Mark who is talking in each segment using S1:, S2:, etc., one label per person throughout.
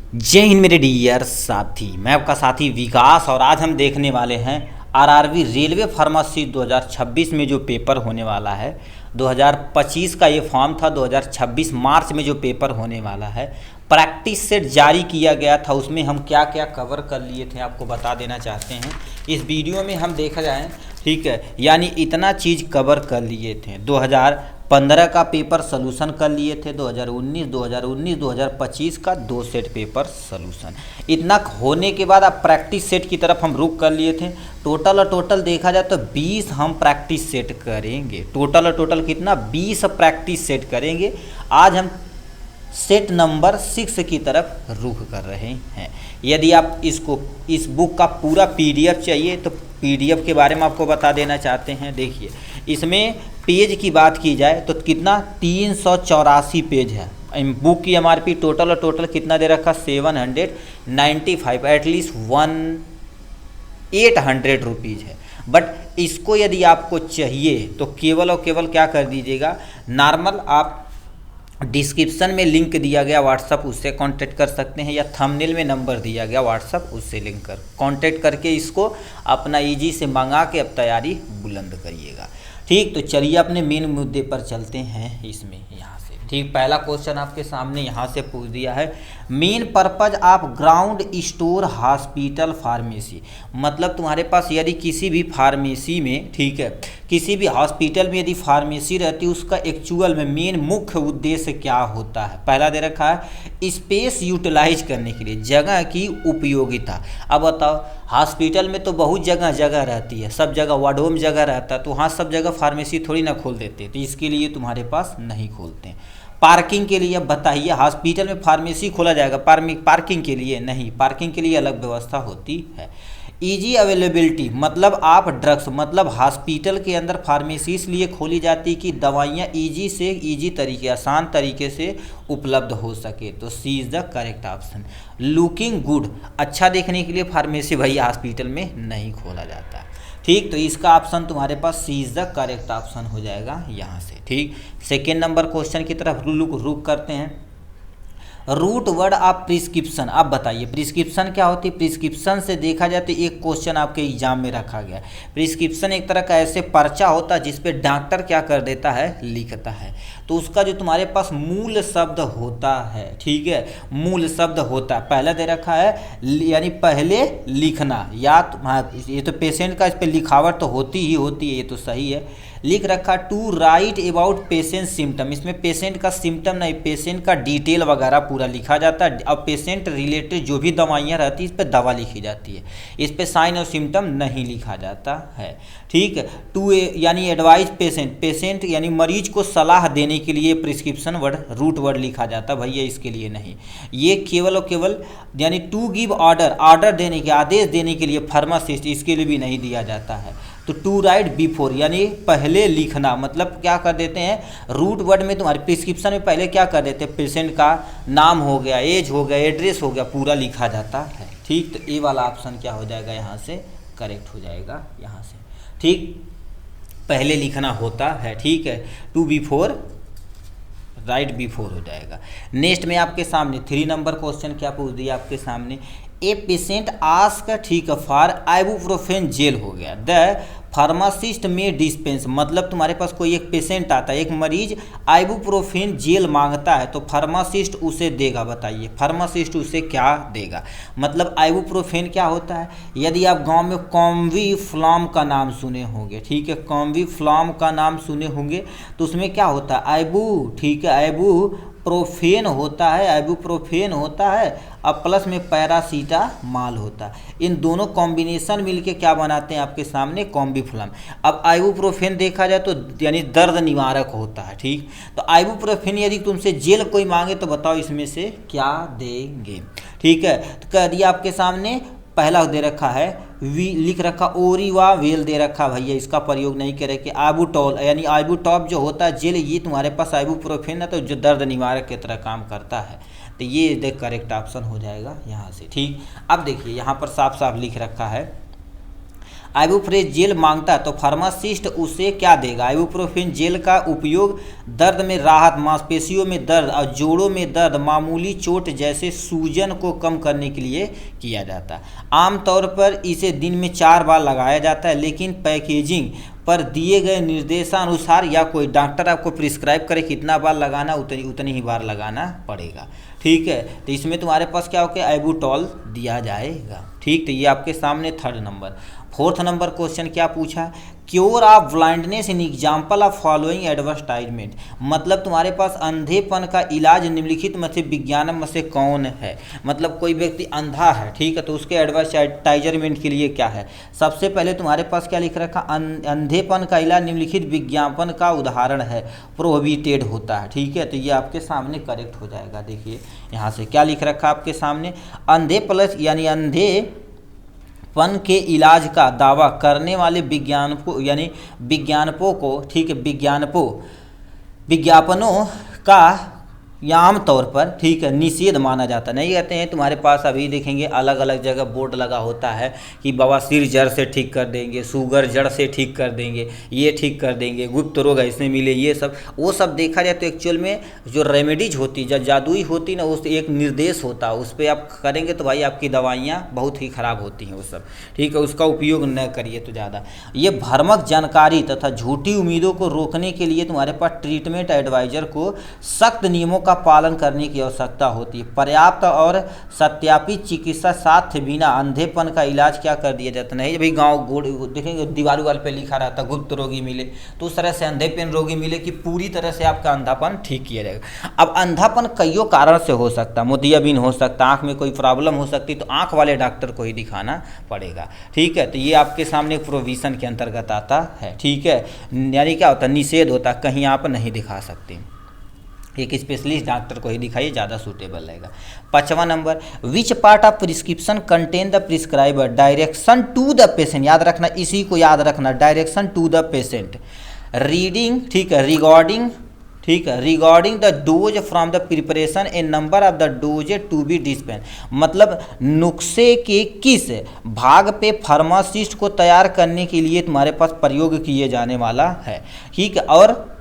S1: जय हिंद मेरे डियर साथी, मैं आपका साथी विकास। और आज हम देखने वाले हैं आरआरबी रेलवे फार्मेसी 2026 में जो पेपर होने वाला है। 2025 का ये फॉर्म था, 2026 मार्च में जो पेपर होने वाला है। प्रैक्टिस सेट जारी किया गया था, उसमें हम क्या क्या कवर कर लिए थे आपको बता देना चाहते हैं। इस वीडियो में हम देखा जाए, ठीक है, यानी इतना चीज़ कवर कर लिए थे। 2015 का पेपर सोल्यूशन कर लिए थे, 2025 का 2 सेट पेपर सोल्यूशन। इतना होने के बाद अब प्रैक्टिस सेट की तरफ हम रुक कर लिए थे। टोटल देखा जाए तो 20 हम प्रैक्टिस सेट करेंगे। टोटल कितना, 20 प्रैक्टिस सेट करेंगे। आज हम सेट नंबर 6 की तरफ रुख कर रहे हैं। यदि आप इस बुक का पूरा पीडीएफ चाहिए तो पीडीएफ के बारे में आपको बता देना चाहते हैं। देखिए, इसमें पेज की बात की जाए तो कितना 384 पेज है। बुक की एमआरपी टोटल कितना दे रखा, 795, एटलीस्ट 800 रुपीज़ है। बट इसको यदि आपको चाहिए तो केवल और केवल क्या कर दीजिएगा, नॉर्मल आप डिस्क्रिप्शन में लिंक दिया गया व्हाट्सअप, उससे कांटेक्ट कर सकते हैं, या थंबनेल में नंबर दिया गया व्हाट्सअप, उससे लिंक कर कांटेक्ट करके इसको अपना ईजी से मंगा के अब तैयारी बुलंद करिएगा। ठीक, तो चलिए अपने मेन मुद्दे पर चलते हैं। इसमें यहाँ से ठीक पहला क्वेश्चन आपके सामने यहाँ से पूछ दिया है, main purpose of ground store hospital pharmacy. मतलब तुम्हारे पास यदि किसी भी फार्मेसी में, ठीक है, किसी भी हॉस्पिटल में यदि फार्मेसी रहती है, उसका एक्चुअल में मेन मुख्य उद्देश्य क्या होता है। पहला दे रखा है स्पेस यूटिलाइज करने के लिए, जगह की उपयोगिता। अब बताओ, हॉस्पिटल में तो बहुत जगह रहती है, सब जगह वार्डों में जगह रहता है, तो वहाँ सब जगह फार्मेसी थोड़ी ना खोल देते, तो इसके लिए तुम्हारे पास नहीं खोलते। पार्किंग के लिए बताइए, हॉस्पिटल में फार्मेसी खोला जाएगा पार्किंग के लिए नहीं, पार्किंग के लिए अलग व्यवस्था होती है। ईजी अवेलेबिलिटी, मतलब आप ड्रग्स, मतलब हॉस्पिटल के अंदर फार्मेसी इसलिए खोली जाती कि दवाइयाँ ईजी तरीके, आसान तरीके से उपलब्ध हो सके। तो C is the correct option. Looking good, अच्छा देखने के लिए फार्मेसी भाई हॉस्पिटल में नहीं खोला जाता। ठीक, तो इसका ऑप्शन तुम्हारे पास सी इज़ द करेक्ट ऑप्शन हो जाएगा यहाँ से। ठीक, सेकेंड नंबर क्वेश्चन की तरफ रुक करते हैं। रूट वर्ड ऑफ प्रिस्क्रिप्शन, आप बताइए प्रिस्क्रिप्शन क्या होती है। प्रिस्क्रिप्शन से देखा जाए तो एक क्वेश्चन आपके एग्जाम में रखा गया। प्रिस्क्रिप्शन एक तरह का ऐसे पर्चा होता है जिसपे डॉक्टर क्या कर देता है, लिखता है। तो उसका जो तुम्हारे पास मूल शब्द होता है, ठीक है, मूल शब्द होता है, पहले दे रखा है, यानी पहले लिखना, या ये तो पेशेंट का इस पर लिखावट तो होती ही होती है, ये तो सही है। लिख रखा to write about patient symptom, इसमें पेशेंट का सिम्टम नहीं, पेशेंट का डिटेल वगैरह पूरा लिखा जाता है। अब पेशेंट रिलेटेड जो भी दवाइयाँ रहती है इस पर दवा लिखी जाती है, इस पर साइन और सिम्टम नहीं लिखा जाता है। ठीक है, टू यानी एडवाइज पेशेंट यानी मरीज को सलाह देने के लिए प्रिस्क्रिप्शन वर्ड रूट वर्ड लिखा जाता है, भैया इसके लिए नहीं। ये केवल और केवल यानी टू गिव ऑर्डर देने के, आदेश देने के लिए फार्मासिस्ट, इसके लिए भी नहीं दिया जाता है। तो टू राइट बिफोर यानी पहले लिखना, मतलब क्या कर देते हैं, रूट वर्ड में तुम्हारे प्रिस्क्रिप्शन में पहले क्या कर देते हैं, पेशेंट का नाम हो गया, एज हो गया, एड्रेस हो गया, पूरा लिखा जाता है। ठीक, तो ए वाला ऑप्शन क्या हो जाएगा यहाँ से, करेक्ट हो जाएगा यहाँ से। ठीक, पहले लिखना होता है, ठीक है, टू बिफोर राइट बिफोर हो जाएगा। नेक्स्ट में आपके सामने 3 नंबर क्वेश्चन क्या पूछ दिया आपके सामने, ए पेशेंट आस्क, ठीक है, फॉर आइबुप्रोफेन जेल हो गया, द फार्मासिस्ट में डिस्पेंस, मतलब तुम्हारे पास कोई एक पेशेंट आता है, एक मरीज आइबुप्रोफेन जेल मांगता है, तो फार्मासिस्ट उसे देगा। बताइए फार्मासिस्ट उसे क्या देगा। मतलब आइबुप्रोफेन क्या होता है, यदि आप गांव में कॉम्बीफ्लॉम का नाम सुने होंगे, ठीक है, कॉम्बीफ्लॉम का नाम सुने होंगे, तो उसमें क्या होता है, ठीक है, आइबुप्रोफेन होता है, आइबुप्रोफेन होता है, अब प्लस में पैरासीटामॉल होता है। इन दोनों कॉम्बिनेशन मिलके क्या बनाते हैं आपके सामने, कॉम्बीफ्लॉम। अब आइबुप्रोफेन देखा जाए तो यानी दर्द निवारक होता है। ठीक, तो आइबुप्रोफेन यदि तुमसे जेल कोई मांगे तो बताओ इसमें से क्या देंगे। ठीक है, तो कह दिया आपके सामने, पहला दे रखा है लिख रखा ओरिवा वेल दे रखा, भैया इसका प्रयोग नहीं करे कि आइबुटॉल यानी आइबुटॉप जो होता है जेल, ये तुम्हारे पास आइबुप्रोफेन है तो जो दर्द निवारक की तरह काम करता है, तो ये देख करेक्ट ऑप्शन हो जाएगा यहाँ से। ठीक, अब देखिए यहाँ पर साफ साफ लिख रखा है आइबुप्रोफेन जेल मांगता है तो फार्मासिस्ट उसे क्या देगा? आइबुप्रोफेन जेल का उपयोग दर्द में राहत, मांसपेशियों में दर्द और जोड़ों में दर्द, मामूली चोट जैसे सूजन को कम करने के लिए किया जाता है। आमतौर पर इसे दिन में 4 बार लगाया जाता है, लेकिन पैकेजिंग पर दिए गए निर्देशानुसार या कोई डॉक्टर आपको प्रिस्क्राइब करे कितना बार लगाना, उतनी ही बार लगाना पड़ेगा। ठीक है, तो इसमें तुम्हारे पास क्या हो गया? एबुटॉल दिया जाएगा। ठीक, तो ये आपके सामने 3rd number. 4th number question क्या पूछा? Cure of blindness in example of following advertisement, मतलब तुम्हारे पास अंधेपन का इलाज निम्नलिखित में से विज्ञान में से कौन है? मतलब कोई व्यक्ति अंधा है, ठीक है, तो उसके एडवर्टाइजमेंट के लिए क्या है? सबसे पहले तुम्हारे पास क्या लिख रखा? अंधेपन का इलाज निम्नलिखित विज्ञापन का उदाहरण है, प्रोहिबिटेड होता है। ठीक है, तो ये आपके सामने करेक्ट हो जाएगा। देखिए यहाँ से क्या लिख रखा आपके सामने? अंधे प्लस यानी अंधे पन के इलाज का दावा करने वाले विज्ञापनों को, ठीक है, विज्ञापनों का या आमतौर पर, ठीक है, निषेध माना जाता नहीं। कहते हैं तुम्हारे पास अभी देखेंगे अलग अलग जगह बोर्ड लगा होता है कि बवासीर जड़ से ठीक कर देंगे, शुगर जड़ से ठीक कर देंगे, ये ठीक कर देंगे, गुप्त रोग इसमें मिले, ये सब वो सब देखा जाए तो एक्चुअल में जो रेमेडीज होती, जो जादुई होती ना, उस एक निर्देश होता है, उस पर आप करेंगे तो भाई आपकी दवाइयाँ बहुत ही खराब होती हैं वो सब। ठीक है, उसका उपयोग न करिए तो ज़्यादा। ये भ्रामक जानकारी तथा झूठी उम्मीदों को रोकने के लिए तुम्हारे पास ट्रीटमेंट एडवाइजर को सख्त नियमों का पालन करने की आवश्यकता होती है। पर्याप्त और सत्यापित चिकित्सा साथ बिना अंधेपन का इलाज क्या कर दिया जाता नहीं। भाई गाँव देखेंगे दीवार वाल पे लिखा रहता गुप्त रोगी मिले, तो उस तरह से अंधेपन रोगी मिले कि पूरी तरह से आपका अंधापन ठीक किया जाएगा। अब अंधापन कईयों कारण से हो सकता है, मोतियाबिंद हो सकता है, आँख में कोई प्रॉब्लम हो सकती है, तो आँख वाले डॉक्टर को ही दिखाना पड़ेगा। ठीक है, तो ये आपके सामने प्रोविज़न के अंतर्गत आता है। ठीक है, यानी क्या होता है? निषेध होता है, कहीं आप नहीं दिखा सकते, एक स्पेशलिस्ट डॉक्टर को ही दिखाइए, ज़्यादा सूटेबल रहेगा। 5वां number, which part of prescription contain the prescriber direction to the patient, याद रखना, इसी को याद रखना, direction to the patient reading, ठीक है, रिगार्डिंग, ठीक है, regarding the dose from the preparation a number of the dose to be dispense, मतलब नुस्खे के किस भाग पे फार्मासिस्ट को तैयार करने के लिए तुम्हारे पास प्रयोग किए जाने वाला है। ठीक है, और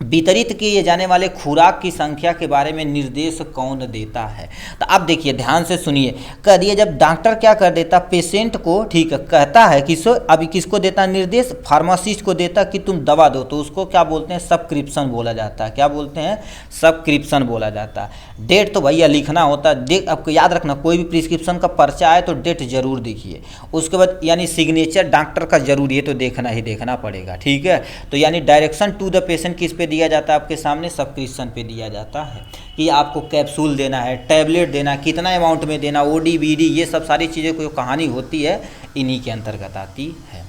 S1: वितरित किए जाने वाले खुराक की संख्या के बारे में निर्देश कौन देता है। तो अब देखिए ध्यान से सुनिए, कह दिए जब डॉक्टर क्या कर देता, पेशेंट को, ठीक है, कहता है किसको, अभी किसको देता निर्देश? फार्मासिस्ट को देता कि तुम दवा दो, तो उसको क्या बोलते हैं? सब्सक्रिप्शन बोला जाता है। क्या बोलते हैं? सब्सक्रिप्शन बोला जाता है। डेट तो भैया लिखना होता है, डेट आपको याद रखना, कोई भी प्रिस्क्रिप्शन का पर्चा आए तो डेट जरूर देखिए। उसके बाद यानी सिग्नेचर डॉक्टर का जरूरी है, तो देखना ही देखना पड़ेगा। ठीक है, तो यानी डायरेक्शन टू द पेशेंट किस पे दिया जाता है? आपके सामने सब्सक्रिप्शन पे दिया जाता है कि आपको कैप्सूल देना है, टैबलेट देना, कितना अमाउंट में देना, ओडी बीडी, ये सब सारी चीज़ें कोई कहानी होती है इन्हीं के अंतर्गत आती है।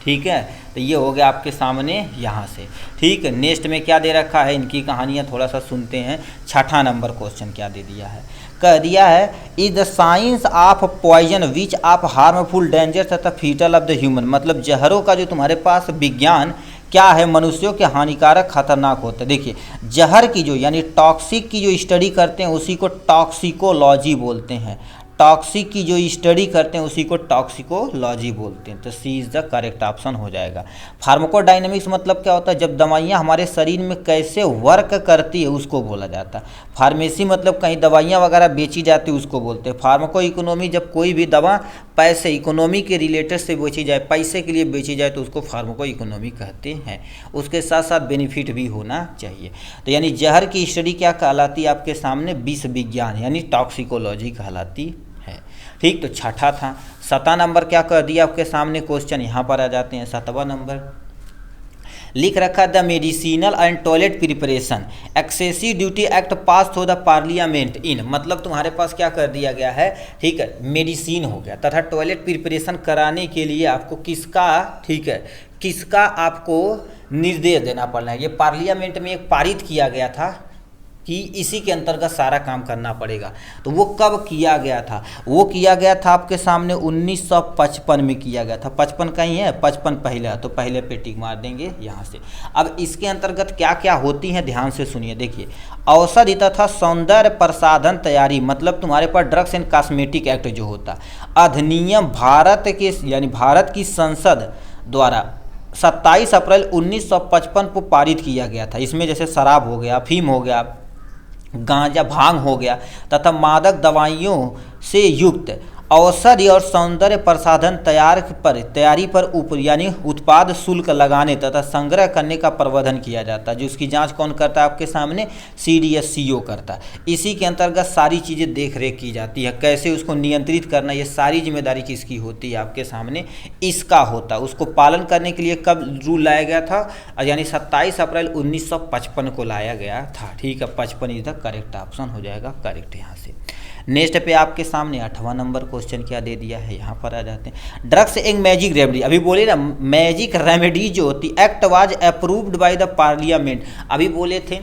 S1: ठीक है, तो ये हो गया आपके सामने यहाँ से। ठीक है, नेक्स्ट में क्या दे रखा है, इनकी कहानियाँ थोड़ा सा सुनते हैं। 6वां नंबर क्वेश्चन क्या दे दिया है? कह दिया है is the science of poison which of harmful danger तथा फीटल ऑफ द ह्यूमन, मतलब जहरों का जो तुम्हारे पास विज्ञान क्या है, मनुष्यों के हानिकारक खतरनाक होता है। देखिए जहर की जो यानी टॉक्सिक की जो स्टडी करते हैं उसी को टॉक्सिकोलॉजी बोलते हैं। टॉक्सिक की जो स्टडी करते हैं उसी को टॉक्सिकोलॉजी बोलते हैं। तो C is the correct option हो जाएगा। फार्माकोडायनेमिक्स मतलब क्या होता है? जब दवाइयाँ हमारे शरीर में कैसे वर्क करती है उसको बोला जाता है। फार्मेसी मतलब कहीं दवाइयाँ वगैरह बेची जाती है उसको बोलते हैं। फार्माको इकोनॉमी जब कोई भी दवा पैसे इकोनॉमी के रिलेटेड से बेची जाए, पैसे के लिए बेची जाए तो उसको फार्माको इकोनॉमी कहते हैं। उसके साथ साथ बेनिफिट भी होना चाहिए। तो यानी जहर की स्टडी क्या कहलाती है आपके सामने? विष विज्ञान यानी टॉक्सिकोलॉजी कहलाती है। ठीक, तो 6ठा था। 7वां नंबर क्या कर दिया आपके सामने क्वेश्चन, यहाँ पर आ जाते हैं। 7वां नंबर लिख रखा the medicinal and toilet preparation excessive duty act pass through the parliament in, मतलब तुम्हारे पास क्या कर दिया गया है? ठीक है, मेडिसिन हो गया तथा टॉयलेट प्रिपरेशन कराने के लिए आपको किसका, ठीक है, किसका आपको निर्देश देना पड़ना है। ये पार्लियामेंट में एक पारित किया गया था। कि इसी के अंतर्गत सारा काम करना पड़ेगा। तो वो कब किया गया था? वो किया गया था आपके सामने 1955 में किया गया था। 55 कहीं है, 55 पहले है, तो पहले पे टिक मार देंगे यहाँ से। अब इसके अंतर्गत क्या क्या होती हैं ध्यान से सुनिए। देखिए, औषधि तथा सौंदर्य प्रसाधन तैयारी, मतलब तुम्हारे पास ड्रग्स एंड कॉस्मेटिक एक्ट जो होता, अधिनियम भारत के यानी भारत की संसद द्वारा 27 अप्रैल 1955 को पारित किया गया था। इसमें जैसे शराब हो गया, अफीम हो गया, गांजा भांग हो गया तथा मादक दवाइयों से युक्त औषधि और सौंदर्य प्रसाधन तैयारी पर यानी उत्पाद शुल्क लगाने तथा संग्रह करने का प्रबंधन किया जाता है। जो उसकी जांच कौन करता है? आपके सामने CDSCO करता है। इसी के अंतर्गत सारी चीज़ें देख रेख की जाती है, कैसे उसको नियंत्रित करना, ये सारी जिम्मेदारी किसकी होती है? आपके सामने इसका होता है। उसको पालन करने के लिए कब रूल लाया गया था? यानी 27 अप्रैल 1955 को लाया गया था। ठीक है, 55 इज द करेक्ट ऑप्शन हो जाएगा करेक्ट यहाँ से। नेक्स्ट पे आपके सामने 8वां नंबर क्वेश्चन क्या दे दिया है, यहाँ पर आ जाते हैं। ड्रग्स एंड मैजिक रेमेडी, अभी बोले ना मैजिक रेमेडी जो होती, act was approved by the parliament. अभी बोले थे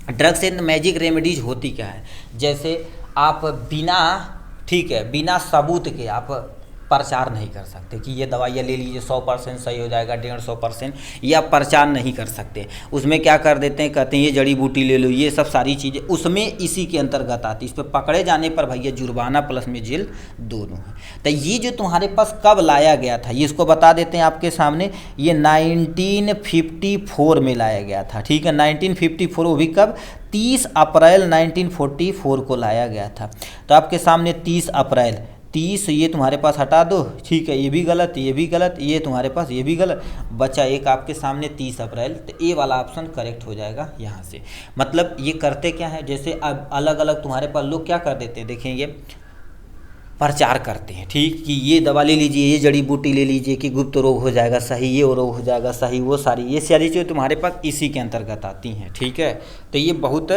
S1: ड्रग्स एंड मैजिक रेमेडीज होती क्या है? जैसे आप बिना, ठीक है, बिना सबूत के आप प्रचार नहीं कर सकते कि ये दवाइयाँ ले लीजिए 100% सही हो जाएगा, 150%, या प्रचार नहीं कर सकते। उसमें क्या कर देते हैं, कहते हैं ये जड़ी बूटी ले लो, ये सब सारी चीज़ें उसमें इसी के अंतर्गत आती है। इस पर पकड़े जाने पर भैया जुर्माना प्लस में जेल दोनों है। तो ये जो तुम्हारे पास कब लाया गया था, ये इसको बता देते हैं आपके सामने। ये 1954 में लाया गया था। ठीक है, 1954, वो भी कब? 30 अप्रैल 1944 को लाया गया था। तो आपके सामने 30 अप्रैल, 30 ये तुम्हारे पास हटा दो, ठीक है, ये भी गलत, ये भी गलत, ये तुम्हारे पास ये भी गलत, बचा एक आपके सामने 30 अप्रैल। तो ए वाला ऑप्शन करेक्ट हो जाएगा यहाँ से। मतलब ये करते क्या है, जैसे अब अलग अलग तुम्हारे पास लोग क्या कर देते हैं, देखेंगे प्रचार करते हैं, ठीक, कि ये दवा ले लीजिए, ये जड़ी बूटी ले लीजिए कि गुप्त रोग हो जाएगा सही, ये रोग हो जाएगा सही, वो सारी ये सारी चीज़ें तुम्हारे पास इसी के अंतर्गत आती हैं। ठीक है, तो ये बहुत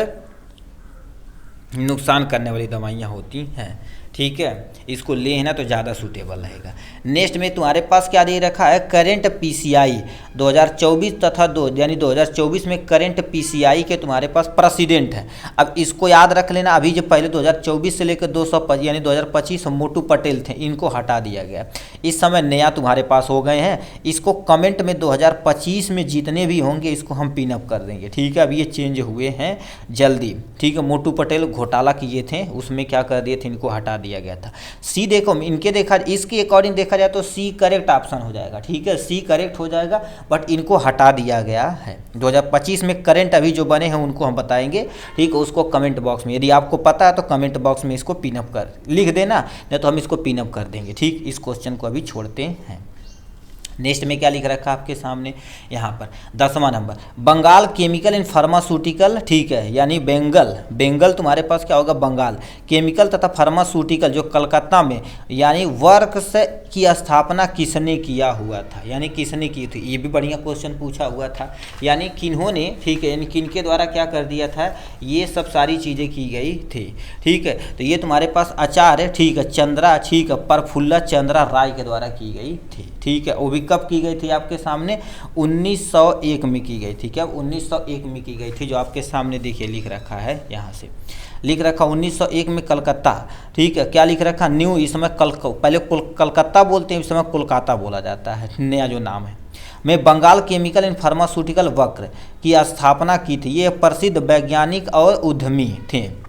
S1: नुकसान करने वाली दवाइयाँ होती हैं। ठीक है, इसको लेना तो ज़्यादा सूटेबल रहेगा। नेक्स्ट में तुम्हारे पास क्या दे रखा है, करेंट PCI 2024 तथा 2024 में करेंट PCI के तुम्हारे पास प्रेसिडेंट है। अब इसको याद रख लेना, अभी जो पहले 2024 से लेकर 225 यानी 2025 मोटू पटेल थे, इनको हटा दिया गया। इस समय नया तुम्हारे पास हो गए हैं। इसको कमेंट में 2025 में जितने भी होंगे इसको हम पिनअप कर देंगे। ठीक है, अब ये चेंज हुए हैं जल्दी। ठीक है, मोटू पटेल घोटाला किए थे, उसमें क्या कर दिए थे, इनको हटा दिया गया था। सी देखो, इनके देखा इसके अकॉर्डिंग देखा जाए तो सी करेक्ट ऑप्शन हो जाएगा। ठीक है, सी करेक्ट हो जाएगा, बट इनको हटा दिया गया है। 2025 में करंट अभी जो बने हैं उनको हम बताएंगे। ठीक है, उसको कमेंट बॉक्स में, यदि आपको पता है तो कमेंट बॉक्स में इसको पिनअप कर लिख देना, नहीं तो हम इसको पिनअप कर देंगे। ठीक, इस क्वेश्चन को अभी छोड़ते हैं। नेक्स्ट में क्या लिख रखा है आपके सामने यहाँ पर 10वां number, Bengal chemical and pharmaceutical. ठीक है, यानी बेंगल तुम्हारे पास क्या होगा, बंगाल केमिकल तथा फार्मास्यूटिकल जो कलकत्ता में, यानी वर्क्स की स्थापना किसने किया हुआ था, यानी किसने की थी। ये भी बढ़िया क्वेश्चन पूछा हुआ था, यानी किन्होंने, ठीक है, यानी किनके द्वारा क्या कर दिया था, ये सब सारी चीज़ें की गई थी। ठीक है, तो ये तुम्हारे पास आचार्य, ठीक है, चंद्रा, ठीक है, प्रफुल्ल चंद्रा राय के द्वारा की गई थी। ठीक है, वो भी कब की गई थी आपके सामने, 1901 में की गई थी। क्या 1901 में की गई थी, जो आपके सामने देखिए लिख रखा है, यहाँ से लिख रखा 1901 में कलकत्ता। ठीक है, क्या लिख रखा, न्यू, इस समय पहले कलकत्ता बोलते हैं, इस समय कोलकाता बोला जाता है, नया जो नाम है, में बंगाल केमिकल एंड फार्मास्यूटिकल वक्र की स्थापना की थी। ये प्रसिद्ध वैज्ञानिक और उद्यमी थे।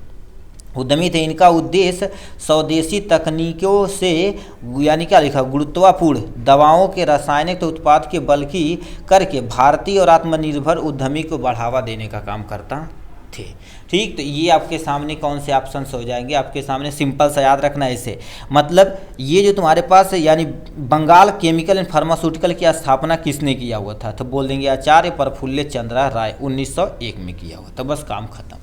S1: इनका उद्देश्य स्वदेशी तकनीकों से, यानी क्या लिखा, गुरुत्वापूर्ण दवाओं के रासायनिक उत्पाद के बल्कि करके भारतीय और आत्मनिर्भर उद्यमी को बढ़ावा देने का काम करता थे। ठीक, तो ये आपके सामने कौन से ऑप्शन हो जाएंगे, आपके सामने सिंपल सा याद रखना है इसे। मतलब ये जो तुम्हारे पास है, यानी बंगाल केमिकल एंड फार्मास्यूटिकल की स्थापना किसने किया हुआ था, तो बोल देंगे आचार्य प्रफुल्ल चंद्रा राय, 1901 में किया हुआ था। बस काम खत्म।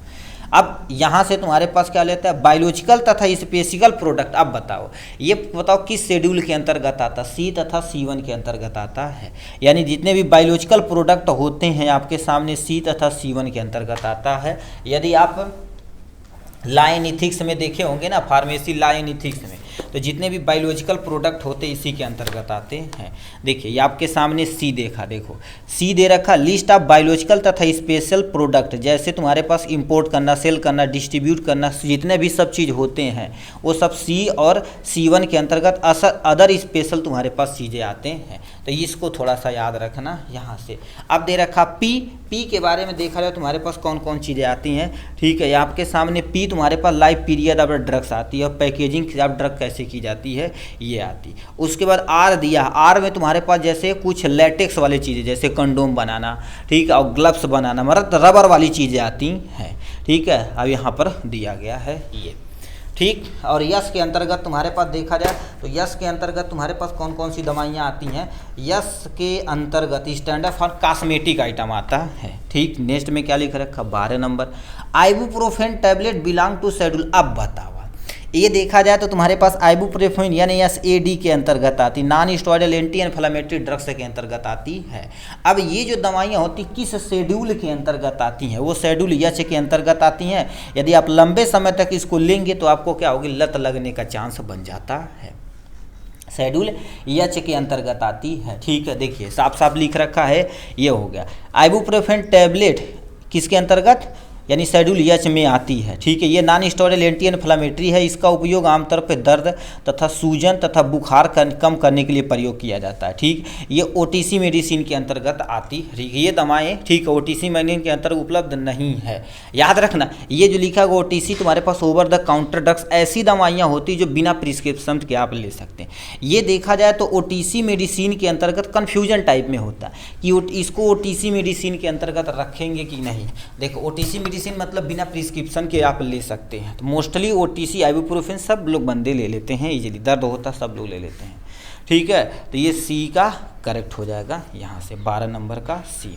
S1: अब यहाँ से तुम्हारे पास क्या लेता है, बायोलॉजिकल तथा स्पेसिकल प्रोडक्ट। अब बताओ, ये बताओ किस शेड्यूल के अंतर्गत आता, सी तथा C1 के अंतर्गत आता है। यानी जितने भी बायोलॉजिकल प्रोडक्ट होते हैं आपके सामने C तथा C1 के अंतर्गत आता है। यदि आप लॉ एंड इथिक्स में देखे होंगे ना, फार्मेसी लॉ एंड इथिक्स में, तो जितने भी बायोलॉजिकल प्रोडक्ट होते हैं इसी के अंतर्गत आते हैं। देखिए ये आपके सामने सी देखा, देखो सी दे रखा, लिस्ट ऑफ बायोलॉजिकल तथा स्पेशल प्रोडक्ट, जैसे तुम्हारे पास इंपोर्ट करना, सेल करना, डिस्ट्रीब्यूट करना, जितने भी सब चीज़ होते हैं वो सब सी और C1 के अंतर्गत अदर स्पेशल तुम्हारे पास चीज़ें आते हैं। तो इसको थोड़ा सा याद रखना यहाँ से। अब दे रखा पी के बारे में देखा जाए तुम्हारे पास कौन कौन चीज़ें आती हैं, ठीक है। आपके सामने पी तुम्हारे पास लाइफ पीरियड ऑफ ड्रग्स आती है और पैकेजिंग ऑफ ड्रग कैसे की जाती है ये आती। उसके बाद आर दिया, आर में तुम्हारे पास जैसे कुछ लेटेक्स वाली चीज़ें जैसे कंडोम बनाना, ठीक है, और ग्लव्स बनाना, मतलब रबर वाली चीज़ें आती हैं, ठीक है। अब यहाँ पर दिया गया है ये, ठीक। और यस के अंतर्गत तुम्हारे पास देखा जाए तो यस के अंतर्गत तुम्हारे पास कौन कौन सी दवाइयाँ आती हैं। यस के अंतर्गत स्टैंडर्ड फॉर कॉस्मेटिक आइटम आता है, ठीक। नेक्स्ट में क्या लिख रखा 12 number, ibuprofen tablet belong to schedule. अब बताओ ये देखा जाए तो तुम्हारे पास आइबुप्रोफेन यानी SAD के अंतर्गत आती, non steroidal anti inflammatory drugs के अंतर्गत आती है। अब ये जो दवाइयाँ होती किस शेड्यूल के अंतर्गत आती हैं, वो शेड्यूल H के अंतर्गत आती हैं। यदि आप लंबे समय तक इसको लेंगे तो आपको क्या होगी, लत लगने का चांस बन जाता है। शेड्यूल H के अंतर्गत आती है, ठीक है। देखिए साफ साफ लिख रखा है, ये हो गया आइबुप्रोफेन टैबलेट किसके अंतर्गत यानी शेड्यूल H में आती है, ठीक है। ये नॉन स्टेरॉयडल एंटी इन्फ्लेमेटरी है। इसका उपयोग आमतौर पर दर्द तथा सूजन तथा बुखार कम करने के लिए प्रयोग किया जाता है, ठीक। ये OTC मेडिसिन के अंतर्गत आती है, ठीक है। ये दवाएं, ठीक है, OTC मेडिसिन के अंतर्गत उपलब्ध नहीं है। याद रखना ये जो लिखा हुआ OTC तुम्हारे पास ओवर द काउंटर ड्रग्स, ऐसी दवाइयाँ होती जो बिना प्रिस्क्रिप्शन के आप ले सकते हैं। ये देखा जाए तो OTC मेडिसिन के अंतर्गत कन्फ्यूजन टाइप में होता है कि इसको OTC मेडिसिन के अंतर्गत रखेंगे कि नहीं। देखो OTC मेडिसिन मतलब बिना प्रिस्क्रिप्शन के आप ले सकते हैं। तो मोस्टली OTC आइबुप्रोफेन सब लोग बंदे ले लेते हैं, इजीली दर्द होता सब लोग ले लेते हैं, ठीक है। तो ये सी का करेक्ट हो जाएगा यहाँ से 12 नंबर का सी।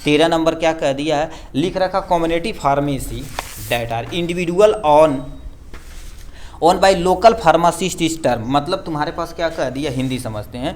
S1: 13 नंबर क्या कह दिया है, लिख रखा community pharmacy that are individual owned by local pharmacist is term, मतलब तुम्हारे पास क्या कह दिया, हिंदी समझते हैं,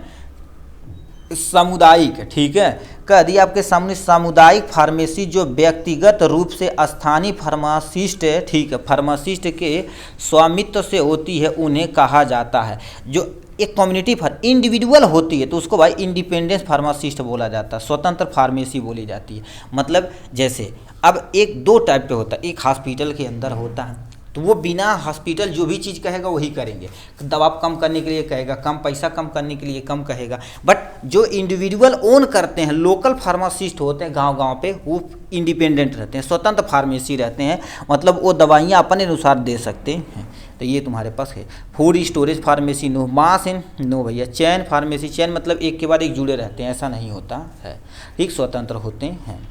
S1: सामुदायिक, ठीक है। कह दिया आपके सामने सामुदायिक फार्मेसी जो व्यक्तिगत रूप से स्थानीय फार्मासिस्ट, ठीक है, फार्मासिस्ट के स्वामित्व से होती है उन्हें कहा जाता है। जो एक कम्युनिटी इंडिविजुअल होती है तो उसको भाई इंडिपेंडेंट फार्मासिस्ट बोला जाता है, स्वतंत्र फार्मेसी बोली जाती है। मतलब जैसे अब एक दो टाइप पे होता है, एक हॉस्पिटल के अंदर होता है तो वो बिना हॉस्पिटल जो भी चीज़ कहेगा वही करेंगे, दवा कम करने के लिए कहेगा कम, पैसा कम करने के लिए कम कहेगा। बट जो इंडिविजुअल ओन करते हैं, लोकल फार्मासिस्ट होते हैं गांव-गांव पे, वो इंडिपेंडेंट रहते हैं, स्वतंत्र फार्मेसी रहते हैं, मतलब वो दवाइयाँ अपने अनुसार दे सकते हैं। तो ये तुम्हारे पास है। Food storage pharmacy no, mass in no भैया। चैन फार्मेसी, चैन मतलब एक के बाद एक जुड़े रहते हैं, ऐसा नहीं होता है, ठीक, स्वतंत्र होते हैं।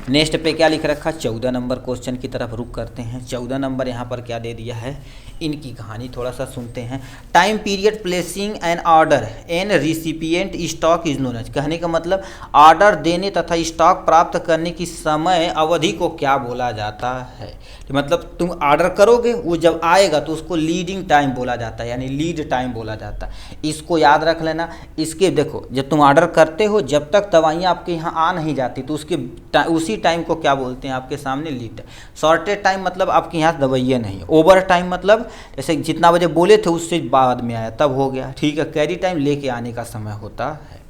S1: नेक्स्ट पे क्या लिख रखा, 14 नंबर क्वेश्चन की तरफ रुक करते हैं। 14 नंबर यहाँ पर क्या दे दिया है, इनकी कहानी थोड़ा सा सुनते हैं। Time period placing an order and recipient stock is known as, कहने का मतलब ऑर्डर देने तथा स्टॉक प्राप्त करने की समय अवधि को क्या बोला जाता है। मतलब तुम ऑर्डर करोगे, वो जब आएगा तो उसको लीडिंग टाइम बोला जाता है, यानी लीड टाइम बोला जाता है। इसको याद रख लेना। इसके देखो, जब तुम ऑर्डर करते हो, जब तक दवाइयाँ आपके यहाँ आ नहीं जाती तो उसके उसी टाइम को क्या बोलते हैं आपके सामने, लीड टाइम। शॉर्टेज टाइम मतलब आपके यहाँ दवाइयाँ नहीं। ओवर टाइम मतलब जैसे जितना बजे बोले थे उससे बाद में आया तब हो गया, ठीक है। कैरी टाइम लेके आने का समय होता है,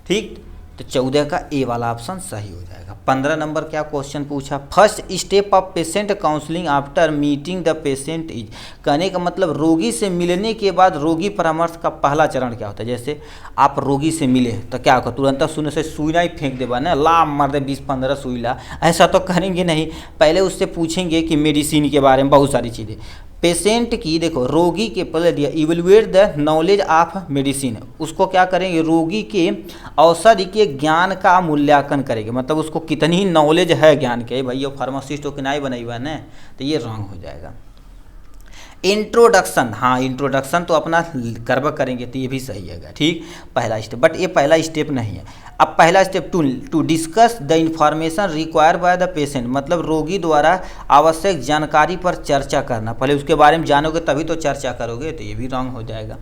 S1: ठीक। तो 14 का ए वाला ऑप्शन सही हो जाएगा। 15 नंबर क्या क्वेश्चन पूछा, first step of patient counselling after meeting the patient is, कहने का मतलब रोगी से मिलने के बाद रोगी परामर्श का पहला चरण क्या होता है। जैसे आप रोगी से मिले तो क्या होगा, तुरंत सुनने से सुई नहीं फेंक देगा ना, ला मार दे 20-15 सुई ला, ऐसा तो करेंगे नहीं। पहले उससे पूछेंगे कि मेडिसिन के बारे में बहुत सारी चीज़ें, पेशेंट की, देखो रोगी के पहले दिया evaluate the knowledge of medicine, उसको क्या करेंगे, रोगी के औषधि के ज्ञान का मूल्यांकन करेंगे, मतलब उसको कितनी नॉलेज है ज्ञान के। भाई ये फार्मासिस्ट हो कि नहीं बनाई हुआ ना, तो ये रॉन्ग हो जाएगा। इंट्रोडक्शन, हाँ इंट्रोडक्शन तो अपना गर्व करेंगे तो ये भी सही है, ठीक, पहला स्टेप। बट ये पहला स्टेप नहीं है। अब पहला step to discuss the information required by the patient, मतलब रोगी द्वारा आवश्यक जानकारी पर चर्चा करना। पहले उसके बारे में जानोगे तभी तो चर्चा करोगे, तो ये भी रॉन्ग हो जाएगा।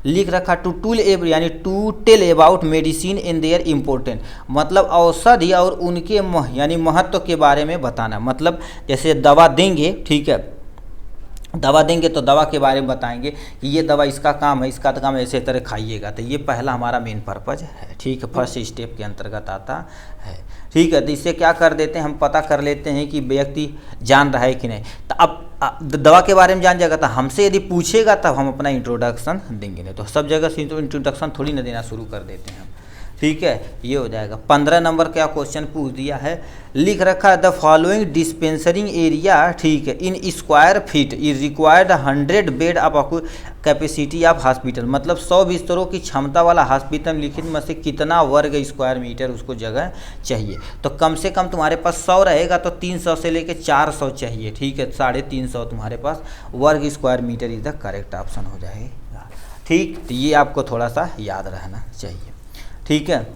S1: लिख रखा यानी to tell about medicine in their important, मतलब औषधि और उनके यानी महत्व के बारे में बताना। मतलब जैसे दवा देंगे, ठीक है, दवा देंगे तो दवा के बारे में बताएंगे कि ये दवा इसका काम है, इसका काम ऐसे तरह खाइएगा। तो ये पहला हमारा मेन पर्पज़ है, ठीक है, फर्स्ट स्टेप के अंतर्गत आता है, ठीक है। तो इससे क्या कर देते हैं, हम पता कर लेते हैं कि व्यक्ति जान रहा है कि नहीं। तो अब दवा के बारे में जान जाएगा, तो हमसे यदि पूछेगा तब हम अपना इंट्रोडक्शन देंगे, नहीं तो सब जगह से इंट्रोडक्शन थोड़ी ना देना शुरू कर देते हैं हम, ठीक है। ये हो जाएगा। 15 नंबर क्या क्वेश्चन पूछ दिया है, लिख रखा है द फॉलोइंग डिस्पेंसरिंग एरिया, ठीक है, in square feet is required 100 bed of capacity of hospital. मतलब 100 बिस्तरों की क्षमता वाला हॉस्पिटल लिखित में से कितना वर्ग स्क्वायर मीटर उसको जगह चाहिए। तो कम से कम तुम्हारे पास 100 रहेगा तो 300 से लेके 400 चाहिए, ठीक है। 350 तुम्हारे पास वर्ग square metre is the correct option हो जाएगा, ठीक। तो ये आपको थोड़ा सा याद रहना चाहिए, ठीक है।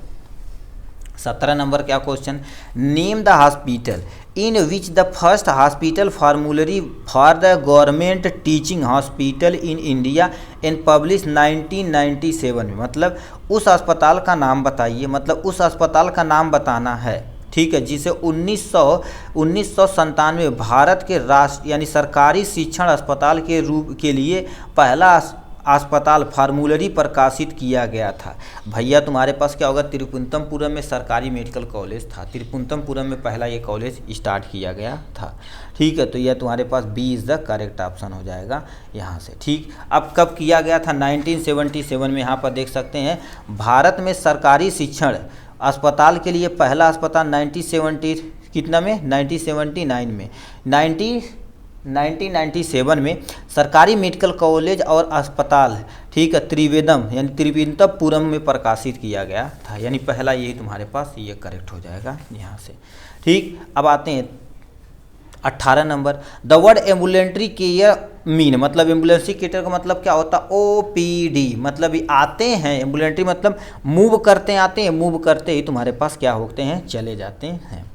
S1: 17 नंबर क्या question, name the hospital in which the first hospital फार्मूलरी for the government teaching hospital in India in publish 1997 में। मतलब उस अस्पताल का नाम बताइए, मतलब उस अस्पताल का नाम बताना है, ठीक है, जिसे 1997 भारत के राष्ट्र यानी सरकारी शिक्षण अस्पताल के रूप के लिए पहला अस्पताल फार्मूलरी प्रकाशित किया गया था। भैया तुम्हारे पास क्या होगा, तिरुवनंतपुरम में सरकारी मेडिकल कॉलेज था, तिरुवनंतपुरम में पहला ये कॉलेज स्टार्ट किया गया था, ठीक है। तो यह तुम्हारे पास B is the correct option हो जाएगा यहाँ से, ठीक। अब कब किया गया था, 1977 में। यहाँ पर देख सकते हैं भारत में सरकारी शिक्षण अस्पताल के लिए पहला अस्पताल 1997 में सरकारी मेडिकल कॉलेज और अस्पताल, ठीक है, त्रिवेदम यानी तिरुवनंतपुरम में प्रकाशित किया गया था, यानी पहला यही तुम्हारे पास ये करेक्ट हो जाएगा यहाँ से, ठीक। अब आते हैं 18 number, the word ambulatory care mean, मतलब एम्बुलेंसी केयर का मतलब क्या होता है, OPD, मतलब ये आते हैं, एम्बुलेंट्री मतलब मूव करते हैं, आते हैं, मूव करते ही तुम्हारे पास क्या होते हैं, चले जाते हैं,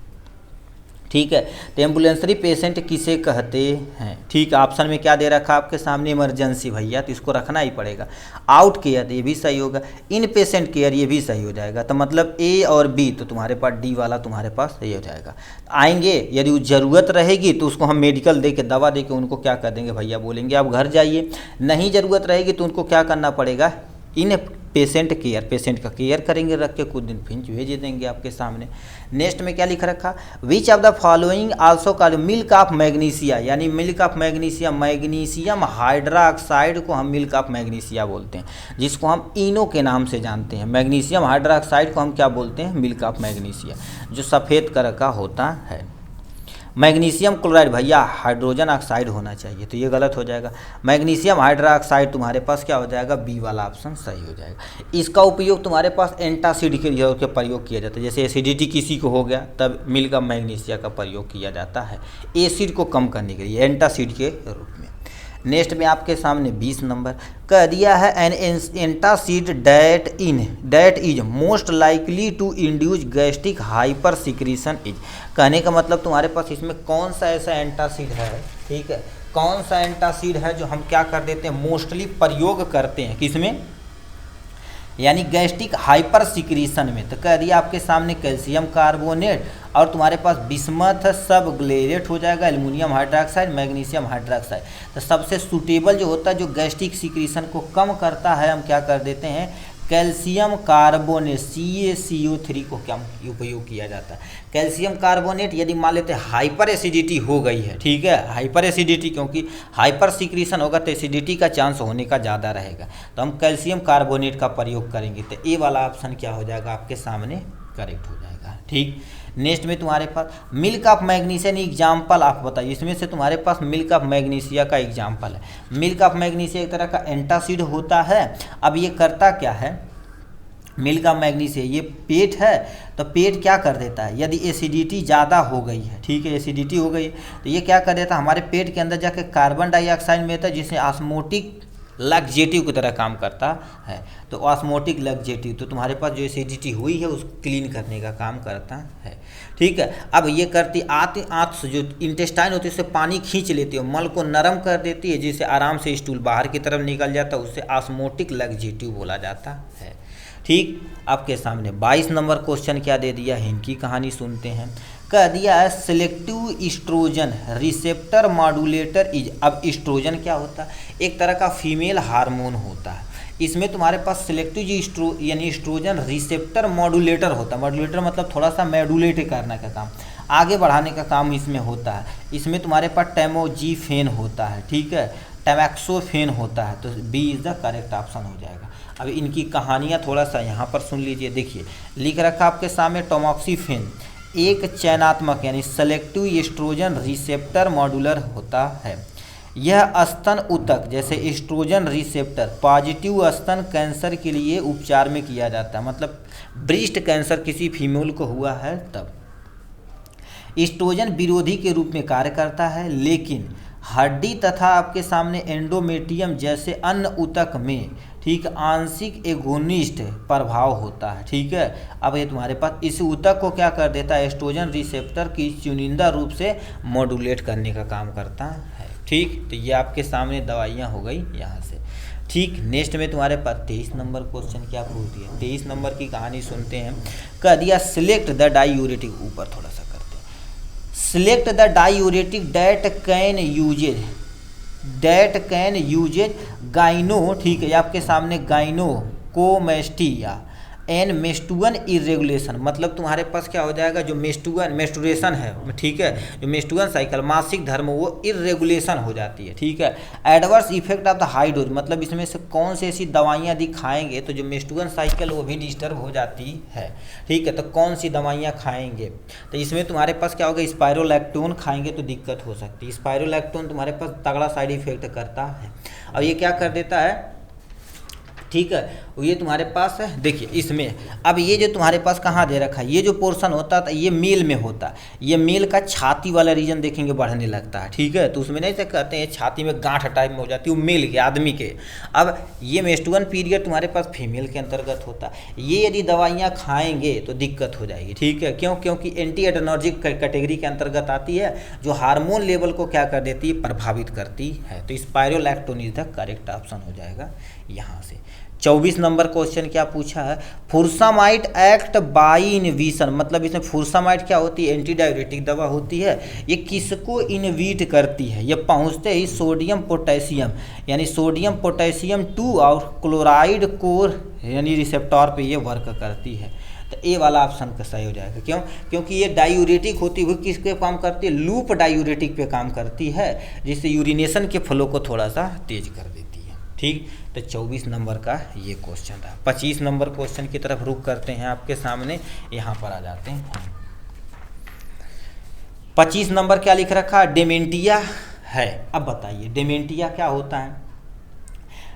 S1: ठीक है। तो एम्बुलेंसरी पेशेंट किसे कहते हैं, ठीक। ऑप्शन में क्या दे रखा है आपके सामने, इमरजेंसी भैया, तो इसको रखना ही पड़ेगा। आउट केयर ये भी सही होगा, इन पेशेंट केयर ये भी सही हो जाएगा। तो मतलब A और B, तो तुम्हारे पास D वाला तुम्हारे पास सही हो जाएगा। आएंगे यदि ज़रूरत रहेगी तो उसको हम मेडिकल दे के, दवा दे के उनको क्या कर देंगे भैया, बोलेंगे आप घर जाइए। नहीं ज़रूरत रहेगी तो उनको क्या करना पड़ेगा, इन पेशेंट केयर, पेशेंट का केयर करेंगे, रख के कुछ दिन फिर भेज देंगे आपके सामने। नेक्स्ट में क्या लिख रखा, which of the following also called milk of magnesia, यानी milk of magnesia, magnesium hydroxide को हम मिल्क ऑफ मैग्नीशिया बोलते हैं, जिसको हम इनो के नाम से जानते हैं। मैग्नीशियम हाइड्रोक्साइड को हम क्या बोलते हैं, मिल्क ऑफ मैग्नीशिया, जो सफ़ेद कलर का होता है। मैग्नीशियम क्लोराइड भैया हाइड्रोजन ऑक्साइड होना चाहिए, तो ये गलत हो जाएगा। मैग्नीशियम हाइड्रोक्साइड तुम्हारे पास क्या हो जाएगा, बी वाला ऑप्शन सही हो जाएगा। इसका उपयोग तुम्हारे पास एंटासिड के प्रयोग किया जाता है, जैसे एसिडिटी किसी को हो गया तब मिल्क ऑफ मैग्नीशिया का प्रयोग किया जाता है एसिड को कम करने के लिए, एंटासिड के रूप में। नेक्स्ट में आपके सामने 20 नंबर कह दिया है, an antacid that is most likely to induce gastric hypersecretion is. कहने का मतलब तुम्हारे पास इसमें कौन सा ऐसा एंटासिड है, ठीक है, कौन सा एंटासिड है जो हम क्या कर देते हैं, मोस्टली प्रयोग करते हैं किसमें, यानी गैस्ट्रिक हाइपर सिक्रीशन में। तो कह दिया आपके सामने कैल्शियम कार्बोनेट और तुम्हारे पास बिस्मथ सब ग्लेरेट हो जाएगा, एल्युमिनियम हाइड्रोक्साइड, मैग्नीशियम हाइड्रोक्साइड। तो सबसे सूटेबल जो होता है जो गैस्ट्रिक सिक्रीशन को कम करता है, हम क्या कर देते हैं, कैल्शियम कार्बोनेट CaCO3 को क्या उपयोग किया जाता है। कैल्शियम कार्बोनेट यदि मान लेते हैं हाइपर एसिडिटी हो गई है, ठीक है, हाइपर एसिडिटी, क्योंकि हाइपर सिक्रीशन होगा तो एसिडिटी का चांस होने का ज़्यादा रहेगा, तो हम कैल्शियम कार्बोनेट का प्रयोग करेंगे। तो ए वाला ऑप्शन क्या हो जाएगा आपके सामने, करेक्ट हो जाएगा, ठीक। नेक्स्ट में तुम्हारे पास मिल्क ऑफ मैग्नीशिया एग्जाम्पल आप बताइए, इसमें से तुम्हारे पास मिल्क ऑफ मैग्नीशिया का एग्जाम्पल है। मिल्क ऑफ मैग्नीशिया एक तरह का एंटासिड होता है। अब ये करता क्या है, मिल्क ऑफ मैग्नीशिया, ये पेट है, तो पेट क्या कर देता है, यदि एसिडिटी ज़्यादा हो गई है, ठीक है, एसिडिटी हो गई तो ये क्या कर देता है, हमारे पेट के अंदर जाके कार्बन डाइऑक्साइड में होता है, जिससे ऑस्मोटिक लग्जेटिव की तरह काम करता है। तो ऑस्मोटिक लग्जेटिव, तो तुम्हारे पास जो एसिडिटी हुई है उसको क्लीन करने का काम करता है, ठीक है। अब ये करती आंत से जो इंटेस्टाइन होती है उससे पानी खींच लेती है, मल को नरम कर देती है, जिससे आराम से स्टूल बाहर की तरफ निकल जाता है, उससे ऑस्मोटिक लग्जेटिव बोला जाता है, ठीक। आपके सामने 22 नंबर क्वेश्चन क्या दे दिया है, इनकी कहानी सुनते हैं। कह दिया है selective estrogen receptor modulator is. अब ईस्ट्रोजन क्या होता है? एक तरह का फीमेल हार्मोन होता है। इसमें तुम्हारे पास सिलेक्टिव यानी ईस्ट्रोजन रिसेप्टर मॉड्यूलेटर होता है। मॉड्यूलेटर मतलब थोड़ा सा मॉड्यूलेट करने का काम, आगे बढ़ाने का काम इसमें होता है। इसमें तुम्हारे पास टैमोजीफेन होता है, ठीक है, टैमैक्सोफेन होता है, तो B is the correct option हो जाएगा। अब इनकी कहानियाँ थोड़ा सा यहाँ पर सुन लीजिए। देखिए लिख रखा आपके सामने टैमोक्सिफेन एक चयनात्मक यानी सेलेक्टिव एस्ट्रोजन रिसेप्टर मॉड्यूलर होता है। यह स्तन ऊतक जैसे एस्ट्रोजन रिसेप्टर पॉजिटिव स्तन कैंसर के लिए उपचार में किया जाता है, मतलब ब्रेस्ट कैंसर किसी फीमेल को हुआ है तब। एस्ट्रोजन विरोधी के रूप में कार्य करता है, लेकिन हड्डी तथा आपके सामने एंडोमेट्रियम जैसे अन्य ऊतक में, ठीक, आंशिक एगोनिस्ट प्रभाव होता है, ठीक है। अब ये तुम्हारे पास इस ऊतक को क्या कर देता है? एस्ट्रोजन रिसेप्टर की चुनिंदा रूप से मॉड्यूलेट करने का काम करता है, ठीक। तो ये आपके सामने दवाइयाँ हो गई यहाँ से, ठीक। नेक्स्ट में तुम्हारे पास 23 नंबर क्वेश्चन क्या पूछ दिया? 23 नंबर की कहानी सुनते हैं। कह दिया सिलेक्ट द डायूरेटिक, ऊपर थोड़ा सा करते हैं, select the diuretic that can uses gyno, ठीक है, आपके सामने गाइनो कोमेस्टिया एन मेस्टुअन इरेगुलेशन, मतलब तुम्हारे पास क्या हो जाएगा? जो मेस्टुरेशन है, ठीक है, जो मेस्टुअन साइकिल मासिक धर्म वो इरेगुलेशन हो जाती है, ठीक है। Adverse effect of the high dose, मतलब इसमें से कौन सी ऐसी दवाइयाँ यदि खाएंगे तो जो मेस्टुअन साइकिल वो भी डिस्टर्ब हो जाती है, ठीक है। तो कौन सी दवाइयाँ खाएंगे? तो इसमें तुम्हारे पास क्या होगा? स्पाइरोलैक्टोन खाएंगे तो दिक्कत हो सकती है। स्पाइरोलैक्टोन तुम्हारे पास तगड़ा साइड इफेक्ट करता है। और ये क्या कर देता है, ठीक है, ये तुम्हारे पास है। देखिए इसमें अब ये जो तुम्हारे पास कहाँ दे रखा है, ये जो पोर्शन होता है ये मेल में होता है। ये मेल का छाती वाला रीजन देखेंगे बढ़ने लगता है, ठीक है। तो उसमें नहीं से कहते हैं छाती में गांठ टाइप में हो जाती है, वो मेल के आदमी के। अब ये मेस्टुअन पीरियड तुम्हारे पास फीमेल के अंतर्गत होता है। ये यदि दवाइयाँ खाएंगे तो दिक्कत हो जाएगी, ठीक है। क्यों? क्योंकि एंटी एड्रेनर्जिक कैटेगरी के अंतर्गत आती है, जो हार्मोन लेवल को क्या कर देती है? प्रभावित करती है। तो स्पाइरोलैक्टोन इज द करेक्ट ऑप्शन हो जाएगा यहाँ से। 24 नंबर क्वेश्चन क्या पूछा है? फुरसामाइड एक्ट बाई इनविशन, मतलब इसमें फुरसामाइड क्या होती है? एंटी डाययूरेटिक दवा होती है। ये किसको इनविट करती है? ये पहुंचते ही सोडियम पोटेशियम यानी सोडियम पोटेशियम 2 और क्लोराइड कोर यानी रिसेप्टर पे ये वर्क करती है। तो ए वाला ऑप्शन का सही हो जाएगा। क्यों? क्योंकि ये डायूरेटिक होती हुई किस पे काम करती है? लूप डायूरेटिक पे काम करती है, जिससे यूरिनेशन के फ्लो को थोड़ा सा तेज कर देती है, ठीक। तो 24 नंबर का ये क्वेश्चन था। 25 नंबर क्वेश्चन की तरफ रुख करते हैं, आपके सामने यहाँ पर आ जाते हैं। 25 नंबर क्या लिख रखा? डेमेंटिया है। अब बताइए डेमेंटिया क्या होता है?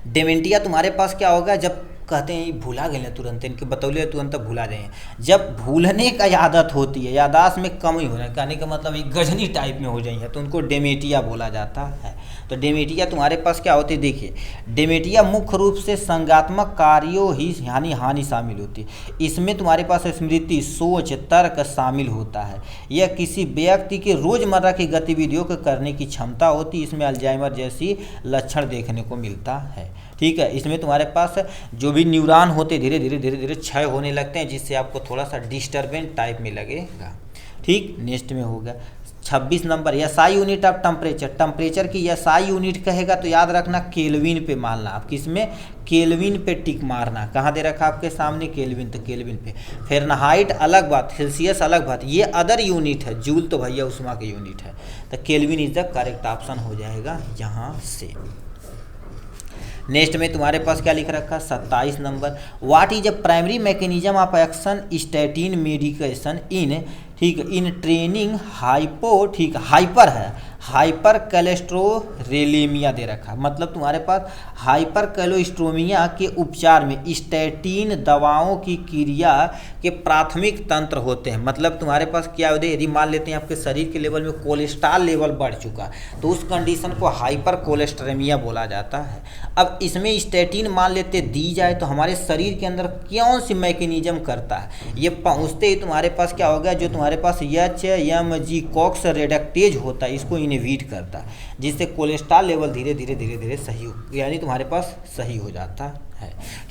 S1: डेमेंटिया तुम्हारे पास क्या होगा? जब कहते हैं भूला गए तुरंत, इनके बतौले तुरंत भूला जाए, जब भूलने का आदत होती है, यादाश्त में कमी हो रहा है, कहने का मतलब एक गजनी टाइप में हो जाए है, तो उनको डेमेटिया बोला जाता है। तो डेमेटिया तुम्हारे पास क्या होती है? देखिए डेमेटिया मुख्य रूप से संज्ञात्मक कार्यों ही यानी हानि शामिल होती है। इसमें तुम्हारे पास स्मृति, सोच, तर्क शामिल होता है। यह किसी व्यक्ति के रोजमर्रा की गतिविधियों को करने की क्षमता होती है। इसमें अल्जाइमर जैसी लक्षण देखने को मिलता है, ठीक है। इसमें तुम्हारे पास जो भी न्यूरॉन होते धीरे धीरे क्षय होने लगते हैं, जिससे आपको थोड़ा सा डिस्टर्बेंस टाइप में लगेगा, ठीक। नेक्स्ट में होगा 26 number SI unit of temperature. Temperature की एसआई यूनिट कहेगा तो याद रखना केल्विन पे मानना। आप किसमें? केल्विन पे टिक मारना। कहाँ दे रखा आपके सामने? केल्विन, तो केल्विन पे। फ़ारेनहाइट अलग बात, सेल्सियस अलग बात, ये अदर यूनिट है। जूल तो भैया उष्मा की यूनिट है। तो kelvin is the correct option हो जाएगा यहाँ से। नेक्स्ट में तुम्हारे पास क्या लिख रखा? 27 number, what is a primary mechanism of action statin medication in, ठीक, इन ट्रेनिंग हाइपो, ठीक, हाइपर है, हाइपर कैलेस्ट्रोरेलेमिया दे रखा, मतलब तुम्हारे पास हाइपर कैलोस्ट्रोमिया के उपचार में स्टैटिन दवाओं की क्रिया के प्राथमिक तंत्र होते हैं। मतलब तुम्हारे पास क्या होते हैं? यदि मान लेते हैं आपके शरीर के लेवल में कोलेस्ट्रॉल लेवल बढ़ चुका, तो उस कंडीशन को हाइपर कोलेस्ट्रेमिया बोला जाता है। अब इसमें स्टैटिन मान लेते दी जाए तो हमारे शरीर के अंदर कौन सी मैकेनिज्म करता है? ये पहुँचते ही तुम्हारे पास क्या होगा? जो तुम्हारे पास HMG कॉक्स रेडक्टेज होता है, इसको इनहिबिट करता है, जिससे कोलेस्ट्रॉल लेवल धीरे धीरे सही हो, यानी तुम्हारे पास सही हो जाता है।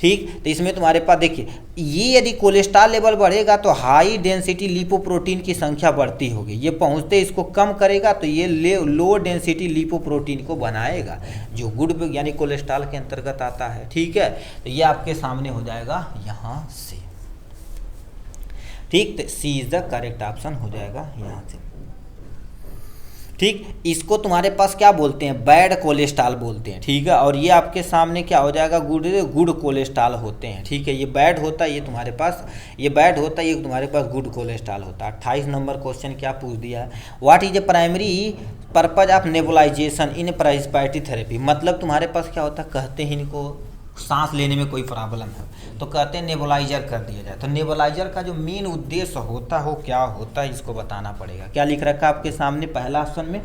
S1: ठीक, तो इसमें तुम्हारे पास देखिए, ये यदि कोलेस्ट्रॉल लेवल बढ़ेगा तो हाई डेंसिटी लिपोप्रोटीन की संख्या बढ़ती होगी, ये पहुंचते इसको कम करेगा तो ये लो डेंसिटी लिपोप्रोटीन को बनाएगा, जो गुड यानी कोलेस्ट्रॉल के अंतर्गत आता है। ठीक है, तो ये आपके सामने हो जाएगा यहाँ से। ठीक, तो सी इज द करेक्ट ऑप्शन हो जाएगा यहाँ से। ठीक, इसको तुम्हारे पास क्या बोलते हैं, बैड कोलेस्ट्रॉल बोलते हैं। ठीक है, और ये आपके सामने क्या हो जाएगा, गुड कोलेस्ट्रॉल होते हैं। ठीक है, ये बैड होता है, ये तुम्हारे पास ये बैड होता है, ये तुम्हारे पास गुड कोलेस्ट्रॉल होता है। 28 नंबर क्वेश्चन क्या पूछ दिया है, what is a primary purpose of nebulization in respiratory therapy. मतलब तुम्हारे पास क्या होता है, कहते हैं इनको सांस लेने में कोई प्रॉब्लम है तो कहते हैं नेबुलाइजर कर दिया जाए। तो नेबुलाइजर का जो मेन उद्देश्य होता है वो क्या होता है, इसको बताना पड़ेगा। क्या लिख रखा है आपके सामने पहला ऑप्शन में,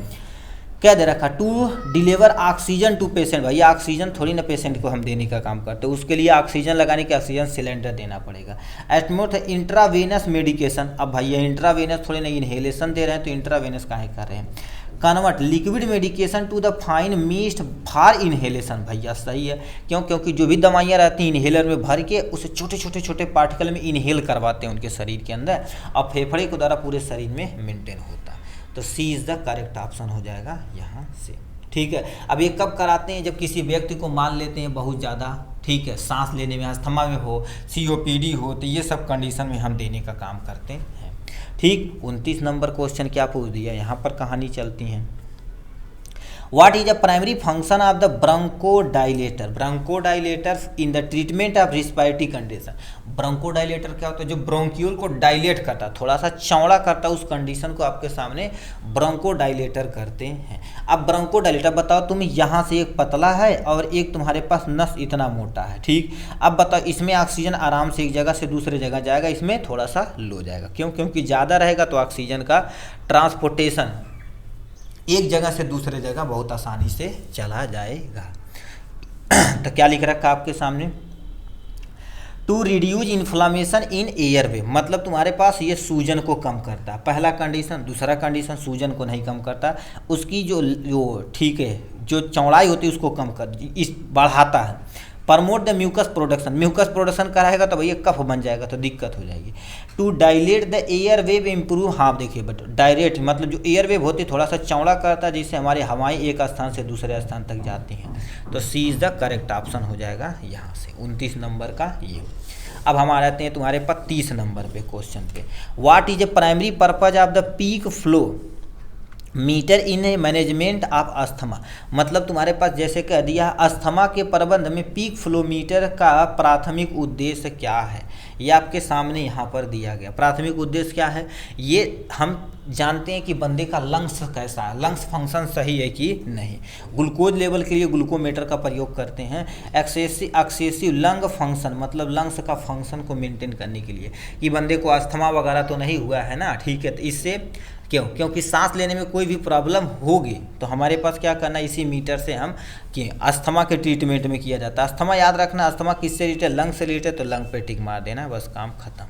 S1: क्या दे रखा, to deliver oxygen to patient. भैया ऑक्सीजन थोड़ी ना पेशेंट को हम देने का काम करते हैं, उसके लिए ऑक्सीजन लगाने के ऑक्सीजन सिलेंडर देना पड़ेगा। एटमोथ इंट्रावेनस मेडिकेशन, अब भैया इंट्रावेनस थोड़ी ना इनहेलेशन दे रहे हैं तो इंट्रावेनस काहे कर रहे हैं। Convert liquid medication to the fine mist for inhalation, भैया सही है, क्यों, क्योंकि जो भी दवाइयाँ रहती हैं इनहेलर में भर के उसे छोटे पार्टिकल में इनहेल करवाते हैं उनके शरीर के अंदर, और फेफड़े के द्वारा पूरे शरीर में मेंटेन होता है। तो C is the correct option हो जाएगा यहाँ से। ठीक है, अब ये कब कराते हैं, जब किसी व्यक्ति को मान लेते हैं बहुत ज़्यादा, ठीक है, सांस लेने में अस्थमा में हो, COPD हो, तो ये सब कंडीशन में हम देने का काम करते हैं। ठीक, 29 नंबर क्वेश्चन क्या पूछ दिया, यहाँ पर कहानी चलती है। What is a primary function of the bronchodilator, bronchodilator in the treatment of respiratory condition. Bronchodilator क्या होता है, जो ब्रोंक्यूल को डायलेट करता है, थोड़ा सा चौड़ा करता है, उस कंडीशन को आपके सामने ब्रोंकोडाइलेटर करते हैं। अब ब्रोंकोडाइलेटर बताओ, तुम यहाँ से एक पतला है और एक तुम्हारे पास नस इतना मोटा है। ठीक, अब बताओ इसमें ऑक्सीजन आराम से एक जगह से दूसरे जगह जाएगा, इसमें थोड़ा सा लो जाएगा, क्यों, क्योंकि ज़्यादा रहेगा तो ऑक्सीजन का ट्रांसपोर्टेशन एक जगह से दूसरे जगह बहुत आसानी से चला जाएगा। तो क्या लिख रखा आपके सामने, to reduce inflammation in airway, मतलब तुम्हारे पास ये सूजन को कम करता है, पहला कंडीशन। दूसरा कंडीशन सूजन को नहीं कम करता, उसकी जो ठीक है जो चौड़ाई होती है उसको कम कर इस बढ़ाता है। Promote the mucus production, mucus production कराएगा तो भैया कफ बन जाएगा तो दिक्कत हो जाएगी। To dilate the air wave improve, हाँ देखिए बट डायरेक्ट मतलब जो एयर वेव होती है थोड़ा सा चौड़ा करता है, जिससे हमारी हवाएं एक स्थान से दूसरे स्थान तक जाती हैं। तो C is the correct option हो जाएगा यहाँ से 29 नंबर का ये। अब हम आ जाते हैं तुम्हारे पास 30 नंबर पे क्वेश्चन पे, what is a primary purpose of the peak flow meter in management of asthma. मतलब तुम्हारे पास जैसे कह दिया अस्थमा के प्रबंध में पीक फ्लो मीटर का प्राथमिक उद्देश्य क्या है, ये आपके सामने यहाँ पर दिया गया। प्राथमिक उद्देश्य क्या है, ये हम जानते हैं कि बंदे का लंग्स कैसा है, लंग्स फंक्शन सही है कि नहीं। ग्लूकोज लेवल के लिए ग्लूकोमीटर का प्रयोग करते हैं। एक्सेसिव लंग फंक्शन, मतलब लंग्स का फंक्शन को मेंटेन करने के लिए कि बंदे को अस्थमा वगैरह तो नहीं हुआ है ना, ठीक है। तो इससे क्योंकि सांस लेने में कोई भी प्रॉब्लम होगी तो हमारे पास क्या करना, इसी मीटर से हम कि अस्थमा के ट्रीटमेंट में किया जाता है। अस्थमा याद रखना, अस्थमा किससे रिलेटेड, लंग से रिलेटेड, तो लंग पे टिक मार देना, बस काम खत्म।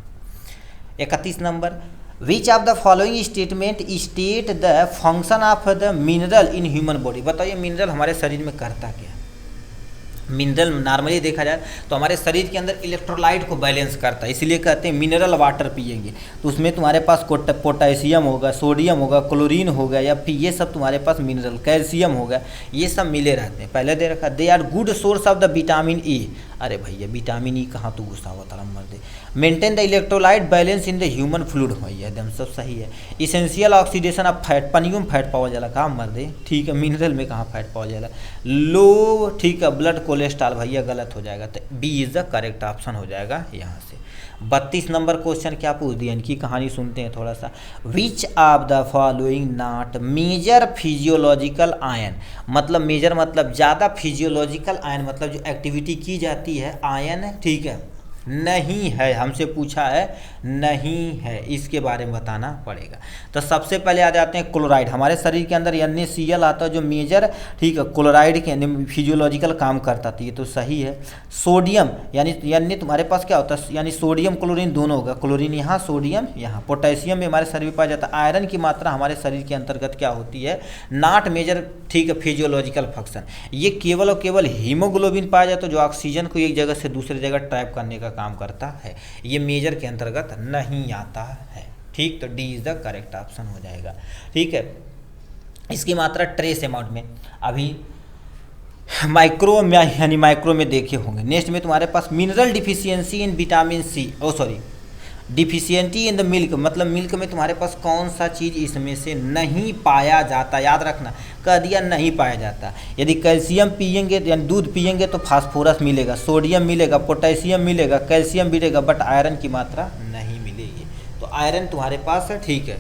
S1: 31 number, which of the following statement state the function of the mineral in human body. बताइए मिनरल हमारे शरीर में करता क्या। मिनरल नॉर्मली देखा जाए तो हमारे शरीर के अंदर इलेक्ट्रोलाइट को बैलेंस करता है, इसलिए कहते हैं मिनरल वाटर पिएंगे तो उसमें तुम्हारे पास पोटेशियम होगा, सोडियम होगा, क्लोरीन होगा, या फिर ये सब तुम्हारे पास मिनरल, कैल्शियम होगा, ये सब मिले रहते हैं। पहले दे रखा they are good source of the vitamin E. अरे भैया विटामिन ई कहाँ तू गुस्सा हुआ था मर दे। Maintain the electrolyte balance in the human fluid, भैया एकदम सब सही है। इसेंशियल ऑक्सीडेशन ऑफ फैट, पनियों में फैट पावा जाला, कहाँ मर दे, ठीक है। मिनरल में कहाँ फैट पावा जाला। लो, ठीक है। ब्लड कोलेस्ट्रॉल, भैया गलत हो जाएगा, तो B is the correct option हो जाएगा यहाँ से। 32 नंबर क्वेश्चन क्या पूछ दिया, इनकी कहानी सुनते हैं थोड़ा सा। Which of the following not major physiological ion, मतलब मेजर मतलब ज़्यादा, फिजियोलॉजिकल आयन मतलब जो एक्टिविटी की जाती है आयन, ठीक है, नहीं है, हमसे पूछा है नहीं है, इसके बारे में बताना पड़ेगा। तो सबसे पहले आ जाते हैं क्लोराइड। हमारे शरीर के अंदर NaCl आता है जो मेजर, ठीक है, क्लोराइड के फिजियोलॉजिकल काम करता था, ये तो सही है। सोडियम यानी तुम्हारे पास क्या होता है, यानी सोडियम क्लोरीन दोनों होगा, क्लोरीन यहाँ सोडियम यहाँ। पोटेशियम भी हमारे शरीर में पाया जाता है। आयरन की मात्रा हमारे शरीर के अंतर्गत क्या होती है, नॉट मेजर, ठीक है, फिजियोलॉजिकल फंक्शन। ये केवल और केवल हीमोग्लोबिन पाया जाता है जो ऑक्सीजन को एक जगह से दूसरी जगह ट्रैप करने का काम करता है, ये मेजर के अंतर्गत नहीं आता है। ठीक, तो D is the correct option हो जाएगा। ठीक है, इसकी मात्रा ट्रेस अमाउंट में अभी माइक्रो में, यानी माइक्रो में देखे होंगे। नेक्स्ट में तुम्हारे पास mineral deficiency in vitamin C, deficiency in the milk, मतलब मिल्क में तुम्हारे पास कौन सा चीज़ इसमें से नहीं पाया जाता, याद रखना, कह दिया नहीं पाया जाता। यदि कैल्शियम पिएंगे यानी दूध पिएंगे तो फास्फोरस मिलेगा, सोडियम मिलेगा, पोटेशियम मिलेगा, कैल्शियम मिलेगा, बट आयरन की मात्रा नहीं मिलेगी। तो आयरन तुम्हारे पास है, ठीक है,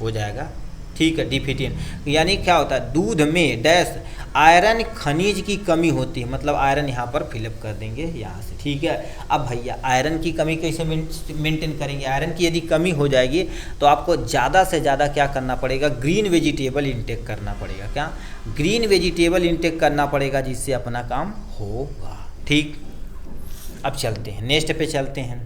S1: हो जाएगा। ठीक है, डिफिशिएंट यानी क्या होता है, दूध में डैश आयरन खनिज की कमी होती है, मतलब आयरन यहाँ पर फिलअप कर देंगे यहाँ से। ठीक है, अब भैया आयरन की कमी कैसे मेंटेन करेंगे, आयरन की यदि कमी हो जाएगी तो आपको ज़्यादा से ज़्यादा क्या करना पड़ेगा, ग्रीन वेजिटेबल इंटेक करना पड़ेगा। क्या, ग्रीन वेजिटेबल इंटेक करना पड़ेगा, जिससे अपना काम होगा। ठीक, अब चलते हैं नेक्स्ट पे चलते हैं।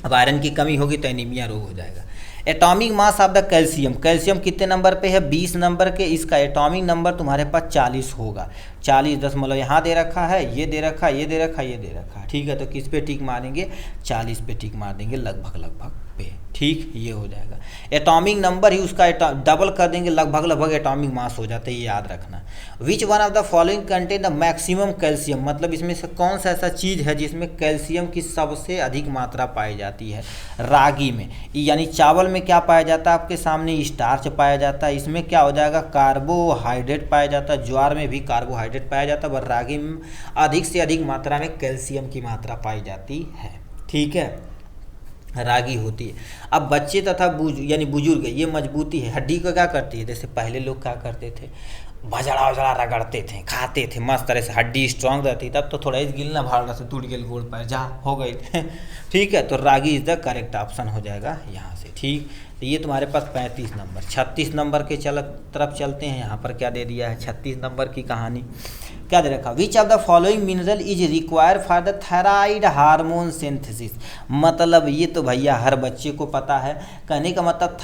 S1: अब आयरन की कमी होगी तो एनीमिया रोग हो जाएगा। Atomic mass of the calcium, calcium कितने नंबर पे है, 20 नंबर के, इसका एटॉमिक नंबर तुम्हारे पास 40 होगा। 40 यहाँ दे रखा है, ये दे रखा है, ये दे रखा है, ये दे रखा है। ठीक है, तो किस पे टिक मारेंगे, 40 पे टिक मार देंगे, लगभग पे। ठीक, ये हो जाएगा। एटॉमिक नंबर ही उसका डबल कर देंगे, लगभग एटॉमिक मास हो जाता है, ये याद रखना। Which one of the following contain the maximum calcium, मतलब इसमें से कौन सा ऐसा चीज़ है जिसमें कैल्शियम की सबसे अधिक मात्रा पाई जाती है। रागी में, यानी चावल में क्या पाया जाता है, आपके सामने स्टार्च पाया जाता है, इसमें क्या हो जाएगा, कार्बोहाइड्रेट पाया जाता है। ज्वार में भी कार्बोहाइड्रेट पाया जाता है, पर रागी में अधिक से अधिक मात्रा में कैल्शियम की मात्रा पाई जाती है। ठीक है, रागी होती है। अब बच्चे तथा यानी बुजुर्ग, ये मजबूती है, हड्डी को क्या करती है, जैसे पहले लोग क्या करते थे, भजड़ा रगड़ते थे, खाते थे, मस्त तरह से हड्डी स्ट्रांग रहती, तब तो थोड़ा इस गिलना भाड़ से टूट गए गोड़ पैर, जहाँ हो गई। ठीक है, तो रागी इज द करेक्ट ऑप्शन हो जाएगा यहाँ से। ठीक, तो ये तुम्हारे पास 35 नंबर। 36 नंबर के तरफ चलते हैं। यहाँ पर क्या दे दिया है, 36 नंबर की कहानी क्या दे रखा, which of the following mineral is required for the thyroid hormone synthesis, मतलब ये तो भैया हर बच्चे को पता है। कहने का मतलब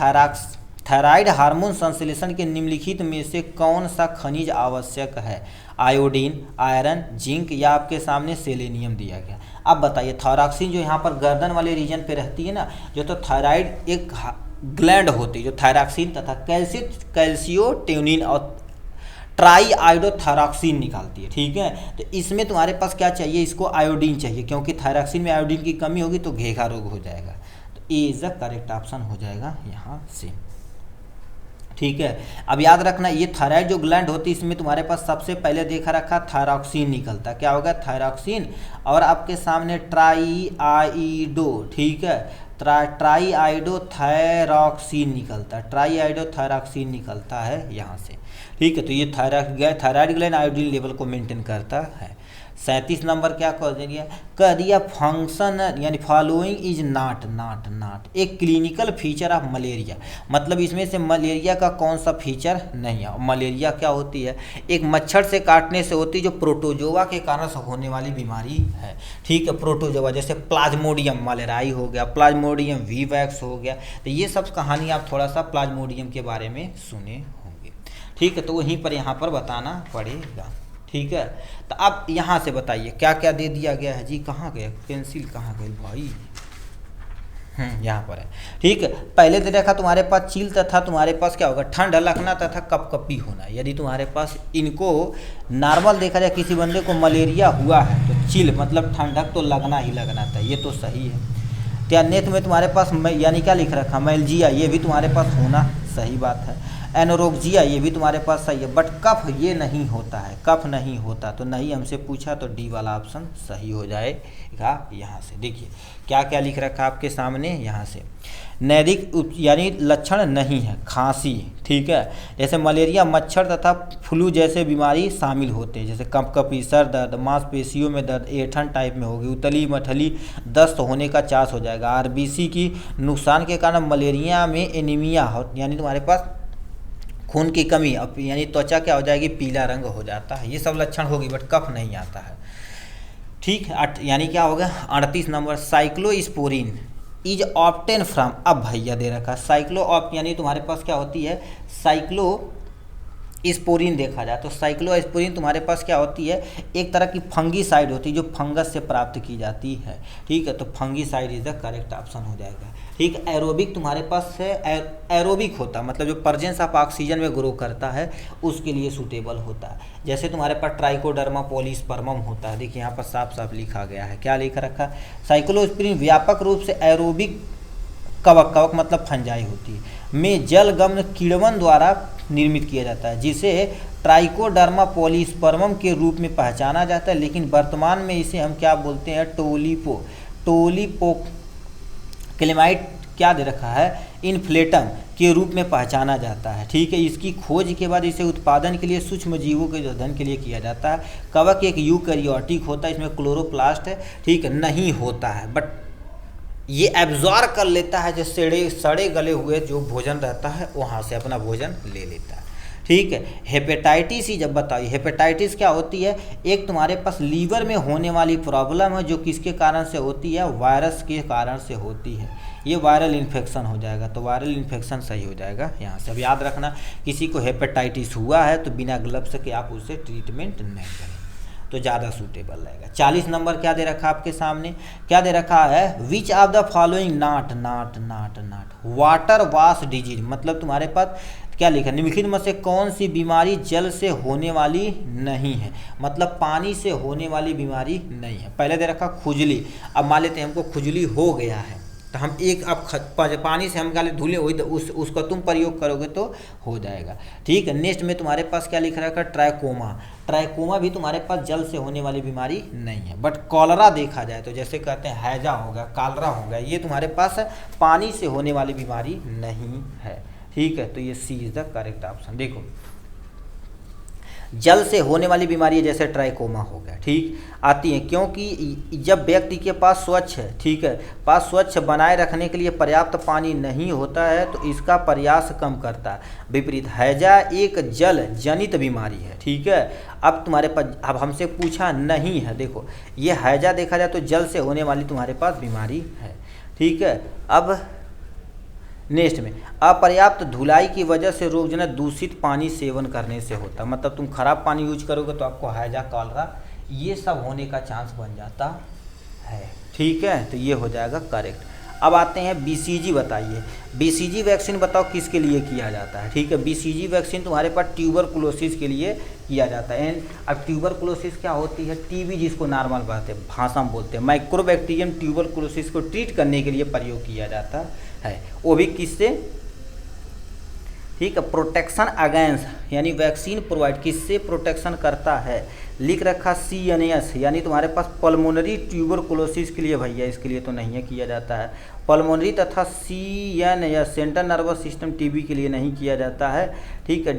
S1: थायराइड हार्मोन संश्लेषण के निम्नलिखित में से कौन सा खनिज आवश्यक है, आयोडीन, आयरन, जिंक या आपके सामने सेलेनियम दिया गया। अब बताइए, थायरॉक्सिन जो यहाँ पर गर्दन वाले रीजन पे रहती है ना, जो तो थायराइड एक ग्लैंड होती है जो थायरॉक्सिन तथा कैल्शियोटेनिन और ट्राई आयोडोथायरॉक्सिन निकालती है। ठीक है, तो इसमें तुम्हारे पास क्या चाहिए, इसको आयोडीन चाहिए, क्योंकि थायरॉक्सिन में आयोडीन की कमी होगी तो घेघा रोग हो जाएगा। तो ए इज द करेक्ट ऑप्शन हो जाएगा यहाँ से। ठीक है, अब याद रखना, ये थायराइड जो ग्लैंड होती है इसमें तुम्हारे पास सबसे पहले देखा रखा थायरॉक्सिन निकलता, क्या होगा, थायरॉक्सिन और आपके सामने ट्राई आइडो, ठीक है, ट्राई आइडो थायरॉक्सिन निकलता है, ट्राई आइडो थायरॉक्सिन निकलता है यहाँ से। ठीक है, तो ये थायराइड ग्लैंड आयोडीन लेवल को मेंटेन करता है। 37 नंबर क्या कह दिया फंक्शन यानी फॉलोइंग इज नॉट एक क्लिनिकल फीचर ऑफ मलेरिया, मतलब इसमें से मलेरिया का कौन सा फीचर नहीं है। मलेरिया क्या होती है, एक मच्छर से काटने से होती है जो प्रोटोजोआ के कारण से होने वाली बीमारी है। ठीक है, प्रोटोजोआ जैसे प्लाज्मोडियम मलेराई हो गया, प्लाज्मोडियम वीवैक्स हो गया, तो ये सब कहानी आप थोड़ा सा प्लाज्मोडियम के बारे में सुने होंगे। ठीक है, तो वहीं पर यहाँ पर बताना पड़ेगा। ठीक है, तो अब यहाँ से बताइए क्या क्या दे दिया गया है जी, कहाँ गया पेंसिल, कहाँ गई भाई, यहाँ पर है। ठीक है, पहले दे रखा तुम्हारे पास चिल तथा तुम्हारे पास क्या होगा, ठंड लगना तथा कपकपी होना। यदि तुम्हारे पास इनको नॉर्मल देखा जाए, किसी बंदे को मलेरिया हुआ है तो चिल मतलब ठंडक तो लगना ही लगना था, ये तो सही है। क्या नेथ में तुम्हारे पास यानी क्या लिख रखा, मैलजिया, ये भी तुम्हारे पास होना सही बात है। एनोरोक्जिया ये भी तुम्हारे पास सही है, बट कफ ये नहीं होता है, कफ नहीं होता, तो नहीं हमसे पूछा तो डी वाला ऑप्शन सही हो जाएगा। यहाँ से देखिए क्या क्या लिख रखा है आपके सामने, यहाँ से नैरिक यानी लक्षण नहीं है, खांसी, ठीक है, जैसे मलेरिया, मच्छर तथा फ्लू जैसे बीमारी शामिल होते हैं, जैसे कंपकपी, सर दर्द, मांसपेशियों में दर्द, ऐंठन टाइप में होगी, उतली मठली, दस्त होने का चांस हो जाएगा। आरबीसी की नुकसान के कारण मलेरिया में एनीमिया हो, यानी तुम्हारे पास खून की कमी, यानी त्वचा क्या हो जाएगी, पीला रंग हो जाता है, ये सब लक्षण होगी, बट कफ नहीं आता है, ठीक। यानी क्या होगा 38 number, cyclosporin is obtain from, अब भैया दे रखा साइक्लो ऑप, यानी तुम्हारे पास क्या होती है साइक्लो स्पोरिन देखा जाए तो साइक्लोस्पोरिन तुम्हारे पास क्या होती है, एक तरह की फंगीसाइड होती है जो फंगस से प्राप्त की जाती है, ठीक है, तो fungicide is the correct option हो जाएगा, ठीक। एरोबिक तुम्हारे पास है, एरोबिक होता मतलब जो प्रेजेंस ऑफ ऑक्सीजन में ग्रो करता है उसके लिए सूटेबल होता है, जैसे तुम्हारे पास ट्राइकोडर्मा पॉलीस्पर्मम होता है, देखिए यहाँ पर साफ साफ लिखा गया है, क्या लिखा रखा है, साइक्लोस्पोरिन व्यापक रूप से एरोबिक कवक, कवक मतलब फंजाई होती है, में जलगम्न कीड़वन द्वारा निर्मित किया जाता है, जिसे ट्राइकोडर्मा पॉलीस्पर्मम के रूप में पहचाना जाता है, लेकिन वर्तमान में इसे हम क्या बोलते हैं, टोलिपो क्लेमाइट क्या दे रखा है, इन्फ्लेटम के रूप में पहचाना जाता है, ठीक है। इसकी खोज के बाद इसे उत्पादन के लिए सूक्ष्म जीवों के अध्ययन के लिए किया जाता है। कवक एक यूकैरियोटिक होता है, इसमें क्लोरोप्लास्ट है, ठीक है, नहीं होता है, बट ये एब्जॉर्ब कर लेता है, जो सड़े गले हुए जो भोजन रहता है वहाँ से अपना भोजन ले लेता है, ठीक है। हेपेटाइटिस ही जब बताइए, हेपेटाइटिस क्या होती है, एक तुम्हारे पास लीवर में होने वाली प्रॉब्लम है जो किसके कारण से होती है, वायरस के कारण से होती है, ये वायरल इन्फेक्शन हो जाएगा, तो वायरल इन्फेक्शन सही हो जाएगा यहाँ से। अब याद रखना किसी को हेपेटाइटिस हुआ है तो बिना ग्लव्स के आप उससे ट्रीटमेंट नहीं करें तो ज़्यादा सूटेबल रहेगा। 40 नंबर क्या दे रखा आपके सामने, क्या दे रखा है, विच of the following not water wash disease, मतलब तुम्हारे पास क्या लिखा, निम्नलिखित में से कौन सी बीमारी जल से होने वाली नहीं है, मतलब पानी से होने वाली बीमारी नहीं है। पहले दे रखा खुजली, अब मान लेते हैं हमको खुजली हो गया है तो हम एक अब पानी से हम गाले धुले उसका तुम प्रयोग करोगे तो हो जाएगा, ठीक है। नेक्स्ट में तुम्हारे पास क्या लिख रखा, ट्राइकोमा भी तुम्हारे पास जल से होने वाली बीमारी नहीं है, बट कॉलरा देखा जाए तो जैसे कहते हैं हैजा हो गया, कालरा हो गया, ये तुम्हारे पास पानी से होने वाली बीमारी नहीं है, ठीक है, तो ये सी इज द करेक्ट ऑप्शन। देखो जल से होने वाली बीमारी जैसे ट्राइकोमा हो गया, ठीक, आती हैं क्योंकि जब व्यक्ति के पास स्वच्छ है, ठीक है, पास स्वच्छ बनाए रखने के लिए पर्याप्त पानी नहीं होता है तो इसका प्रयास कम करता है। विपरीत हैजा एक जल जनित बीमारी है, ठीक है। अब तुम्हारे पास अब हमसे पूछा नहीं है, देखो ये हैजा देखा जाए तो जल से होने वाली तुम्हारे पास बीमारी है, ठीक है। अब नेक्स्ट में अपर्याप्त धुलाई की वजह से रोगजनक दूषित पानी सेवन करने से होता, मतलब तुम खराब पानी यूज करोगे तो आपको हैजा, कॉलरा ये सब होने का चांस बन जाता है, ठीक है, तो ये हो जाएगा करेक्ट। अब आते हैं बीसीजी, बताइए बीसीजी वैक्सीन बताओ किसके लिए किया जाता है, ठीक है। बीसीजी वैक्सीन तुम्हारे पास ट्यूबरकुलोसिस के लिए किया जाता है। एंड अब ट्यूबरकुलोसिस क्या होती है, टीबी जिसको नॉर्मल भाषा में बोलते हैं, माइक्रोबैक्टीरियम ट्यूबरकुलोसिस को ट्रीट करने के लिए प्रयोग किया जाता है, वो भी किससे, ठीक है, प्रोटेक्शन अगेंस्ट, यानी वैक्सीन प्रोवाइड किससे प्रोटेक्शन करता है, लिख रखा CNS, यानी तुम्हारे पास पल्मोनरी ट्यूबरकुलोसिस के लिए भैया इसके लिए तो नहीं है किया जाता है, पल्मोनरी तथा CNS central nervous system TB के लिए नहीं किया जाता है, ठीक है,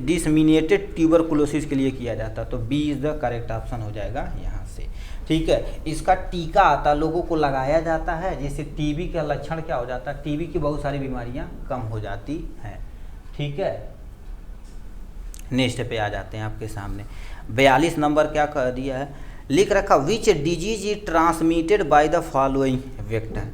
S1: डिसमिनेटेड ट्यूबरकुलोसिस के लिए किया जाता है, तो B is the correct option हो जाएगा यहाँ से, ठीक है। इसका टीका आता लोगों को लगाया जाता है, जिससे टीबी का लक्षण क्या हो जाता है, टीबी की बहुत सारी बीमारियां कम हो जाती हैं, ठीक है। नेक्स्ट पे आ जाते हैं आपके सामने 42 नंबर क्या कर दिया है, लिख रखा which disease is transmitted by the following vector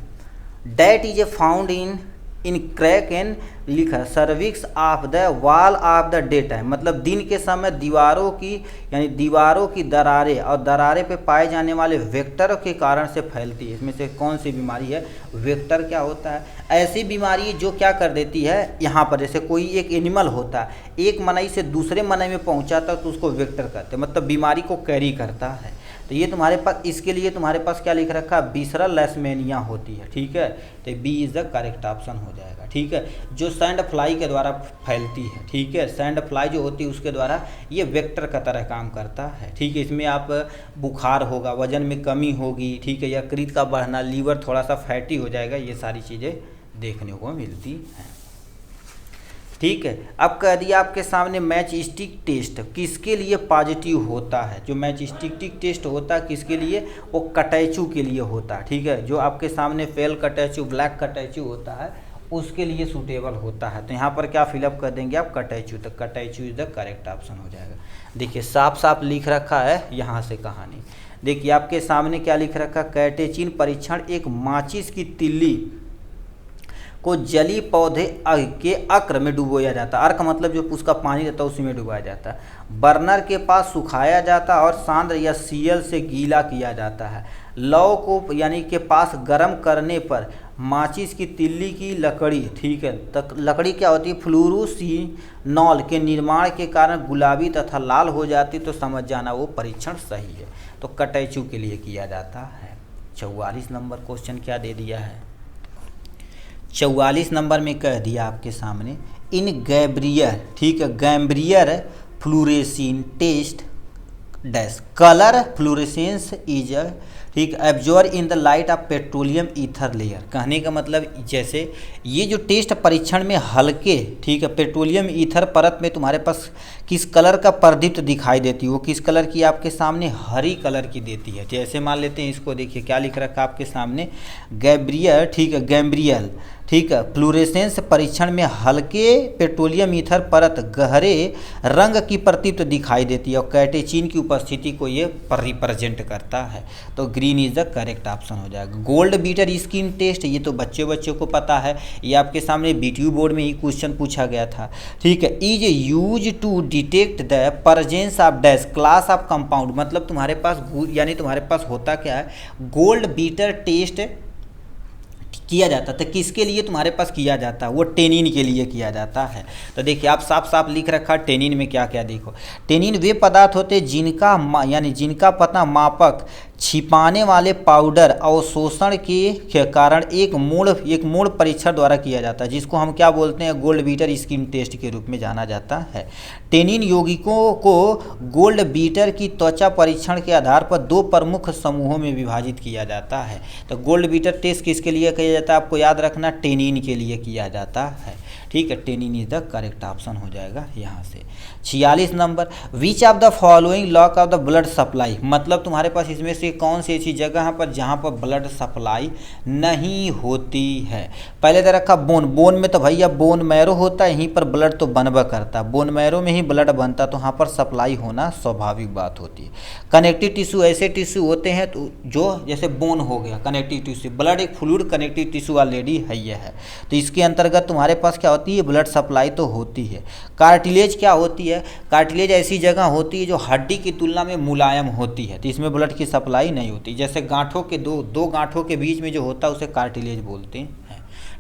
S1: that is found in crack and, लिखा crevices of the wall of the day time, मतलब दिन के समय दीवारों की, यानी दीवारों की दरारें और दरारें पे पाए जाने वाले वेक्टर के कारण से फैलती है। इसमें से कौन सी बीमारी है, वेक्टर क्या होता है, ऐसी बीमारी जो क्या कर देती है, यहाँ पर जैसे कोई एक एनिमल होता है, एक मनई से दूसरे मनई में पहुँचाता है तो उसको वेक्टर कहते हैं, मतलब बीमारी को कैरी करता है, तो ये तुम्हारे पास, इसके लिए तुम्हारे पास क्या लिख रखा है, विसरल लेशमेनिया होती है, ठीक है। तो B is the correct option हो जाएगा, ठीक है। जो सैंड फ्लाई के द्वारा फैलती है, ठीक है, सैंड फ्लाई जो होती है उसके द्वारा ये वेक्टर का तरह काम करता है, ठीक है। इसमें आप बुखार होगा, वजन में कमी होगी, ठीक है, यकृत का बढ़ना, लीवर थोड़ा सा फैटी हो जाएगा, ये सारी चीज़ें देखने को मिलती हैं, ठीक है। अब कह दिया आपके सामने मैच स्टिक टेस्ट किसके लिए पॉजिटिव होता है। जो मैच स्टिक टेस्ट होता है किसके लिए, वो कटैचू के लिए होता है, ठीक है। जो आपके सामने फेल कटैचू, ब्लैक कटैचू होता है उसके लिए सूटेबल होता है। तो यहाँ पर क्या फिलअप कर देंगे आप, कटैचू, तो कटैचू इज द करेक्ट ऑप्शन हो जाएगा। देखिए साफ साफ लिख रखा है यहाँ से कहानी। देखिए आपके सामने क्या लिख रखा, कैटेचिन परीक्षण एक माचिस की तिल्ली को जली पौधे के अर्क में डुबोया जाता है। अर्क मतलब जो उसका पानी रहता है उसी में डुबाया जाता है। बर्नर के पास सुखाया जाता है और सांद्र या सीएल से गीला किया जाता है। लौ को यानी के पास गर्म करने पर माचिस की तिल्ली की लकड़ी, ठीक है, तक लकड़ी क्या होती है, फ्लूरोसिनॉल के निर्माण के कारण गुलाबी तथा लाल हो जाती, तो समझ जाना वो परीक्षण सही है। तो कटैचू के लिए किया जाता है। 44 नंबर क्वेश्चन क्या दे दिया है, 44 नंबर में कह दिया आपके सामने, इन गैब्रियर, ठीक है, गैम्ब्रियर फ्लूरेसिन टेस्ट डैश कलर फ्लूरेसेंस इज, ठीक, absorb in the light of petroleum ether layer. कहने का मतलब जैसे ये जो टेस्ट परीक्षण में हल्के, ठीक है, पेट्रोलियम ईथर परत में तुम्हारे पास किस कलर का प्रदीप्त दिखाई देती है, वो किस कलर की आपके सामने, हरी कलर की देती है। जैसे मान लेते हैं इसको, देखिए क्या लिख रखा आपके सामने, गैब्रियर, ठीक है, गैम्ब्रियल, ठीक है, फ्लूरेसेंस परीक्षण में हल्के पेट्रोलियम ईथर परत गहरे रंग की प्रदीप्त दिखाई देती है और कैटेचिन की उपस्थिति को ये रिप्रेजेंट करता है। तो green is the correct option हो जाएगा। गोल्ड बीटर स्किन टेस्ट, ये तो बच्चों को पता है, ये आपके सामने बीटीयू बोर्ड में ही क्वेश्चन पूछा गया था, ठीक है। Is use to detect the presence of dash class of compound, मतलब तुम्हारे पास यानी तुम्हारे पास होता क्या है, गोल्ड बीटर टेस्ट किया जाता था, किसके लिए तुम्हारे पास किया जाता है, वो टेनिन के लिए किया जाता है। तो देखिए आप साफ साफ लिख रखा है टेनिन में क्या क्या, देखो टेनिन वे पदार्थ होते जिनका यानी जिनका पता मापक छिपाने वाले पाउडर अवशोषण के कारण एक मूल परीक्षण द्वारा किया जाता है, जिसको हम क्या बोलते हैं, गोल्ड बीटर स्किन टेस्ट के रूप में जाना जाता है। टेनिन यौगिकों को गोल्ड बीटर की त्वचा परीक्षण के आधार पर दो प्रमुख समूहों में विभाजित किया जाता है। तो गोल्ड बीटर टेस्ट किसके लिए किया जाता है, आपको याद रखना, टेनिन के लिए किया जाता है, ठीक है। Tannin is the correct option हो जाएगा यहाँ से। 46 number, which of the following lock of the blood supply, मतलब तुम्हारे पास इसमें से कौन सी ऐसी जगह है पर जहाँ पर ब्लड सप्लाई नहीं होती है। पहले तो रखा बोन में, तो भैया बोन मैरो होता है, यहीं पर ब्लड तो बनबा करता है, बोन मैरो में ही ब्लड बनता, तो वहाँ पर सप्लाई होना स्वाभाविक बात होती है। कनेक्टिव टिश्यू ऐसे टिश्यू होते हैं तो जो जैसे बोन हो गया कनेक्टिव टिश्यू, ब्लड एक फ्लूइड कनेक्टिव टिश्यू ऑलरेडी है ये है, तो इसके अंतर्गत तुम्हारे पास क्या होती है, ब्लड सप्लाई तो होती है। कार्टिलेज क्या होती है, कार्टिलेज ऐसी जगह होती है जो हड्डी की तुलना में मुलायम होती है, तो इसमें ब्लड की सप्लाई नहीं होती। जैसे गांठों के दो गांठों के बीच में जो होता है उसे कार्टिलेज बोलते हैं,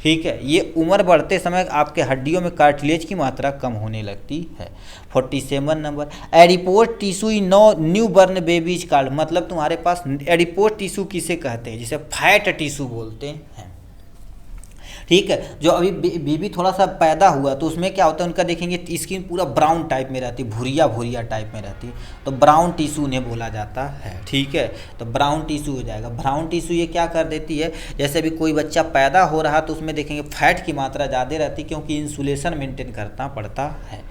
S1: ठीक है। ये उम्र बढ़ते समय आपके हड्डियों में कार्टिलेज की मात्रा कम होने लगती है। 47 number, adipose tissue in new burn babies card, मतलब तुम्हारे पास एडिपोज टिश्यू किसे कहते हैं, जिसे फैट टिश्यू बोलते हैं, ठीक है। जो अभी बेबी थोड़ा सा पैदा हुआ तो उसमें क्या होता है, उनका देखेंगे स्किन पूरा ब्राउन टाइप में रहती है, भूरिया टाइप में रहती है, तो ब्राउन टिश्यू उन्हें बोला जाता है, ठीक है। तो ब्राउन टिश्यू हो जाएगा। ब्राउन टिश्यू ये क्या कर देती है, जैसे अभी कोई बच्चा पैदा हो रहा तो उसमें देखेंगे फैट की मात्रा ज़्यादा रहती है, क्योंकि इंसुलेशन मेंटेन करना पड़ता है।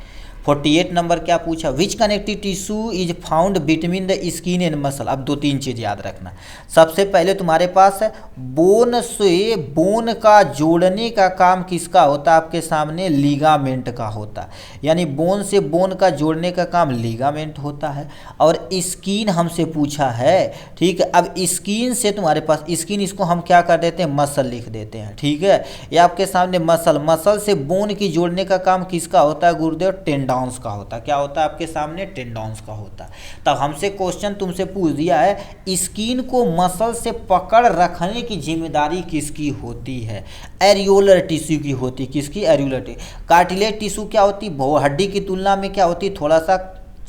S1: 48 नंबर क्या पूछा, which connective tissue is found between the skin and muscle. अब दो तीन चीज़ याद रखना। सबसे पहले तुम्हारे पास बोन से बोन का जोड़ने का काम किसका होता है, आपके सामने लिगामेंट का होता है, यानी बोन से बोन का जोड़ने का काम लिगामेंट होता है। और स्किन हमसे पूछा है, ठीक है। अब स्किन से तुम्हारे पास स्किन, इसको हम क्या कर देते हैं, मसल लिख देते हैं, ठीक है। ये आपके सामने मसल से बोन की जोड़ने का काम किसका होता है, गुरुदेव, टेंडॉन्स का होता है। क्या होता है आपके सामने, टेंडॉन्स का होता है। तब हमसे क्वेश्चन तुमसे पूछ दिया है, स्किन को मसल से पकड़ रखने की जिम्मेदारी किसकी होती है, एरियोलर टिश्यू की होती है। किसकी, एरियोलर टिश्यू। कार्टिलेज टिश्यू क्या होती है, हड्डी की तुलना में क्या होती है, थोड़ा सा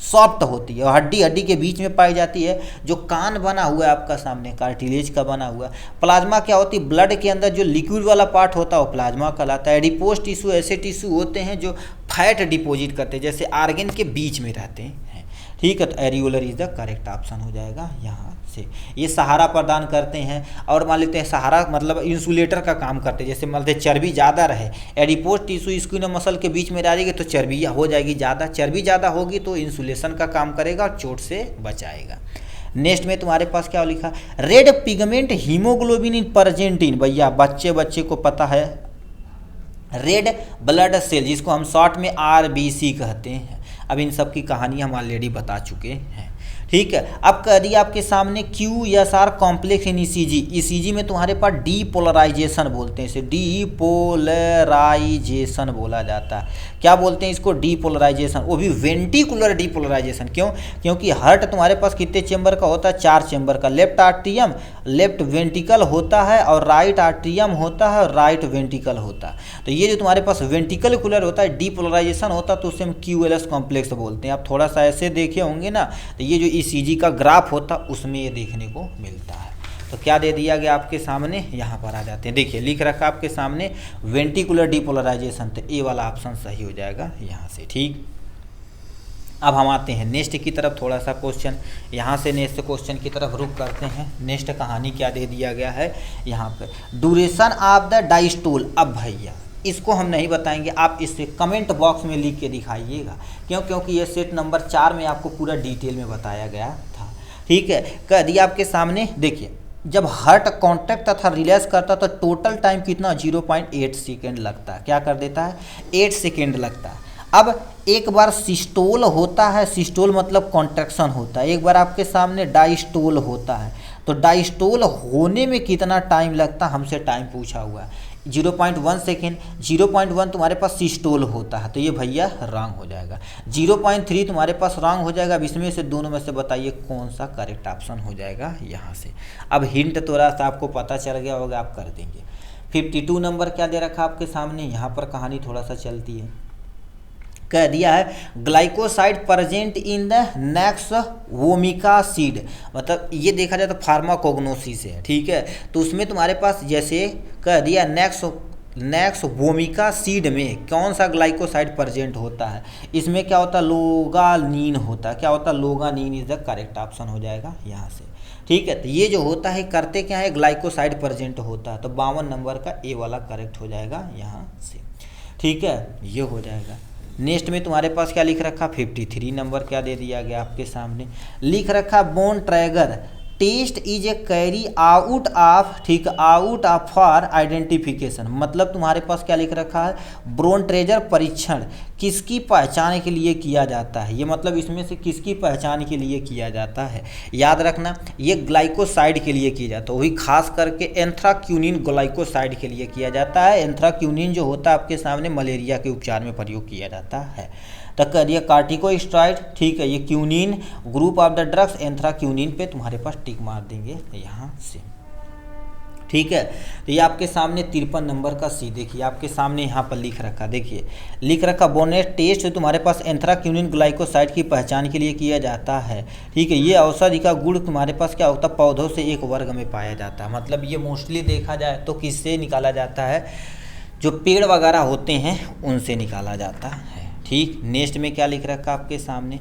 S1: सॉफ्ट होती है और हड्डी हड्डी के बीच में पाई जाती है। जो कान बना हुआ है आपका सामने कार्टिलेज का बना हुआ। प्लाज्मा क्या होती है, ब्लड के अंदर जो लिक्विड वाला पार्ट होता है वो प्लाज्मा कहलाता है। एडिपोज टिश्यू ऐसे टिश्यू होते हैं जो फैट डिपोजिट करते हैं, जैसे आर्गन के बीच में रहते हैं। ठीक है, तो areolar is the correct option हो जाएगा यहाँ से। ये सहारा प्रदान करते हैं और मान लेते हैं सहारा मतलब इंसुलेटर का काम करते हैं। जैसे मान लेते हैं चर्बी ज़्यादा रहे, एडिपोज टिश्यू स्किन और मसल के बीच में रह जाएगी तो चर्बी हो जाएगी ज़्यादा, चर्बी ज़्यादा होगी तो इंसुलेशन का काम करेगा और चोट से बचाएगा। नेक्स्ट में तुम्हारे पास क्या लिखा, red pigment haemoglobin in present in, भैया बच्चे को पता है रेड ब्लड सेल जिसको हम शॉर्ट में RBC कहते हैं। अब इन सब की कहानी हम ऑलरेडी बता चुके हैं। ठीक है, अब कह दिया आपके सामने QSR कॉम्प्लेक्स इन ECG में तुम्हारे पास डीपोलराइजेशन बोलते हैं, इसे डीपोलराइजेशन बोला जाता है। क्या बोलते हैं इसको, डीपोलराइजेशन, वो भी वेंटिकुलर डीपोलराइजेशन। क्यों, क्योंकि हार्ट तुम्हारे पास कितने चेंबर का होता है, 4 चेंबर का। लेफ्ट आर्ट्रियम लेफ्ट वेंटिकल होता है और राइट आर्ट्रियम होता है और राइट वेंटिकल होता है। तो ये जो तुम्हारे पास वेंटिकुलर होता है, डीपोलराइजेशन होता है तो उसे हम QLS कॉम्प्लेक्स बोलते हैं। आप थोड़ा सा ऐसे देखे होंगे ना, तो ये जो ECG का ग्राफ होता उसमें ये देखने को मिलता है। तो क्या दे दिया गया आपके सामने, यहाँ पर आ जाते हैं। देखिए लिख रखा आपके सामने वेंटिकुलर डीपोलराइजेशन, तो ए वाला ऑप्शन सही हो जाएगा यहाँ से। ठीक, अब हम आते हैं नेक्स्ट की तरफ। थोड़ा सा क्वेश्चन यहाँ से नेक्स्ट क्वेश्चन की तरफ रुक करते हैं। नेक्स्ट कहानी क्या दे दिया गया है यहाँ पे, ड्यूरेशन ऑफ द डायस्टोल। अब भैया इसको हम नहीं बताएंगे, आप इसे कमेंट बॉक्स में लिख के दिखाइएगा। क्योंकि ये सेट नंबर 4 में आपको पूरा डिटेल में बताया गया था। ठीक है, कह दिया आपके सामने, देखिए जब हार्ट कॉन्टैक्ट तथा रिलैक्स करता तो टोटल टाइम कितना 0.8 सेकेंड लगता है। क्या कर देता है, 8 सेकेंड लगता है। अब एक बार सिस्टोल होता है, सिस्टोल मतलब कॉन्ट्रैक्शन होता है, एक बार आपके सामने डायस्टोल होता है। तो डायस्टोल होने में कितना टाइम लगता है, हमसे टाइम पूछा हुआ है। 0.1 सेकेंड, 0.1 तुम्हारे पास सिस्टोल होता है तो ये भैया रॉन्ग हो जाएगा। 0.3 तुम्हारे पास रॉन्ग हो जाएगा। अब इसमें से दोनों में से बताइए कौन सा करेक्ट ऑप्शन हो जाएगा यहाँ से। अब हिंट थोड़ा सा आपको पता चल गया होगा, आप कर देंगे। 52 नंबर क्या दे रखा आपके सामने, यहाँ पर कहानी थोड़ा सा चलती है। कह दिया है glycoside present in the next vomica seed, मतलब ये देखा जाए तो फार्माकोग्नोसिस है। ठीक है, तो उसमें तुम्हारे पास जैसे कह दिया नेक्स वोमिका सीड में कौन सा ग्लाइकोसाइड प्रेजेंट होता है, इसमें क्या होता है, लोगानिन होता है। क्या होता है, लोगानिन इज द करेक्ट ऑप्शन हो जाएगा यहाँ से। ठीक है, तो ये जो होता है करते क्या है, ग्लाइकोसाइड प्रेजेंट होता है। तो 52 नंबर का ए वाला करेक्ट हो जाएगा यहाँ से। ठीक है, ये हो जाएगा। नेक्स्ट में तुम्हारे पास क्या लिख रखा, 53 नंबर क्या दे दिया गया आपके सामने, लिख रखा Borntrager test is a carry out of, ठीक, आउट ऑफ फॉर आइडेंटिफिकेशन। मतलब तुम्हारे पास क्या लिख रखा है, ब्रोन ट्रेजर परीक्षण किसकी पहचान के लिए किया जाता है। ये मतलब इसमें से किसकी पहचान के लिए किया जाता है, याद रखना ये ग्लाइकोसाइड के लिए किया जाता है। वही खास करके एंथ्राक्यूनिन ग्लाइकोसाइड के लिए किया जाता है। एंथ्राक्यूनिन जो होता है आपके सामने मलेरिया के उपचार में प्रयोग किया जाता है। तो करिए कार्टिकोस्टेरॉइड, ठीक है, ये quinine group of the drugs, anthraquinone पे तुम्हारे पास टिक मार देंगे यहाँ से। ठीक है, तो ये आपके सामने 53 नंबर का सी, देखिए आपके सामने यहाँ पर लिख रखा, देखिए लिख रखा बोनेट टेस्ट जो तुम्हारे पास एंथ्राक्यूनिन ग्लाइकोसाइड की पहचान के लिए किया जाता है। ठीक है, ये औषधि का गुण तुम्हारे पास क्या होता है, पौधों से एक वर्ग में पाया जाता है। मतलब ये मोस्टली देखा जाए तो किससे निकाला जाता है, जो पेड़ वगैरह होते हैं उनसे निकाला जाता है। ठीक, नेक्स्ट में क्या लिख रखा आपके सामने,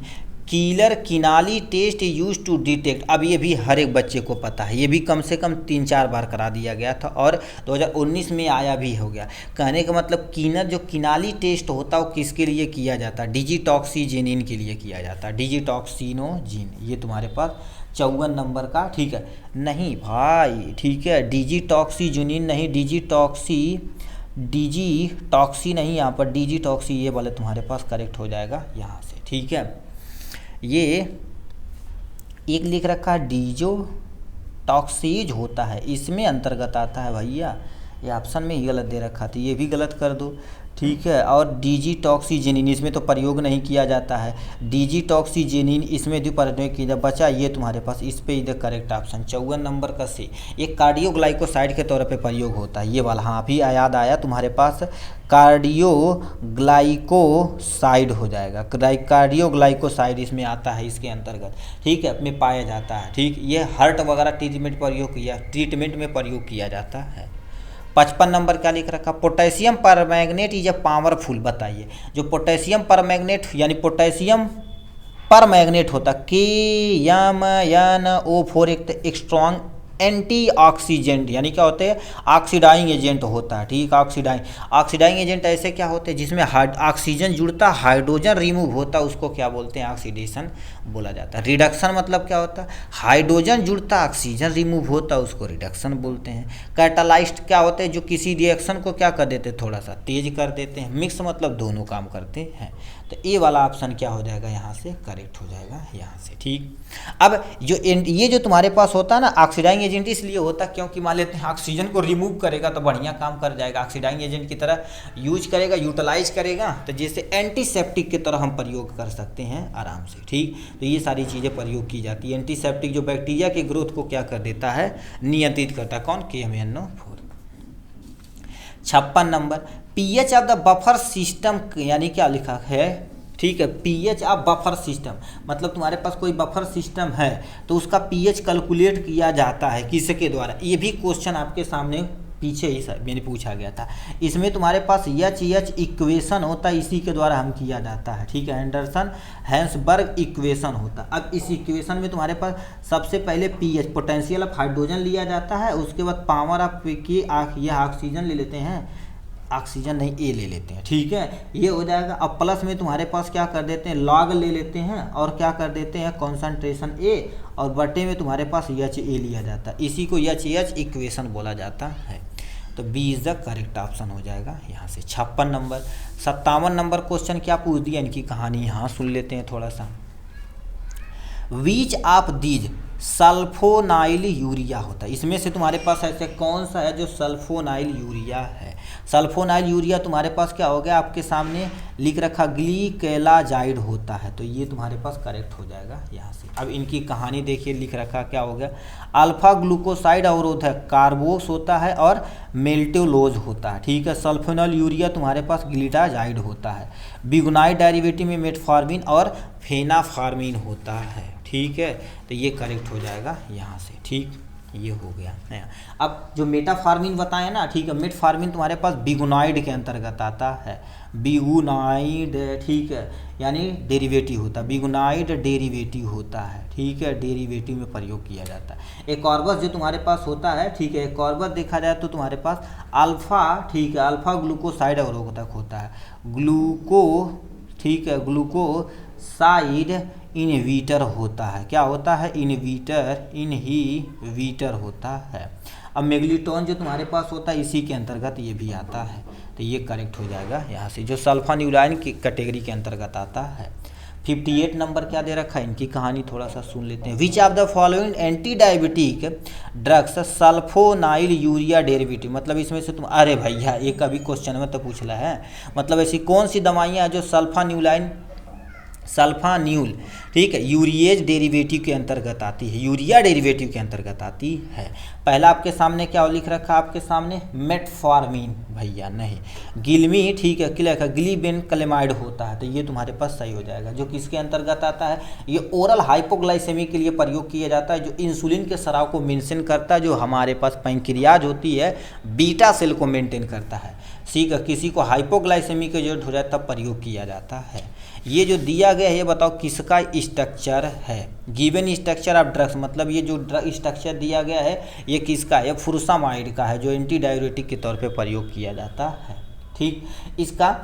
S1: कीलर किनाली टेस्ट यूज टू डिटेक्ट। अब ये भी हर एक बच्चे को पता है, ये भी कम से कम 3-4 बार करा दिया गया था और 2019 में आया भी हो गया। कहने का मतलब कीनर जो किनाली टेस्ट होता है वो किसके लिए किया जाता है, डिजिटॉक्सीजेनिन के लिए किया जाता है, डिजिटॉक्सिनोजिन। ये तुम्हारे पास 54 नंबर का, ठीक है, नहीं भाई, ठीक है, डिजिटॉक्सीजुनिन नहीं, डिजिटॉक्सी नहीं, यहाँ पर डिजिटॉक्सी ये वाले तुम्हारे पास करेक्ट हो जाएगा यहाँ से। ठीक है, ये एक लिख रखा है डिजोटॉक्सीज होता है, इसमें अंतर्गत आता है भैया। ये ऑप्शन में ही गलत दे रखा था, ये भी गलत कर दो। ठीक है। और डिजिटॉक्सिजेनिन इसमें तो प्रयोग नहीं किया जाता है, डिजिटॉक्सिजेनिन इसमें भी प्रयोग किया जाता। बचा ये तुम्हारे पास, इस पे इधर करेक्ट ऑप्शन 54 नंबर का सी। ये कार्डियोग्लाइकोसाइड के तौर पे प्रयोग होता है ये वाला, हाँ अभी याद आया तुम्हारे पास, कार्डियोग्लाइकोसाइड हो जाएगा, कार्डियोग्लाइकोसाइड इसमें आता है इसके अंतर्गत, ठीक है, में पाया जाता है। ठीक, ये हार्ट वगैरह ट्रीटमेंट में प्रयोग किया जाता है। 55 नंबर क्या लिख रखा, potassium permanganate is a powerful. बताइए जो पोटेशियम परमैंगनेट यानी पोटेशियम परमैंगनेट होता KMnO4 एक स्ट्रॉन्ग एंटीऑक्सीडेंट यानी क्या होते हैं, ऑक्सीडाइंग एजेंट होता है। ठीक, ऑक्सीडाइंग एजेंट ऐसे क्या होते हैं जिसमें ऑक्सीजन जुड़ता, हाइड्रोजन रिमूव होता, उसको क्या बोलते हैं, ऑक्सीडेशन बोला जाता है। रिडक्शन मतलब क्या होता है, हाइड्रोजन जुड़ता ऑक्सीजन रिमूव होता, उसको रिडक्शन बोलते हैं। कैटालाइस्ट क्या होते हैं, जो किसी रिएक्शन को क्या कर देते हैं, थोड़ा सा तेज कर देते हैं। मिक्स मतलब दोनों काम करते हैं। तो ए वाला ऑप्शन क्या हो जाएगा, यहाँ से करेक्ट हो जाएगा यहाँ से। ठीक, अब जो ये जो तुम्हारे पास होता है ना ऑक्सीडाइंग एजेंट, इसलिए होता क्योंकि मान लेते हैं ऑक्सीजन को रिमूव करेगा तो बढ़िया काम कर जाएगा, ऑक्सीडाइंग एजेंट की तरह यूज करेगा, यूटिलाइज करेगा, तो जैसे एंटीसेप्टिक की तरह हम प्रयोग कर सकते हैं आराम से। ठीक, तो ये सारी चीज़ें प्रयोग की जाती है। एंटीसेप्टिक जो बैक्टीरिया के ग्रोथ को क्या कर देता है, नियंत्रित करता है, कौन, KMnO4। 56 number, pH of the buffer system यानी क्या लिखा है, ठीक है, पीएच ऑफ बफर सिस्टम मतलब तुम्हारे पास कोई बफर सिस्टम है तो उसका पीएच कैलकुलेट किया जाता है किसके द्वारा। ये भी क्वेश्चन आपके सामने पीछे ही मैंने पूछा गया था। इसमें तुम्हारे पास एच इक्वेशन होता है, इसी के द्वारा हम किया जाता है। ठीक है, एंडरसन हैंसबर्ग इक्वेशन होता है। अब इस इक्वेशन में तुम्हारे पास सबसे पहले पीएच पोटेंशियल ऑफ हाइड्रोजन लिया जाता है, उसके बाद पावर ऑफ की यह ऑक्सीजन ले लेते हैं, ऑक्सीजन नहीं ए ले लेते हैं। ठीक है, ये हो जाएगा। अब प्लस में तुम्हारे पास क्या कर देते हैं, लॉग ले लेते हैं और क्या कर देते हैं, कॉन्सेंट्रेशन ए, और बटे में तुम्हारे पास एच ए लिया जाता है, इसी को एच इक्वेशन बोला जाता है। तो B is the correct option हो जाएगा यहाँ से। 56 नंबर। 57 नंबर क्वेश्चन क्या पूछ दिया, इनकी कहानी यहाँ सुन लेते हैं थोड़ा सा। Which of these sulfonyl urea होता है, इसमें से तुम्हारे पास ऐसे कौन सा है जो सल्फोनाइल यूरिया है। सल्फोनाइल यूरिया तुम्हारे पास क्या हो गया, आपके सामने लिख रखा ग्लीकेलाजाइड होता है, तो ये तुम्हारे पास करेक्ट हो जाएगा यहाँ से। अब इनकी कहानी देखिए, लिख रखा क्या हो गया, अल्फा ग्लूकोसाइड अवरोधक कार्बोक्स होता है और मेल्टोलोज होता है। ठीक है, सल्फोनाइल यूरिया तुम्हारे पास ग्लीटाजाइड होता है, बिगुनाइड डेरिवेटिव में मेटफॉर्मिन और फेनाफॉर्मिन होता है। ठीक है, तो ये करेक्ट हो जाएगा यहाँ से। ठीक, ये हो गया नया। अब जो मेटाफॉर्मिन बताएं ना, ठीक है, मेटफॉर्मिन तुम्हारे पास बिगुनाइड के अंतर्गत आता है, बिगुनाइड, ठीक है, यानी डेरिवेटिव होता है, बिगुनाइड डेरिवेटिव होता है। ठीक है, डेरिवेटिव में प्रयोग किया जाता है। एक कॉर्बस जो तुम्हारे पास होता है, ठीक है, एक कॉर्बस देखा जाए तो तुम्हारे पास अल्फा, ठीक है, अल्फा ग्लूकोसाइड अवरोधक होता है, ठीक है, ग्लूकोसाइड इनहिबिटर होता है। क्या होता है, इनहिबिटर होता है। अब मेग्नीटोन जो तुम्हारे पास होता है इसी के अंतर्गत ये भी आता है, तो ये करेक्ट हो जाएगा यहाँ से, जो सल्फान्यूलाइन की कैटेगरी के अंतर्गत आता है। 58 नंबर क्या दे रखा है, इनकी कहानी थोड़ा सा सुन लेते हैं। विच of the following anti diabetic drugs sulfonyl urea derivative, मतलब इसमें से तुम, अरे भैया एक अभी क्वेश्चन में तो पूछ रहा है, मतलब ऐसी कौन सी दवाइयाँ जो सल्फान्यूल, ठीक है, यूरिएज डेरिवेटिव के अंतर्गत आती है, यूरिया डेरिवेटिव के अंतर्गत आती है। पहला आपके सामने क्या लिख रखा है, आपके सामने मेटफॉर्मिन, भैया नहीं, गिल्मी, ठीक है, क्या लिखा, ग्लिबेनक्लेमाइड होता है, तो ये तुम्हारे पास सही हो जाएगा। जो किसके अंतर्गत आता है, ये ओरल हाइपोग्लाइसेमी के लिए प्रयोग किया जाता है, जो इंसुलिन के स्राव को मेंशन करता है, जो हमारे पास पैंक्रियाज होती है बीटा सेल को मेंटेन करता है। ठीक है, किसी को हाइपोग्लाइसेमी की जरूरत हो जाए तब प्रयोग किया जाता है। ये जो दिया गया है ये बताओ किसका स्ट्रक्चर है, गिवन स्ट्रक्चर ऑफ ड्रग्स, मतलब ये जो ड्रग स्ट्रक्चर दिया गया है ये किसका है, फुरसामाइड का है, जो एंटी डाययूरेटिक के तौर पे प्रयोग किया जाता है। ठीक, इसका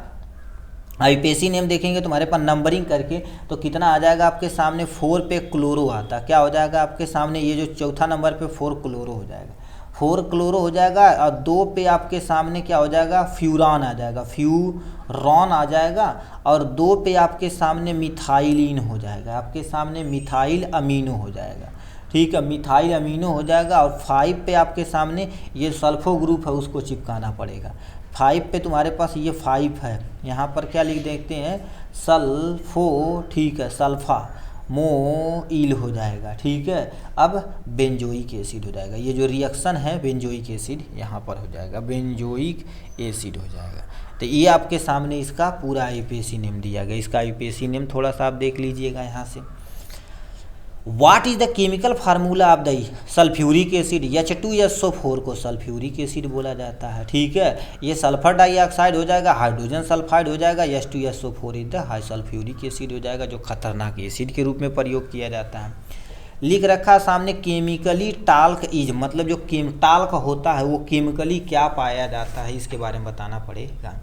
S1: आईपीएसी नेम देखेंगे तुम्हारे पास नंबरिंग करके तो कितना आ जाएगा आपके सामने, 4 पे क्लोरो आता, क्या हो जाएगा आपके सामने, ये जो चौथा नंबर पे 4 क्लोरो हो जाएगा, 4 क्लोरो हो जाएगा, और 2 पे आपके सामने क्या हो जाएगा, फ्यूरान आ जाएगा, फ्यूरॉन आ जाएगा, और 2 पे आपके सामने मिथाइलिन हो जाएगा, आपके सामने मिथाइल अमीनो हो जाएगा। ठीक है, मिथाइल अमीनो हो जाएगा। और 5 पे आपके सामने ये सल्फो ग्रुप है, उसको चिपकाना पड़ेगा। 5 पे तुम्हारे पास ये 5 है, यहाँ पर क्या लिख देते हैं, सल्फो, ठीक है, सल्फा मोइल हो जाएगा। ठीक है, अब बेंजोइक एसिड हो जाएगा। ये जो रिएक्शन है बेंजोइक एसिड यहाँ पर हो जाएगा, बेंजोइक एसिड हो जाएगा। तो ये आपके सामने इसका पूरा आईयूपीएसी नेम दिया गया। इसका आईयूपीएसी नेम थोड़ा सा आप देख लीजिएगा यहाँ से। What is the chemical formula of the sulphuric acid, H2SO4 को सल्फ्यूरिक एसिड बोला जाता है। ठीक है, ये सल्फर डाइऑक्साइड हो जाएगा, हाइड्रोजन सल्फाइड हो जाएगा, H2SO4 is the high sulphuric acid हो जाएगा, जो खतरनाक एसिड के रूप में प्रयोग किया जाता है। लिख रखा सामने केमिकली टाल्क इज, मतलब जो टाल्क होता है वो केमिकली क्या पाया जाता है, इसके बारे में बताना पड़ेगा।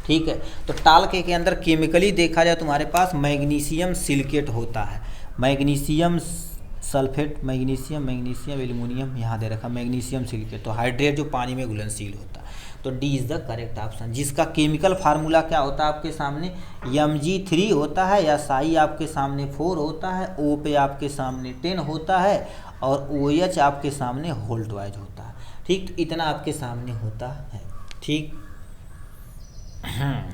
S1: ठीक है, तो टाल्क के अंदर केमिकली देखा जाए तुम्हारे पास मैग्नीशियम सिलिकेट होता है, मैग्नीशियम सल्फेट, मैग्नीशियम एल्यूमिनियम यहाँ दे रखा, मैग्नीशियम सिलिकेट, तो हाइड्रेट जो पानी में घुलनशील होता है। तो D is the correct option, जिसका केमिकल फार्मूला क्या होता है आपके सामने, Mg3 होता है, या साई आपके सामने 4 होता है, O पे आपके सामने 10 होता है, और OH आपके सामने होल्ट वाइज होता है। ठीक, तो इतना आपके सामने होता है। ठीक,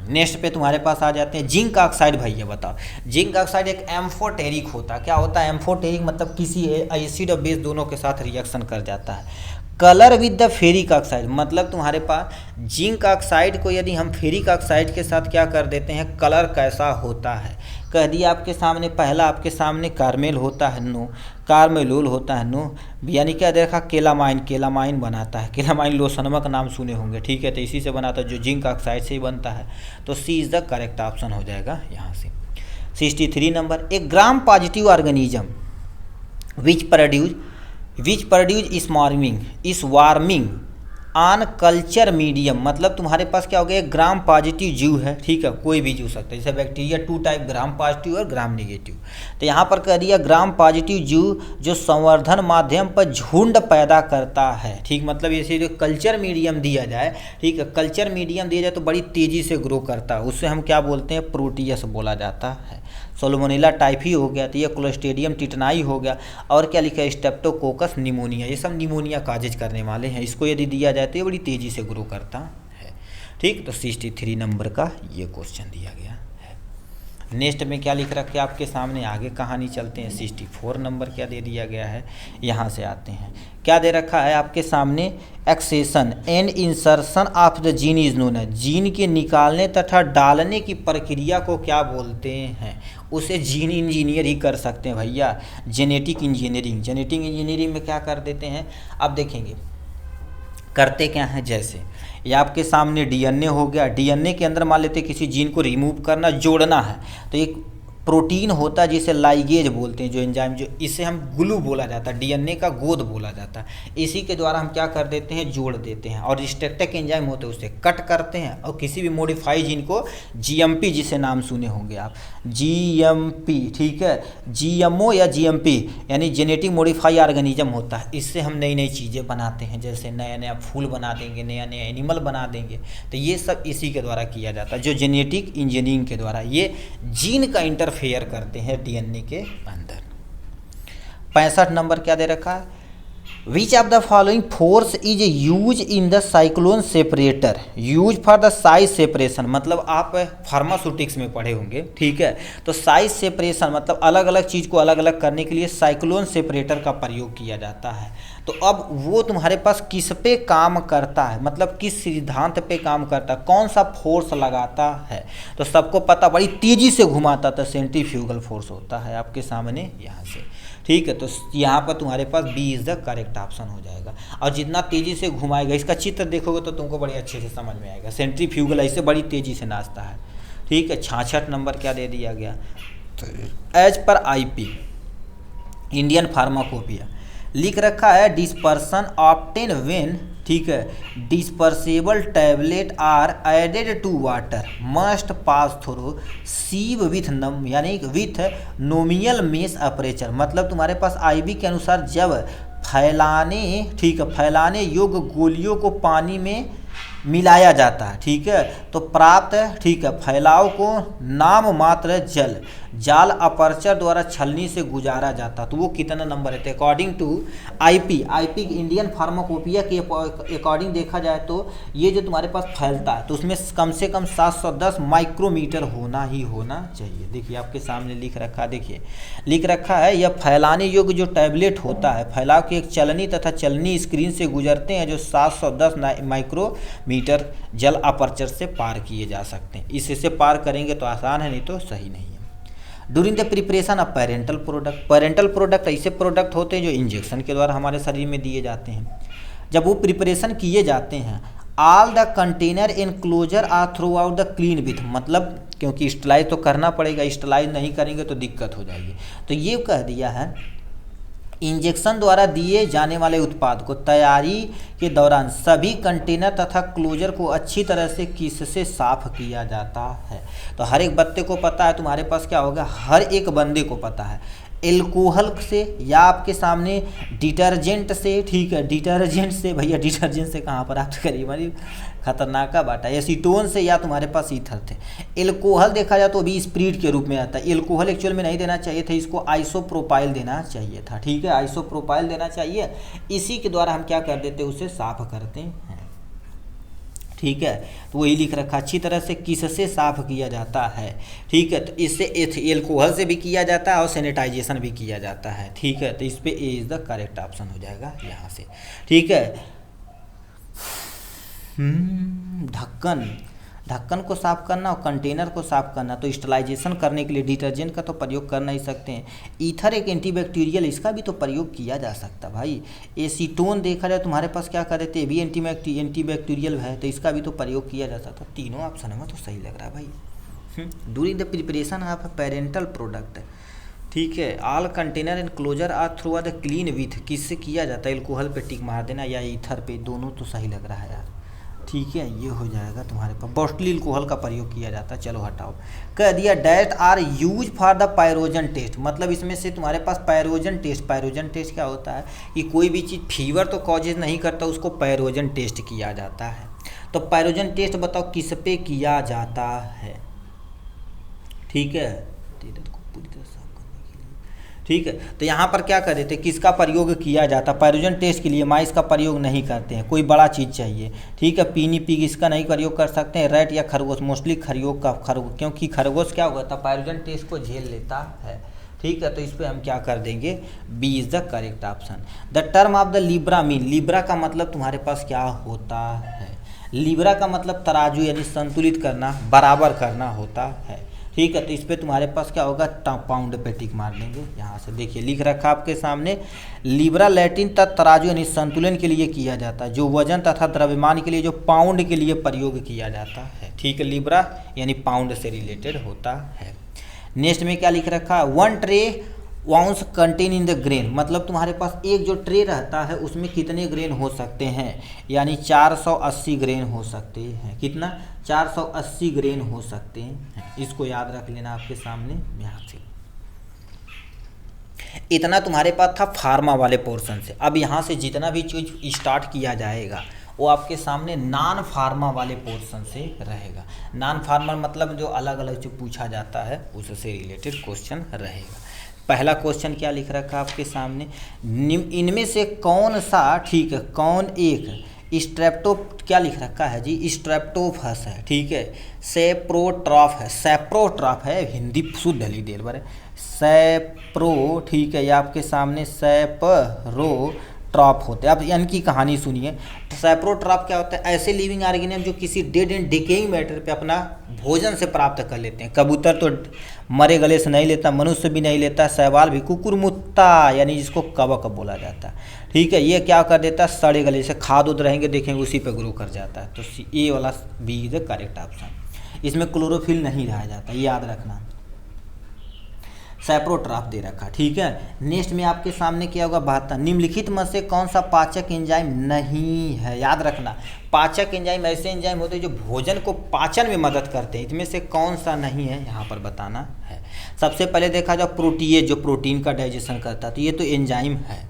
S1: नेक्स्ट पे तुम्हारे पास आ जाते हैं जिंक ऑक्साइड। भैया बताओ, जिंक ऑक्साइड एक एम्फोटेरिक होता है। क्या होता है एम्फोटेरिक, मतलब किसी एसिड और बेस दोनों के साथ रिएक्शन कर जाता है। Colour with the ferric oxide, मतलब तुम्हारे पास जिंक ऑक्साइड को यदि हम फेरिक ऑक्साइड के साथ क्या कर देते हैं, कलर कैसा होता है, कह दिया आपके सामने। पहला आपके सामने कार्मेल होता है, नो, कार्मेलोल होता है, नो, यानी क्या देखा, केलामाइन बनाता है। केलामाइन लोसनमा का नाम सुने होंगे। ठीक है, तो इसी से बनाता है, जो जिंक ऑक्साइड से ही बनता है। तो C is the correct option हो जाएगा यहाँ से। 63 नंबर, एक gram positive organism which produce warming on culture medium, मतलब तुम्हारे पास क्या हो गया, ग्राम पॉजिटिव जीव है। ठीक है, कोई भी जीव सकता है, जैसे बैक्टीरिया 2 टाइप, ग्राम पॉजिटिव और ग्राम नेगेटिव। तो यहाँ पर कह दिया ग्राम पॉजिटिव जीव जो संवर्धन माध्यम पर झुंड पैदा करता है। ठीक, मतलब जैसे जो कल्चर मीडियम दिया जाए, ठीक है, कल्चर मीडियम दिया जाए तो बड़ी तेज़ी से ग्रो करता है, उससे हम क्या बोलते हैं, प्रोटियस बोला जाता है। सोलोमोनेला टाइफी हो गया, तो ये क्लोस्ट्रीडियम टिटनाई हो गया, और क्या लिखा है, स्टेप्टोकोकस निमोनिया, ये सब निमोनिया काजेज करने वाले हैं। इसको यदि दिया जाए तो ये बड़ी तेज़ी से ग्रो करता है। ठीक, तो 63 नंबर का ये क्वेश्चन दिया गया है। नेक्स्ट में क्या लिख रखे आपके सामने, आगे कहानी चलते हैं। 64 नंबर क्या दे दिया गया है, यहाँ से आते हैं। क्या दे रखा है आपके सामने, excision and insertion of the gene is known है, जीन के निकालने तथा डालने की प्रक्रिया को क्या बोलते हैं, उसे जीन इंजीनियर ही कर सकते हैं भैया, जेनेटिक इंजीनियरिंग में क्या कर देते हैं। अब देखेंगे करते क्या हैं, जैसे ये आपके सामने डीएनए हो गया, डीएनए के अंदर मान लेते किसी जीन को रिमूव करना, जोड़ना है, तो एक प्रोटीन होता है जिसे लाइगेज बोलते हैं, जो एंजाइम, जो इसे हम ग्लू बोला जाता है, डीएनए का गोद बोला जाता है। इसी के द्वारा हम क्या कर देते हैं, जोड़ देते हैं, और रिस्ट्रिक्टेड एंजाइम होते हैं उसे कट करते हैं, और किसी भी मॉडिफाई जीन को जीएमपी, जिसे नाम सुने होंगे आप, जीएमपी, ठीक है, जीएमओ या जीएमपी यानी जेनेटिक मॉडिफाई ऑर्गेनिज्म होता है। इससे हम नई नई चीज़ें बनाते हैं, जैसे नया नया फूल बना देंगे, नया नया एनिमल बना देंगे, तो ये सब इसी के द्वारा किया जाता है, जो जेनेटिक इंजीनियरिंग के द्वारा ये जीन का इंटरफेयर करते हैं डीएनए के अंदर। 65 नंबर क्या दे रखा है, विच of the following force is use in the cyclone separator, use for the size separation, मतलब आप फार्मास्यूटिक्स में पढ़े होंगे। ठीक है, तो साइज सेपरेशन मतलब अलग अलग चीज़ को अलग अलग करने के लिए साइक्लोन सेपरेटर का प्रयोग किया जाता है। तो अब वो तुम्हारे पास किस पे काम करता है, मतलब किस सिद्धांत पे काम करता है, कौन सा फोर्स लगाता है, तो सबको पता, बड़ी तेज़ी से घुमाता था, सेंट्रीफ्यूगल फोर्स होता है आपके सामने यहाँ से। ठीक है, तो यहाँ पर तुम्हारे पास B is the correct option हो जाएगा। और जितना तेज़ी से घुमाएगा, इसका चित्र देखोगे तो तुमको बड़े अच्छे से समझ में आएगा, सेंट्रीफ्यूगल ऐसे बड़ी तेज़ी से नाचता है। ठीक है, 66 नंबर क्या दे दिया गया, तो as per IP Indian pharmacopoeia लिख रखा है, डिस्पर्सन ऑब्टेन व्हेन, ठीक है, dispersible tablet are added to water must pass through sieve with नम, यानी विथ नोमियल मेस अपर्चर, मतलब तुम्हारे पास आईबी के अनुसार जब फैलाने, ठीक है, फैलाने योग्य गोलियों को पानी में मिलाया जाता है, ठीक है, तो प्राप्त, ठीक है, फैलाव को नाम मात्र जल जाल अपर्चर द्वारा छलनी से गुजारा जाता, तो वो कितना नंबर रहते हैं? According to IP Indian pharmacopoeia के अकॉर्डिंग देखा जाए तो ये जो तुम्हारे पास फैलता है तो उसमें कम से कम 710 माइक्रोमीटर होना ही होना चाहिए। देखिए आपके सामने लिख रखा है, देखिए लिख रखा है, यह फैलाने योग्य जो टैबलेट होता है फैलाव के एक चलनी तथा चलनी स्क्रीन से गुजरते हैं जो 710 माइक्रोमीटर जल अपर्चर से पार किए जा सकते हैं। इससे पार करेंगे तो आसान है, नहीं तो सही नहीं है। During the preparation of parenteral product ऐसे प्रोडक्ट होते हैं जो इंजेक्शन के द्वारा हमारे शरीर में दिए जाते हैं। जब वो प्रिपरेशन किए जाते हैं, all the container enclosure are throughout the clean with, मतलब क्योंकि स्टलाइज तो करना पड़ेगा, स्टलाइज नहीं करेंगे तो दिक्कत हो जाएगी। तो ये कह दिया है इंजेक्शन द्वारा दिए जाने वाले उत्पाद को तैयारी के दौरान सभी कंटेनर तथा क्लोजर को अच्छी तरह से किससे साफ किया जाता है। तो हर एक बंदे को पता है, तुम्हारे पास क्या होगा, हर एक बंदे को पता है, एल्कोहल से या आपके सामने डिटर्जेंट से, ठीक है, डिटर्जेंट से, भैया डिटर्जेंट से कहाँ पर आप करिए हमारी खतरनाक बात है, एसीटोन से या तुम्हारे पास ईथर थे। एल्कोहल देखा जाए तो अभी स्प्रिट के रूप में आता है, एल्कोहल एक्चुअल में नहीं देना चाहिए था, इसको आइसोप्रोपाइल देना चाहिए था, ठीक है, आइसोप्रोपाइल देना चाहिए। इसी के द्वारा हम क्या कर देते हैं, उसे साफ करते हैं, ठीक है। तो वही लिख रखा, अच्छी तरह से किससे साफ किया जाता है, ठीक है। तो इससे एल्कोहल से भी किया जाता है और सैनिटाइजेशन भी किया जाता है, ठीक है। तो इस पे ए इज द करेक्ट ऑप्शन हो जाएगा यहाँ से, ठीक है। ढक्कन को साफ करना और कंटेनर को साफ करना, तो स्टरलाइजेशन करने के लिए डिटर्जेंट का तो प्रयोग कर नहीं सकते हैं। ईथर एक एंटीबैक्टीरियल, इसका भी तो प्रयोग किया जा सकता भाई। एसीटोन देखा जाए तुम्हारे पास क्या कर देते हैं, भी एंटीबैक्टीरियल है, तो इसका भी तो प्रयोग किया जा सकता। तीनों ऑप्शन में तो सही लग रहा है भाई। During the preparation of parenteral product, ठीक है, all container and closure are through the clean with, किससे किया जाता है, एल्कोहल पे टिक मार देना या ईथर पे, दोनों तो सही लग रहा है यार, ठीक है। ये हो जाएगा तुम्हारे पास, मोस्टली अल्कोहल का प्रयोग किया जाता है। चलो हटाओ, कह दिया that are use for the pyrogen test, मतलब इसमें से तुम्हारे पास पायरोजन टेस्ट क्या होता है कि कोई भी चीज़ फीवर तो कॉजेज नहीं करता, उसको पायरोजन टेस्ट किया जाता है। तो पायरोजन टेस्ट बताओ किस पे किया जाता है, ठीक है, ठीक है। तो यहाँ पर क्या कर देते, किसका प्रयोग किया जाता, पायरोजन टेस्ट के लिए माइस का प्रयोग नहीं करते हैं, कोई बड़ा चीज़ चाहिए, ठीक है। पीनी पिग इसका नहीं प्रयोग कर सकते हैं, रैट या खरगोश, मोस्टली खरगोश, क्योंकि खरगोश क्या होता है, पायरोजन टेस्ट को झेल लेता है, ठीक है। तो इस पर हम क्या कर देंगे, B is the correct option. The term of the libra mean, libra का मतलब तुम्हारे पास क्या होता है, लिब्रा का मतलब तराजू यानी संतुलित करना, बराबर करना होता है, ठीक है। तो इस पर तुम्हारे पास क्या होगा, पाउंड पे टिक मार देंगे। यहाँ से देखिए लिख रखा आपके सामने, लिब्रा लैटिन तराजू यानी संतुलन के लिए किया जाता है, जो वजन तथा द्रव्यमान के लिए जो पाउंड के लिए प्रयोग किया जाता है, ठीक है। लिब्रा यानी पाउंड से रिलेटेड होता है। नेक्स्ट में क्या लिख रखा है, 1 tray wounds contain in the grain, मतलब तुम्हारे पास एक जो ट्रे रहता है उसमें कितने ग्रेन हो सकते हैं, यानी 480 ग्रेन हो सकते हैं। कितना, 480 ग्रेन हो सकते हैं, इसको याद रख लेना आपके सामने यहाँ से। इतना तुम्हारे पास था फार्मा वाले पोर्शन से। अब यहाँ से जितना भी चीज स्टार्ट किया जाएगा वो आपके सामने नॉन फार्मा वाले पोर्शन से रहेगा। नॉन फार्मा मतलब जो अलग अलग जो पूछा जाता है उससे रिलेटेड क्वेश्चन रहेगा। पहला क्वेश्चन क्या लिख रखा है आपके सामने, इनमें से कौन सा, ठीक है, कौन एक स्ट्रेप्टो, क्या लिख रखा है जी, स्ट्रेप्टोफस है, ठीक है, सेप्रोट्रॉफ है, सेप्रोट्रॉफ है, हिंदी शुद्ध ली देर बार, सेप्रो, ठीक है, ये आपके सामने सेप्रोट्रॉफ होते हैं। अब इनकी कहानी सुनिए। सेप्रोट्रॉफ क्या होता है, ऐसे लिविंग ऑर्गेनिज्म जो किसी डेड एंड डिकेइंग मैटर पे अपना भोजन से प्राप्त कर लेते हैं। कबूतर तो मरे गले से नहीं लेता, मनुष्य भी नहीं लेता, शैवाल भी, कुकुरमुत्ता यानी जिसको कवक बोला जाता है, ठीक है, ये क्या कर देता है, सड़े गले से खाद उद रहेंगे देखेंगे उसी पे ग्रो कर जाता है। तो ये वाला B is the correct option. इसमें क्लोरोफिल नहीं रहा जाता, ये याद रखना। सेप्रोट्रॉफ दे रखा, ठीक है। नेक्स्ट में आपके सामने क्या होगा, 72, निम्नलिखित में से कौन सा पाचक एंजाइम नहीं है, याद रखना। पाचक एंजाइम ऐसे एंजाइम होते हैं जो भोजन को पाचन में मदद करते हैं, इसमें से कौन सा नहीं है यहाँ पर बताना है। सबसे पहले देखा जाए प्रोटीएज, जो प्रोटीन का डाइजेशन करता है, तो ये तो एंजाइम है।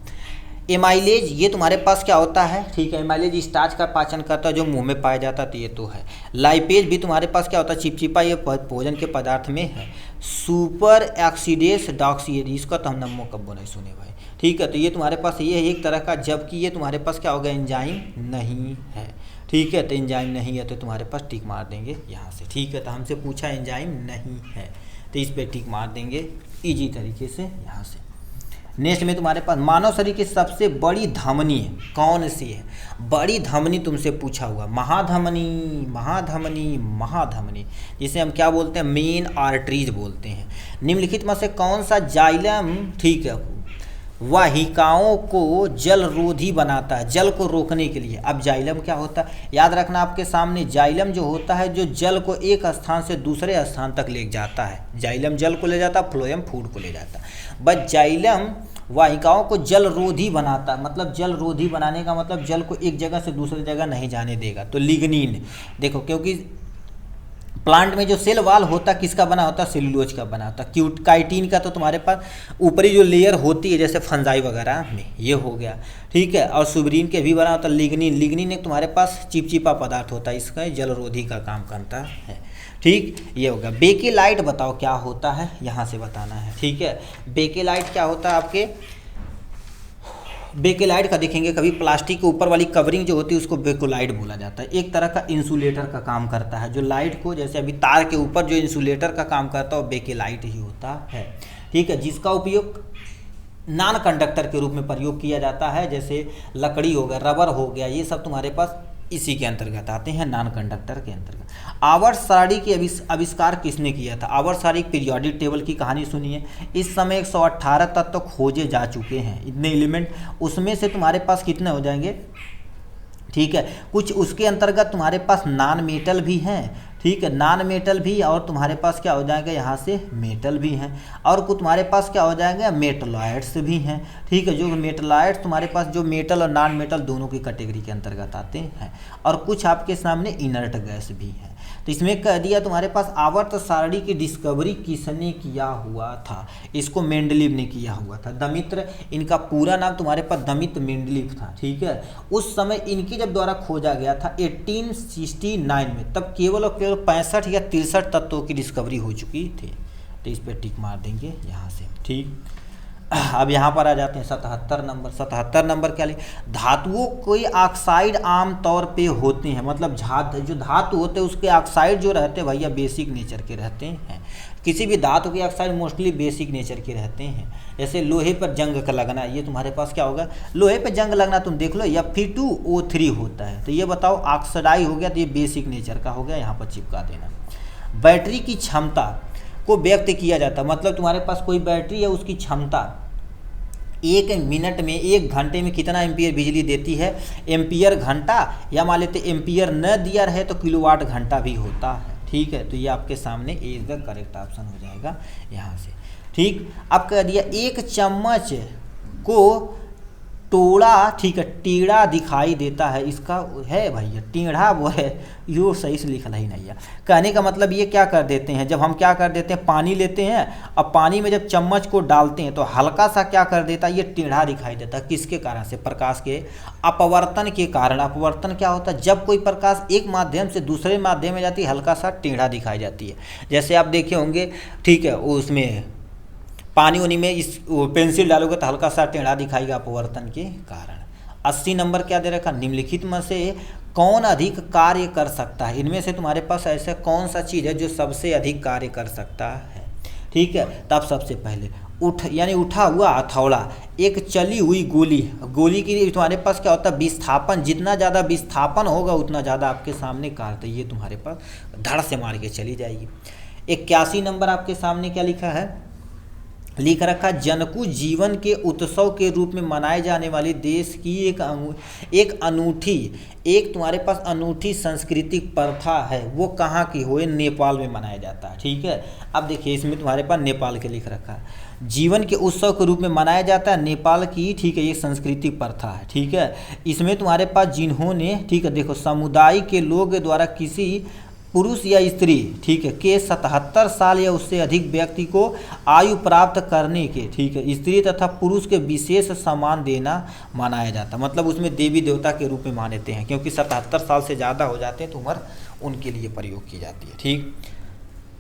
S1: एमाइलेज ये तुम्हारे पास क्या होता है, ठीक है, एमाइलेज स्टार्च का पाचन करता है जो मुंह में पाया जाता है, तो ये तो है। लाइपेज भी तुम्हारे पास क्या होता है, चिपचिपा, ये भोजन के पदार्थ में है। सुपर एक्सीडेस डॉक्सीड, इसका तो हम नमो कब्बो नहीं सुने भाई, ठीक है, तो ये तुम्हारे पास ये है एक तरह का, जबकि ये तुम्हारे पास क्या होगा, एंजाइम नहीं है, ठीक है, तो एंजाइम नहीं है तो तुम्हारे पास टिक मार देंगे यहाँ से, ठीक है, तो हमसे पूछा एंजाइम नहीं है तो इस पर टिक मार देंगे ईजी तरीके से यहाँ से। नेक्स्ट में तुम्हारे पास मानव शरीर की सबसे बड़ी धमनी कौन सी है, बड़ी धमनी तुमसे पूछा हुआ, महाधमनी, महाधमनी, महाधमनी, जिसे हम क्या बोलते हैं, मेन आर्टरीज बोलते हैं। निम्नलिखित में से कौन सा जाइलम, ठीक है, वाहिकाओं को जलरोधी बनाता है, जल को रोकने के लिए। अब जाइलम क्या होता है, याद रखना आपके सामने, जाइलम जो होता है जो जल को एक स्थान से दूसरे स्थान तक ले जाता है, जाइलम जल को ले जाता है, फ्लोएम फूड को ले जाता है। बस जाइलम वाहिकाओं को जलरोधी बनाता है, मतलब जलरोधी बनाने का मतलब जल को एक जगह से दूसरी जगह नहीं जाने देगा। तो लिग्निन देखो, क्योंकि प्लांट में जो सेल वाल होता है किसका बना होता है, सेलुलोज का बना होता है। काइटिन का तो तुम्हारे पास ऊपरी जो लेयर होती है जैसे फंजाई वगैरह में, ये हो गया, ठीक है, और सुबरीन के भी बना होता है लिग्निन। लिग्निन एक तुम्हारे पास चिपचिपा पदार्थ होता है, इसका जलरोधी का काम करता है, ठीक, ये होगा। बेकेलाइट बताओ क्या होता है, यहाँ से बताना है, ठीक है। बेकेलाइट क्या होता है आपके, बेकेलाइट का देखेंगे कभी, प्लास्टिक के ऊपर वाली कवरिंग जो होती है उसको बेकेलाइट बोला जाता है। एक तरह का इंसुलेटर का काम करता है, जो लाइट को, जैसे अभी तार के ऊपर जो इंसुलेटर का काम करता है वो बेकेलाइट ही होता है, ठीक है, जिसका उपयोग नॉन कंडक्टर के रूप में प्रयोग किया जाता है, जैसे लकड़ी हो गया, रबर हो गया, ये सब तुम्हारे पास इसी के अंतर्गत आते हैं, नॉन कंडक्टर के अंतर्गत। आवर्त सारणी के आविष्कार किसने किया था, आवर्त सारणी पीरियोडिक टेबल की कहानी सुनिए। इस समय 118 तत्व खोजे जा चुके हैं, इतने एलिमेंट, उसमें से तुम्हारे पास कितने हो जाएंगे, ठीक है, कुछ उसके अंतर्गत तुम्हारे पास नॉन मेटल भी हैं, ठीक है, नॉन मेटल भी, और तुम्हारे पास क्या हो जाएगा यहाँ से मेटल भी हैं, और कुछ तुम्हारे पास क्या हो जाएंगे मेटलॉइड्स भी हैं, ठीक है, जो मेटलॉइड्स तुम्हारे पास जो मेटल और नॉन मेटल दोनों की कैटेगरी के अंतर्गत आते हैं, और कुछ आपके सामने इनर्ट गैस भी हैं। तो इसमें कह दिया तुम्हारे पास आवर्त सारणी की डिस्कवरी किसने किया हुआ था, इसको मेंडलीव ने किया हुआ था। दमित्र, इनका पूरा नाम तुम्हारे पास दमित्र मेंडलीव था, ठीक है। उस समय इनकी जब द्वारा खोजा गया था 1869 में, तब केवल और केवल 65 या 63 तत्वों की डिस्कवरी हो चुकी थी, तो इस पर टिक मार देंगे यहाँ से, ठीक। अब यहाँ पर आ जाते हैं 77 नंबर। 77 नंबर क्या लिखे, धातुओं कोई ऑक्साइड आमतौर पे होते हैं, मतलब जो धातु होते हैं उसके ऑक्साइड जो रहते हैं भैया बेसिक नेचर के रहते हैं, किसी भी धातु के ऑक्साइड मोस्टली बेसिक नेचर के रहते हैं। जैसे लोहे पर जंग का लगना, ये तुम्हारे पास क्या होगा, लोहे पर जंग लगना तुम देख लो, Fe2O3 होता है, तो ये बताओ ऑक्सीडाइज हो गया, तो ये बेसिक नेचर का हो गया, यहाँ पर चिपका देना। बैटरी की क्षमता को व्यक्त किया जाता है, मतलब तुम्हारे पास कोई बैटरी है उसकी क्षमता 1 मिनट में 1 घंटे में कितना एम्पियर बिजली देती है, एम्पियर घंटा, या मान लेते एम्पियर न दिया रहे तो किलोवाट घंटा भी होता है, ठीक है। तो ये आपके सामने इज द करेक्ट ऑप्शन हो जाएगा यहाँ से, ठीक। अब कह दिया 1 चम्मच को टोड़ा, ठीक है, टेढ़ा दिखाई देता है, इसका है भैया टेढ़ा, वो है, यो सही से लिखा ही नहीं है। कहने का मतलब ये क्या कर देते हैं, जब हम क्या कर देते हैं, पानी लेते हैं, अब पानी में जब चम्मच को डालते हैं तो हल्का सा क्या कर देता है, ये टेढ़ा दिखाई देता है, किसके कारण से, प्रकाश के अपवर्तन के कारण। अपवर्तन क्या होता है, जब कोई प्रकाश एक माध्यम से दूसरे माध्यम में जाती है हल्का सा टेढ़ा दिखाई जाती है। जैसे आप देखे होंगे, ठीक है, उसमें पानी उनी में इस पेंसिल डालोगे तो हल्का सा टेढ़ा दिखाएगा अपवर्तन के कारण। 80 नंबर क्या दे रखा, निम्नलिखित में से कौन अधिक कार्य कर सकता है, इनमें से तुम्हारे पास ऐसा कौन सा चीज़ है जो सबसे अधिक कार्य कर सकता है, ठीक है। तब सबसे पहले यानी उठा हुआ हथौड़ा, एक चली हुई गोली, गोली की तुम्हारे पास क्या होता है विस्थापन, जितना ज़्यादा विस्थापन होगा उतना ज़्यादा आपके सामने कार्य, तो ये तुम्हारे पास धड़ से मार के चली जाएगी। 81 नंबर आपके सामने क्या लिखा है, लिख रखा, जनकू जीवन के उत्सव के रूप में मनाए जाने वाले देश की एक अनूठी, एक तुम्हारे पास अनूठी सांस्कृतिक प्रथा है, वो कहाँ की हो, नेपाल में मनाया जाता है, ठीक है। अब देखिए इसमें तुम्हारे पास नेपाल के लिख रखा है, जीवन के उत्सव के रूप में मनाया जाता है नेपाल की, ठीक है, ये सांस्कृतिक प्रथा है, ठीक है। इसमें तुम्हारे पास जिन्होंने, ठीक है, देखो समुदाय के लोग द्वारा किसी पुरुष या स्त्री, ठीक है, के 77 साल या उससे अधिक व्यक्ति को आयु प्राप्त करने के, ठीक है, स्त्री तथा पुरुष के विशेष सम्मान देना मनाया जाता। मतलब उसमें देवी देवता के रूप में मानते हैं, क्योंकि 77 साल से ज़्यादा हो जाते हैं तो उम्र उनके लिए प्रयोग की जाती है। ठीक,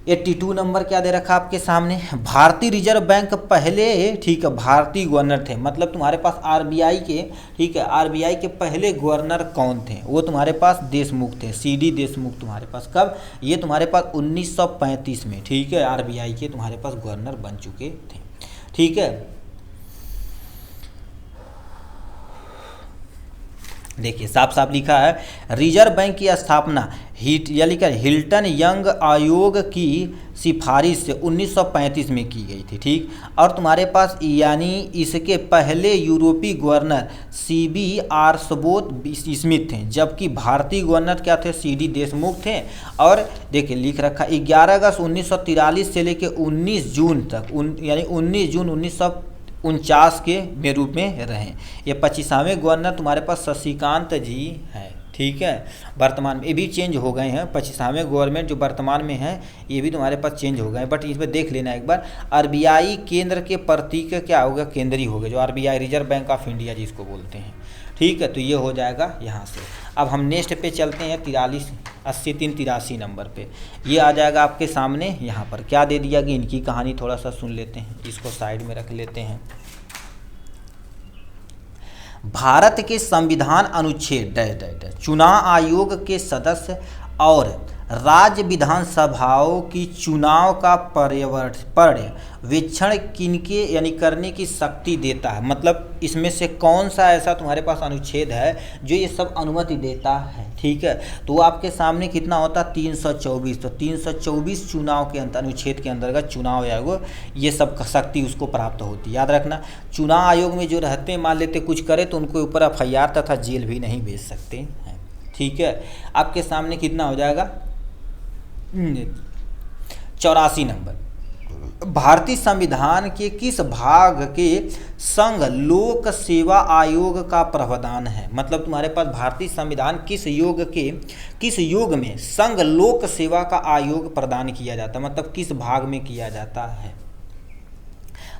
S1: 82 नंबर क्या दे रखा आपके सामने, भारतीय रिजर्व बैंक पहले, ठीक है, भारतीय गवर्नर थे। मतलब तुम्हारे पास आरबीआई के, ठीक है, आरबीआई के पहले गवर्नर कौन थे, वो तुम्हारे पास देशमुख थे, सीडी देशमुख तुम्हारे पास। कब, ये तुम्हारे पास 1935 में, ठीक है, आरबीआई के तुम्हारे पास गवर्नर बन चुके थे। ठीक है, देखिए साफ साफ लिखा है, रिजर्व बैंक की स्थापना या लिखा हिल्टन यंग आयोग की सिफारिश से 1935 में की गई थी। ठीक, और तुम्हारे पास यानी इसके पहले यूरोपीय गवर्नर सीबी आर्सबोत स्मिथ थे, जबकि भारतीय गवर्नर क्या थे, सीडी देशमुख थे। और देखिए लिख रखा 11 अगस्त 1943 से लेकर 19 जून तक, यानी 19 जून 1949 के रूप में रहे। ये 25वें गवर्नर तुम्हारे पास शशिकांत जी हैं। ठीक है, वर्तमान में ये भी चेंज हो गए हैं, 25वें गवर्नमेंट जो वर्तमान में है ये भी तुम्हारे पास चेंज हो गए, बट इसमें देख लेना एक बार। आरबीआई केंद्र के प्रतीक क्या होगा, केंद्रीय होगा, जो RBI reserve bank of India जिसको बोलते हैं। ठीक है, तो ये हो जाएगा यहाँ से। अब हम नेक्स्ट पे चलते हैं 83 नंबर पे। ये आ जाएगा आपके सामने, यहाँ पर क्या दे दिया गया, इनकी कहानी थोड़ा सा सुन लेते हैं, इसको साइड में रख लेते हैं। भारत के संविधान अनुच्छेद चुनाव आयोग के सदस्य और राज्य विधानसभाओं की चुनाव का पर्यवेक्षण किनके यानी करने की शक्ति देता है। मतलब इसमें से कौन सा ऐसा तुम्हारे पास अनुच्छेद है जो ये सब अनुमति देता है। ठीक है, तो आपके सामने कितना होता है, 324। तो 324 चुनाव के अनुच्छेद के अंतर्गत चुनाव आयोग ये सब शक्ति उसको प्राप्त होती है। याद रखना, चुनाव आयोग में जो रहते हैं, मान लेते कुछ करे तो उनको ऊपर एफआईआर तथा जेल भी नहीं भेज सकते हैं। ठीक है, आपके सामने कितना हो जाएगा, 84 नंबर। भारतीय संविधान के किस भाग के संघ लोक सेवा आयोग का प्रावधान है। मतलब तुम्हारे पास भारतीय संविधान किस योग में संघ लोक सेवा का आयोग प्रदान किया जाता है, मतलब किस भाग में किया जाता है।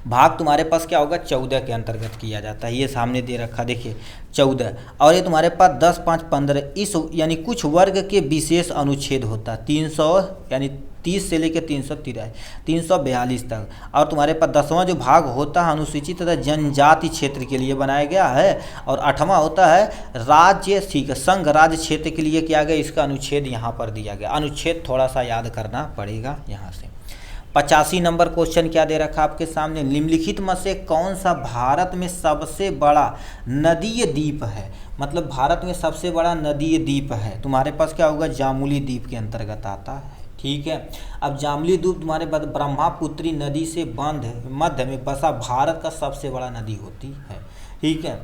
S1: भाग तुम्हारे पास क्या होगा, 14 के अंतर्गत किया जाता है। ये सामने दे रखा देखिए 14, और ये तुम्हारे पास 10, 5, 15 इस यानी कुछ वर्ग के विशेष अनुच्छेद होता है। 300 यानी 30 से लेकर 342 तक। और तुम्हारे पास 10वां जो भाग होता है अनुसूचित तथा जनजाति क्षेत्र के लिए बनाया गया है। और 8वां होता है राज्य, ठीक है, संघ राज्य क्षेत्र के लिए किया गया। इसका अनुच्छेद यहाँ पर दिया गया, अनुच्छेद थोड़ा सा याद करना पड़ेगा यहाँ से। 85 नंबर क्वेश्चन क्या दे रखा आपके सामने, निम्नलिखित में से कौन सा भारत में सबसे बड़ा नदीय द्वीप है। मतलब भारत में सबसे बड़ा नदीय द्वीप है, तुम्हारे पास क्या होगा, जामुली द्वीप के अंतर्गत आता है। ठीक है, अब जामुली द्वीप तुम्हारे पास ब्रह्मपुत्री नदी से मध्य में बसा भारत का सबसे बड़ा नदी होती है। ठीक है,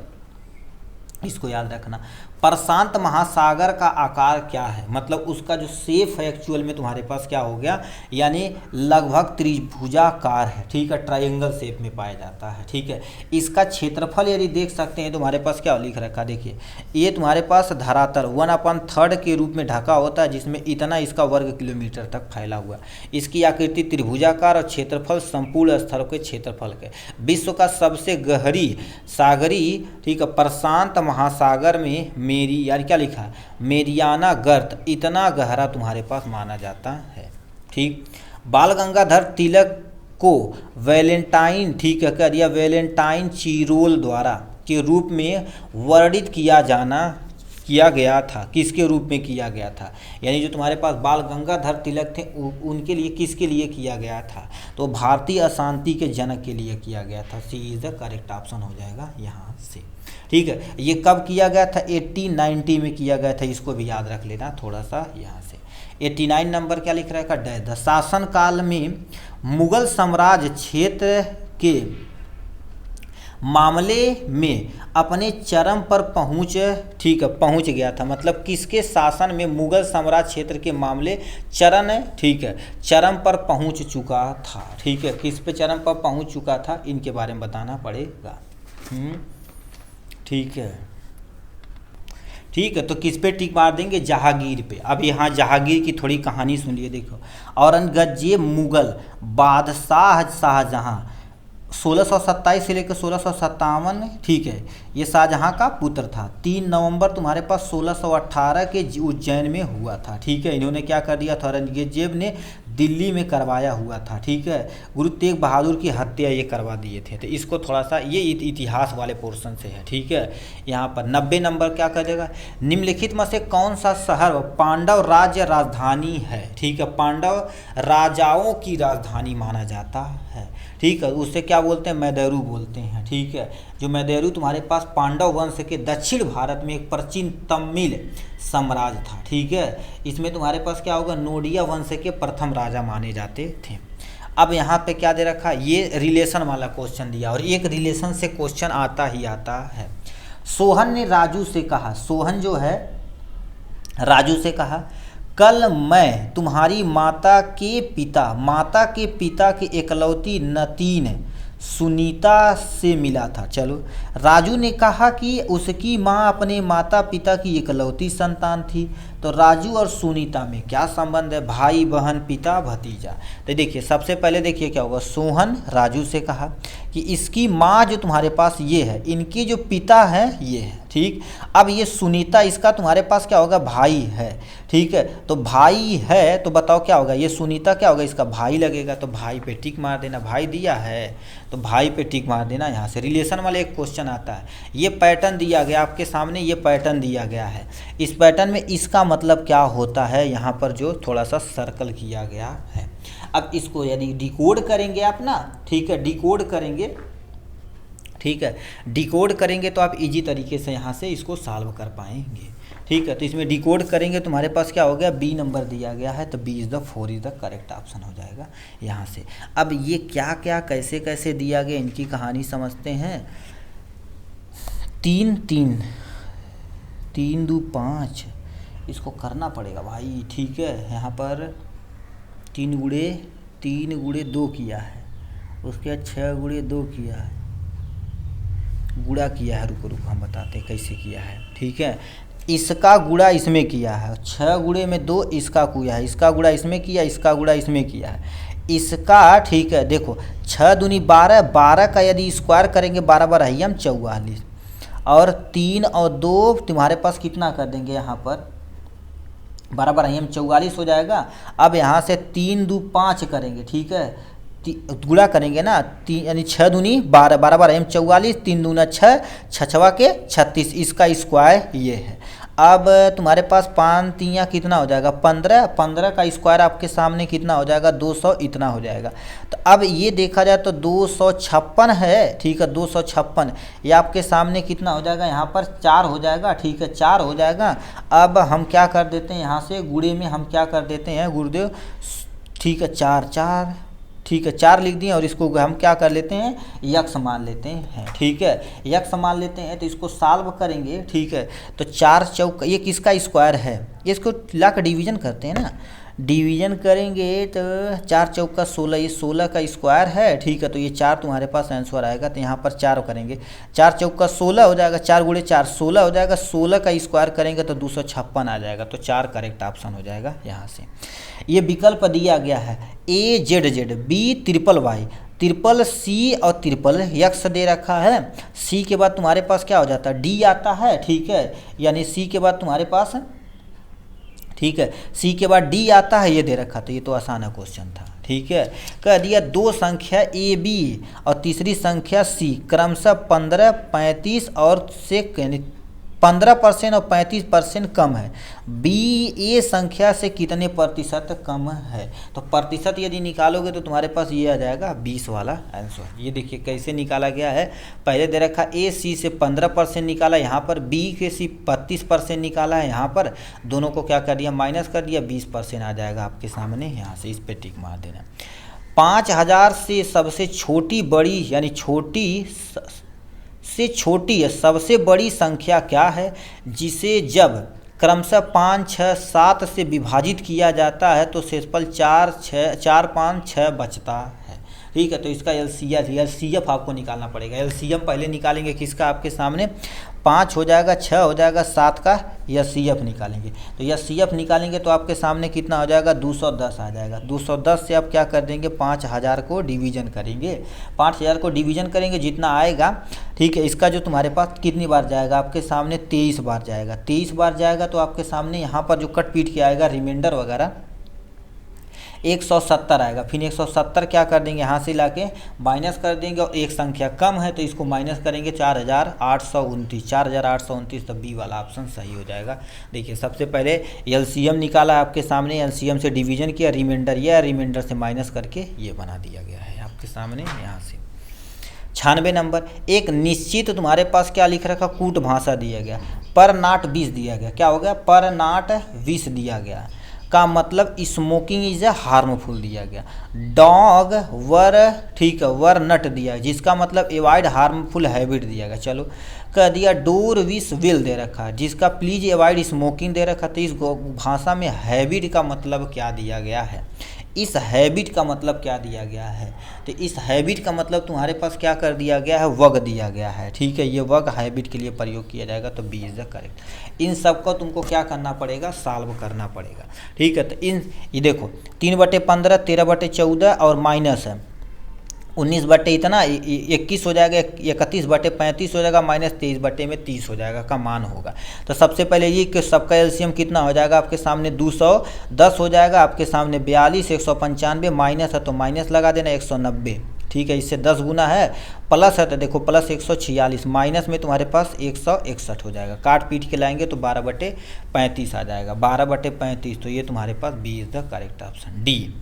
S1: इसको याद रखना। प्रशांत महासागर का आकार क्या है, मतलब उसका जो शेप है एक्चुअल में तुम्हारे पास क्या हो गया, यानी लगभग त्रिभुजाकार है। ठीक है, ट्रायंगल शेप में पाया जाता है। ठीक है, इसका क्षेत्रफल यदि देख सकते हैं तुम्हारे पास क्या लिख रखा, देखिए ये तुम्हारे पास धरातल 1/3 के रूप में ढका होता है, जिसमें इतना इसका वर्ग किलोमीटर तक फैला हुआ। इसकी आकृति त्रिभुजाकार और क्षेत्रफल संपूर्ण स्थलों के क्षेत्रफल के। विश्व का सबसे गहरी सागरी, ठीक है, प्रशांत महासागर में यार क्या लिखा है, मेरियाना गर्त इतना गहरा तुम्हारे पास माना जाता है। ठीक, बाल गंगाधर तिलक को वैलेंटाइन, ठीक है, कर दिया वैलेंटाइन चिरोल द्वारा के रूप में वर्णित किया गया था। किसके रूप में किया गया था, यानी जो तुम्हारे पास बाल गंगाधर तिलक थे उनके लिए किसके लिए किया गया था, तो भारतीय अशांति के जनक के लिए किया गया था। सी इज द करेक्ट ऑप्शन हो जाएगा यहाँ से। ठीक है, ये कब किया गया था, 1890 में किया गया था, इसको भी याद रख लेना थोड़ा सा यहाँ से। 89 नंबर क्या लिख रहा है, द शासन काल में मुगल साम्राज्य क्षेत्र के मामले में अपने चरम पर पहुँच गया था। मतलब किसके शासन में मुगल साम्राज्य क्षेत्र के मामले चरम पर पहुँच चुका था। ठीक है, किस पे चरम पर पहुँच चुका था, इनके बारे में बताना पड़ेगा। ठीक है, ठीक है, तो किस पे टिक मार देंगे? जहांगीर पे। अब यहाँ जहांगीर की थोड़ी कहानी सुनिए, देखो। औरंगजेब मुगल बादशाह शाहजहां 1627 से लेकर 1657, ठीक है, ये शाहजहां का पुत्र था। 3 नवंबर तुम्हारे पास 1618 के उज्जैन में हुआ था, ठीक है। इन्होंने क्या कर दिया था? औरंगजेब ने दिल्ली में करवाया हुआ था, ठीक है। गुरु तेग बहादुर की हत्या ये करवा दिए थे। तो इसको थोड़ा सा ये इतिहास वाले पोर्शन से है, ठीक है। यहाँ पर 90 नंबर क्या करेगा? निम्नलिखित में से कौन सा शहर पांडव राज्य राजधानी है? ठीक है, पांडव राजाओं की राजधानी माना जाता है, ठीक है। उससे क्या बोलते हैं? मैदेरु बोलते हैं, ठीक है। जो मैदेरु तुम्हारे पास पांडव वंश के दक्षिण भारत में एक प्राचीन तमिल साम्राज्य था, ठीक है। इसमें तुम्हारे पास क्या होगा? नोडिया वंश के प्रथम राजा माने जाते थे। अब यहाँ पे क्या दे रखा? ये रिलेशन वाला क्वेश्चन दिया, और एक रिलेशन से क्वेश्चन आता ही आता है। सोहन ने राजू से कहा, सोहन जो है राजू से कहा, कल मैं तुम्हारी माता के पिता की एकलौती नतीन सुनीता से मिला था। चलो, राजू ने कहा कि उसकी माँ अपने माता पिता की एकलौती संतान थी। तो राजू और सुनीता में क्या संबंध है? भाई बहन पिता भतीजा। तो देखिए, सबसे पहले देखिए क्या होगा। सोहन राजू से कहा कि इसकी माँ जो तुम्हारे पास ये है, इनके जो पिता है ये है, ठीक। अब ये सुनीता इसका तुम्हारे पास क्या होगा? भाई है, ठीक है। तो भाई है तो बताओ क्या होगा? ये सुनीता क्या होगा? इसका भाई लगेगा, तो भाई पे टिक मार देना। भाई दिया है तो भाई पे टिक मार देना। यहाँ से रिलेशन वाले एक क्वेश्चन आता है। ये पैटर्न दिया गया आपके सामने, ये पैटर्न दिया गया है। इस पैटर्न में इसका मतलब क्या होता है? यहाँ पर जो थोड़ा सा सर्कल किया गया है। अब इसको यदि डिकोड करेंगे आप ना, ठीक है, डिकोड करेंगे, ठीक है, डिकोड करेंगे तो आप इजी तरीके से यहाँ से इसको सॉल्व कर पाएंगे, ठीक है। तो इसमें डिकोड करेंगे तुम्हारे पास क्या हो गया? बी नंबर दिया गया है, तो B is the 4 is the correct option हो जाएगा यहाँ से। अब ये क्या क्या कैसे कैसे दिया गया, इनकी कहानी समझते हैं। 3 3 3 2 5 इसको करना पड़ेगा भाई, ठीक है। यहाँ पर 3 गुणे 2 किया है, उसके बाद 6 गुणे 2 किया है, गुणा किया है। रुको हम बताते हैं कैसे किया है, ठीक है। इसका गुणा इसमें किया है, 6 गुणे में 2 इसका किया है, इसका गुणा इसमें किया, इसका गुणा इसमें किया है, इसका, ठीक है। देखो 6 दूनी 12, 12 का यदि स्क्वायर करेंगे 12 12 हम 44, और 3 और 2 तुम्हारे पास कितना कर देंगे? यहाँ पर 12 12 हम 44 हो जाएगा। अब यहाँ से 3 2 5 करेंगे, ठीक है, गुणा करेंगे ना, यानी 6 दूनी 12, 12 12 हम 44, 3 दूना 6, 6 के 36, इसका स्क्वायर ये है। अब तुम्हारे पास 5 3 कितना हो जाएगा? 15, 15 का स्क्वायर आपके सामने कितना हो जाएगा? 200 इतना हो जाएगा। तो अब ये देखा जाए तो 256 है, ठीक है, 256 ये आपके सामने कितना हो जाएगा? यहाँ पर 4 हो जाएगा, ठीक है, 4 हो जाएगा। अब हम क्या कर देते हैं? यहाँ से गुणे में हम क्या कर देते हैं गुरुदेव? ठीक है, 4 4, ठीक है, 4 लिख दिए, और इसको हम क्या कर लेते हैं? यक्स मान लेते हैं, ठीक है, यक्स मान लेते हैं। तो इसको सॉल्व करेंगे, ठीक है। तो 4 चौक ये किसका स्क्वायर है? इसको ला कर डिवीजन करते हैं ना, डिवीजन करेंगे तो 4 चौका 16, ये 16 का स्क्वायर है, ठीक है। तो ये 4 तुम्हारे पास आंसर आएगा। तो यहाँ पर 4 करेंगे, 4 चौका 16 हो जाएगा, 4 गुणे 4 16 हो जाएगा, 16 का स्क्वायर करेंगे तो 256 आ जाएगा। तो 4 करेक्ट ऑप्शन हो जाएगा यहाँ से। ये विकल्प दिया गया है AZZ, B triple Y, triple C और ट्रिपल एक्स दे रखा है। सी के बाद तुम्हारे पास क्या हो जाता है? डी आता है, ठीक है, यानी सी के बाद तुम्हारे पास, ठीक है, सी के बाद डी आता है, ये दे रखा था। ये तो आसान क्वेश्चन था, ठीक है। कह दिया 2 संख्या AB और तीसरी संख्या C क्रमशः 15 35 और से 15% और 35% कम है। A संख्या से कितने प्रतिशत कम है? तो प्रतिशत यदि निकालोगे तो तुम्हारे पास ये आ जाएगा 20 वाला आंसर। ये देखिए कैसे निकाला गया है। पहले दे रखा C से 15% निकाला, यहाँ पर B के C 32% निकाला है, यहाँ पर दोनों को क्या कर दिया? माइनस कर दिया, 20% आ जाएगा आपके सामने। यहाँ से इस पे टिक मार देना। 5000 से सबसे छोटी बड़ी, यानी छोटी से छोटी है सबसे बड़ी संख्या क्या है जिसे जब क्रमशः 5 6 7 से विभाजित किया जाता है तो शेषफल 4 5 6 बचता है? ठीक है। तो इसका एलसीएफ आपको निकालना पड़ेगा। एलसीएम पहले निकालेंगे किसका आपके सामने, 5 हो जाएगा, 6 हो जाएगा, 7 का एलसीएफ निकालेंगे। तो एलसीएफ निकालेंगे तो आपके सामने कितना हो जाएगा, 210 आ जाएगा। 210 से आप क्या कर देंगे, 5000 को डिवीजन करेंगे। 5000 को डिवीजन करेंगे, जितना आएगा, ठीक है। इसका जो तुम्हारे पास कितनी बार जाएगा आपके सामने, 23 बार जाएगा। 23 बार जाएगा तो आपके सामने यहाँ पर जो कट पीट के आएगा रिमाइंडर वगैरह 170 आएगा। फिर 170 क्या कर देंगे, यहाँ से लाके माइनस कर देंगे, और एक संख्या कम है तो इसको माइनस करेंगे, 4829। 4829, तो बी वाला ऑप्शन सही हो जाएगा। देखिए सबसे पहले एलसीएम निकाला आपके सामने, एलसीएम से डिवीजन किया, रिमाइंडर या रिमाइंडर से माइनस करके ये बना दिया गया है आपके सामने यहाँ से। 96 नंबर, एक निश्चित तुम्हारे पास क्या लिख रखा, कूट भाषा दिया गया, पर नाट 20 दिया गया। क्या हो गया, पर नाट 20 दिया गया का मतलब स्मोकिंग इज ए हार्मफुल दिया गया। डॉग वर, ठीक है, वर नट दिया, जिसका मतलब एवॉइड हार्मफुल हैबिट दिया गया। चलो कह दिया डोर विस विल दे रखा है, जिसका प्लीज एवॉइड स्मोकिंग दे रखा। तो इस भाषा में हैबिट का मतलब क्या दिया गया है, इस हैबिट का मतलब क्या दिया गया है, तो इस हैबिट का मतलब तुम्हारे पास क्या कर दिया गया है, वग दिया गया है। ठीक है, ये वग हैबिट के लिए प्रयोग किया जाएगा, तो बी इज द करेक्ट। इन सब को तुमको क्या करना पड़ेगा, सॉल्व करना पड़ेगा। ठीक है, तो ये देखो 3/15, 13/14 और माइनस है 19 बटे इतना 21 हो जाएगा, 31/35 हो जाएगा, माइनस 23/30 हो जाएगा का मान होगा। तो सबसे पहले ये कि सबका एलसीएम कितना हो जाएगा आपके सामने, 210 हो जाएगा आपके सामने, 42, 195 माइनस है तो माइनस लगा देना, 190। ठीक है, इससे 10 गुना है, प्लस है तो देखो प्लस 146, माइनस में तुम्हारे पास 161 हो जाएगा। काट पीट के लाएंगे तो 12/35 आ जाएगा, 12/35। तो ये तुम्हारे पास B is the correct option, D.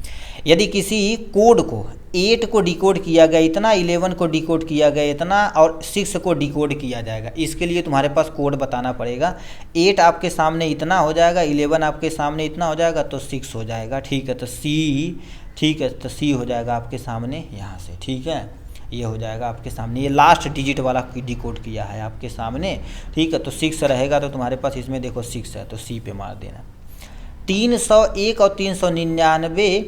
S1: यदि किसी कोड को 8 को डिकोड किया गया इतना, 11 को डिकोड किया गया इतना, और 6 को डिकोड किया जाएगा, इसके लिए तुम्हारे पास कोड बताना पड़ेगा। 8 आपके सामने इतना हो जाएगा, 11 आपके सामने इतना हो जाएगा, तो 6 हो जाएगा। ठीक है, तो सी, ठीक है, तो सी हो जाएगा आपके सामने यहाँ से। ठीक है, ये हो जाएगा आपके सामने, ये लास्ट डिजिट वाला डिकोड किया है आपके सामने। ठीक है, तो 6 रहेगा, तो तुम्हारे पास इसमें देखो 6 है, तो सी पे मार देना। 301 और 399,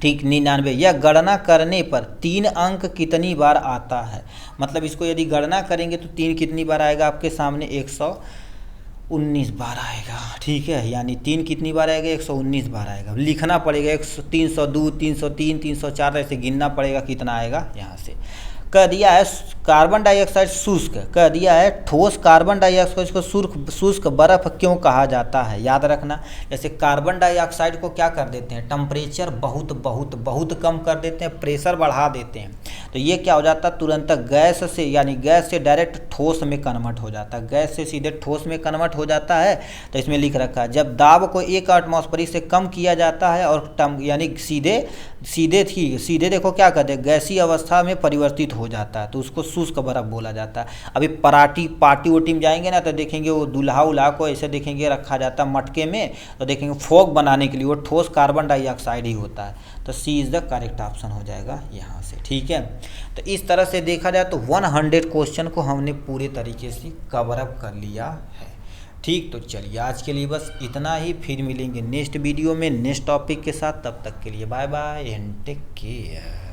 S1: ठीक, 99, यह गणना करने पर 3 अंक कितनी बार आता है, मतलब इसको यदि गणना करेंगे तो 3 कितनी बार आएगा आपके सामने, 119 बार आएगा। ठीक है, यानी 3 कितनी बार आएगा, 119 बार आएगा। लिखना पड़ेगा 302, 303, 304, ऐसे गिनना पड़ेगा कितना आएगा यहाँ से। कह दिया है कार्बन डाइऑक्साइड शुष्क, कह दिया है ठोस कार्बन डाइऑक्साइड को शुष्क बर्फ क्यों कहा जाता है। याद रखना, जैसे कार्बन डाइऑक्साइड को क्या कर देते हैं, टेम्परेचर बहुत बहुत बहुत कम कर देते हैं, प्रेशर बढ़ा देते हैं, तो ये क्या हो जाता है, तुरंत गैस से, यानी गैस से डायरेक्ट ठोस में कन्वर्ट हो जाता है, गैस से सीधे ठोस में कन्वर्ट हो जाता है। तो इसमें लिख रखा है जब दाब को 1 एटमॉस्फेरिक से कम किया जाता है और यानी सीधे देखो क्या कहते हैं, गैसीय अवस्था में परिवर्तित हो जाता है, तो उसको शुष्क बर्फ बोला जाता है। अभी पार्टी वोटी में जाएंगे ना, तो देखेंगे वो दूल्हा उल्हा को ऐसे देखेंगे रखा जाता है मटके में, तो देखेंगे फोग बनाने के लिए वो ठोस कार्बन डाइऑक्साइड ही होता है। तो C is the correct option हो जाएगा यहाँ से। ठीक है, तो इस तरह से देखा जाए तो 100 क्वेश्चन को हमने पूरे तरीके से कवर अप कर लिया है। ठीक, तो चलिए आज के लिए बस इतना ही, फिर मिलेंगे नेक्स्ट वीडियो में नेक्स्ट टॉपिक के साथ। तब तक के लिए bye bye and take care.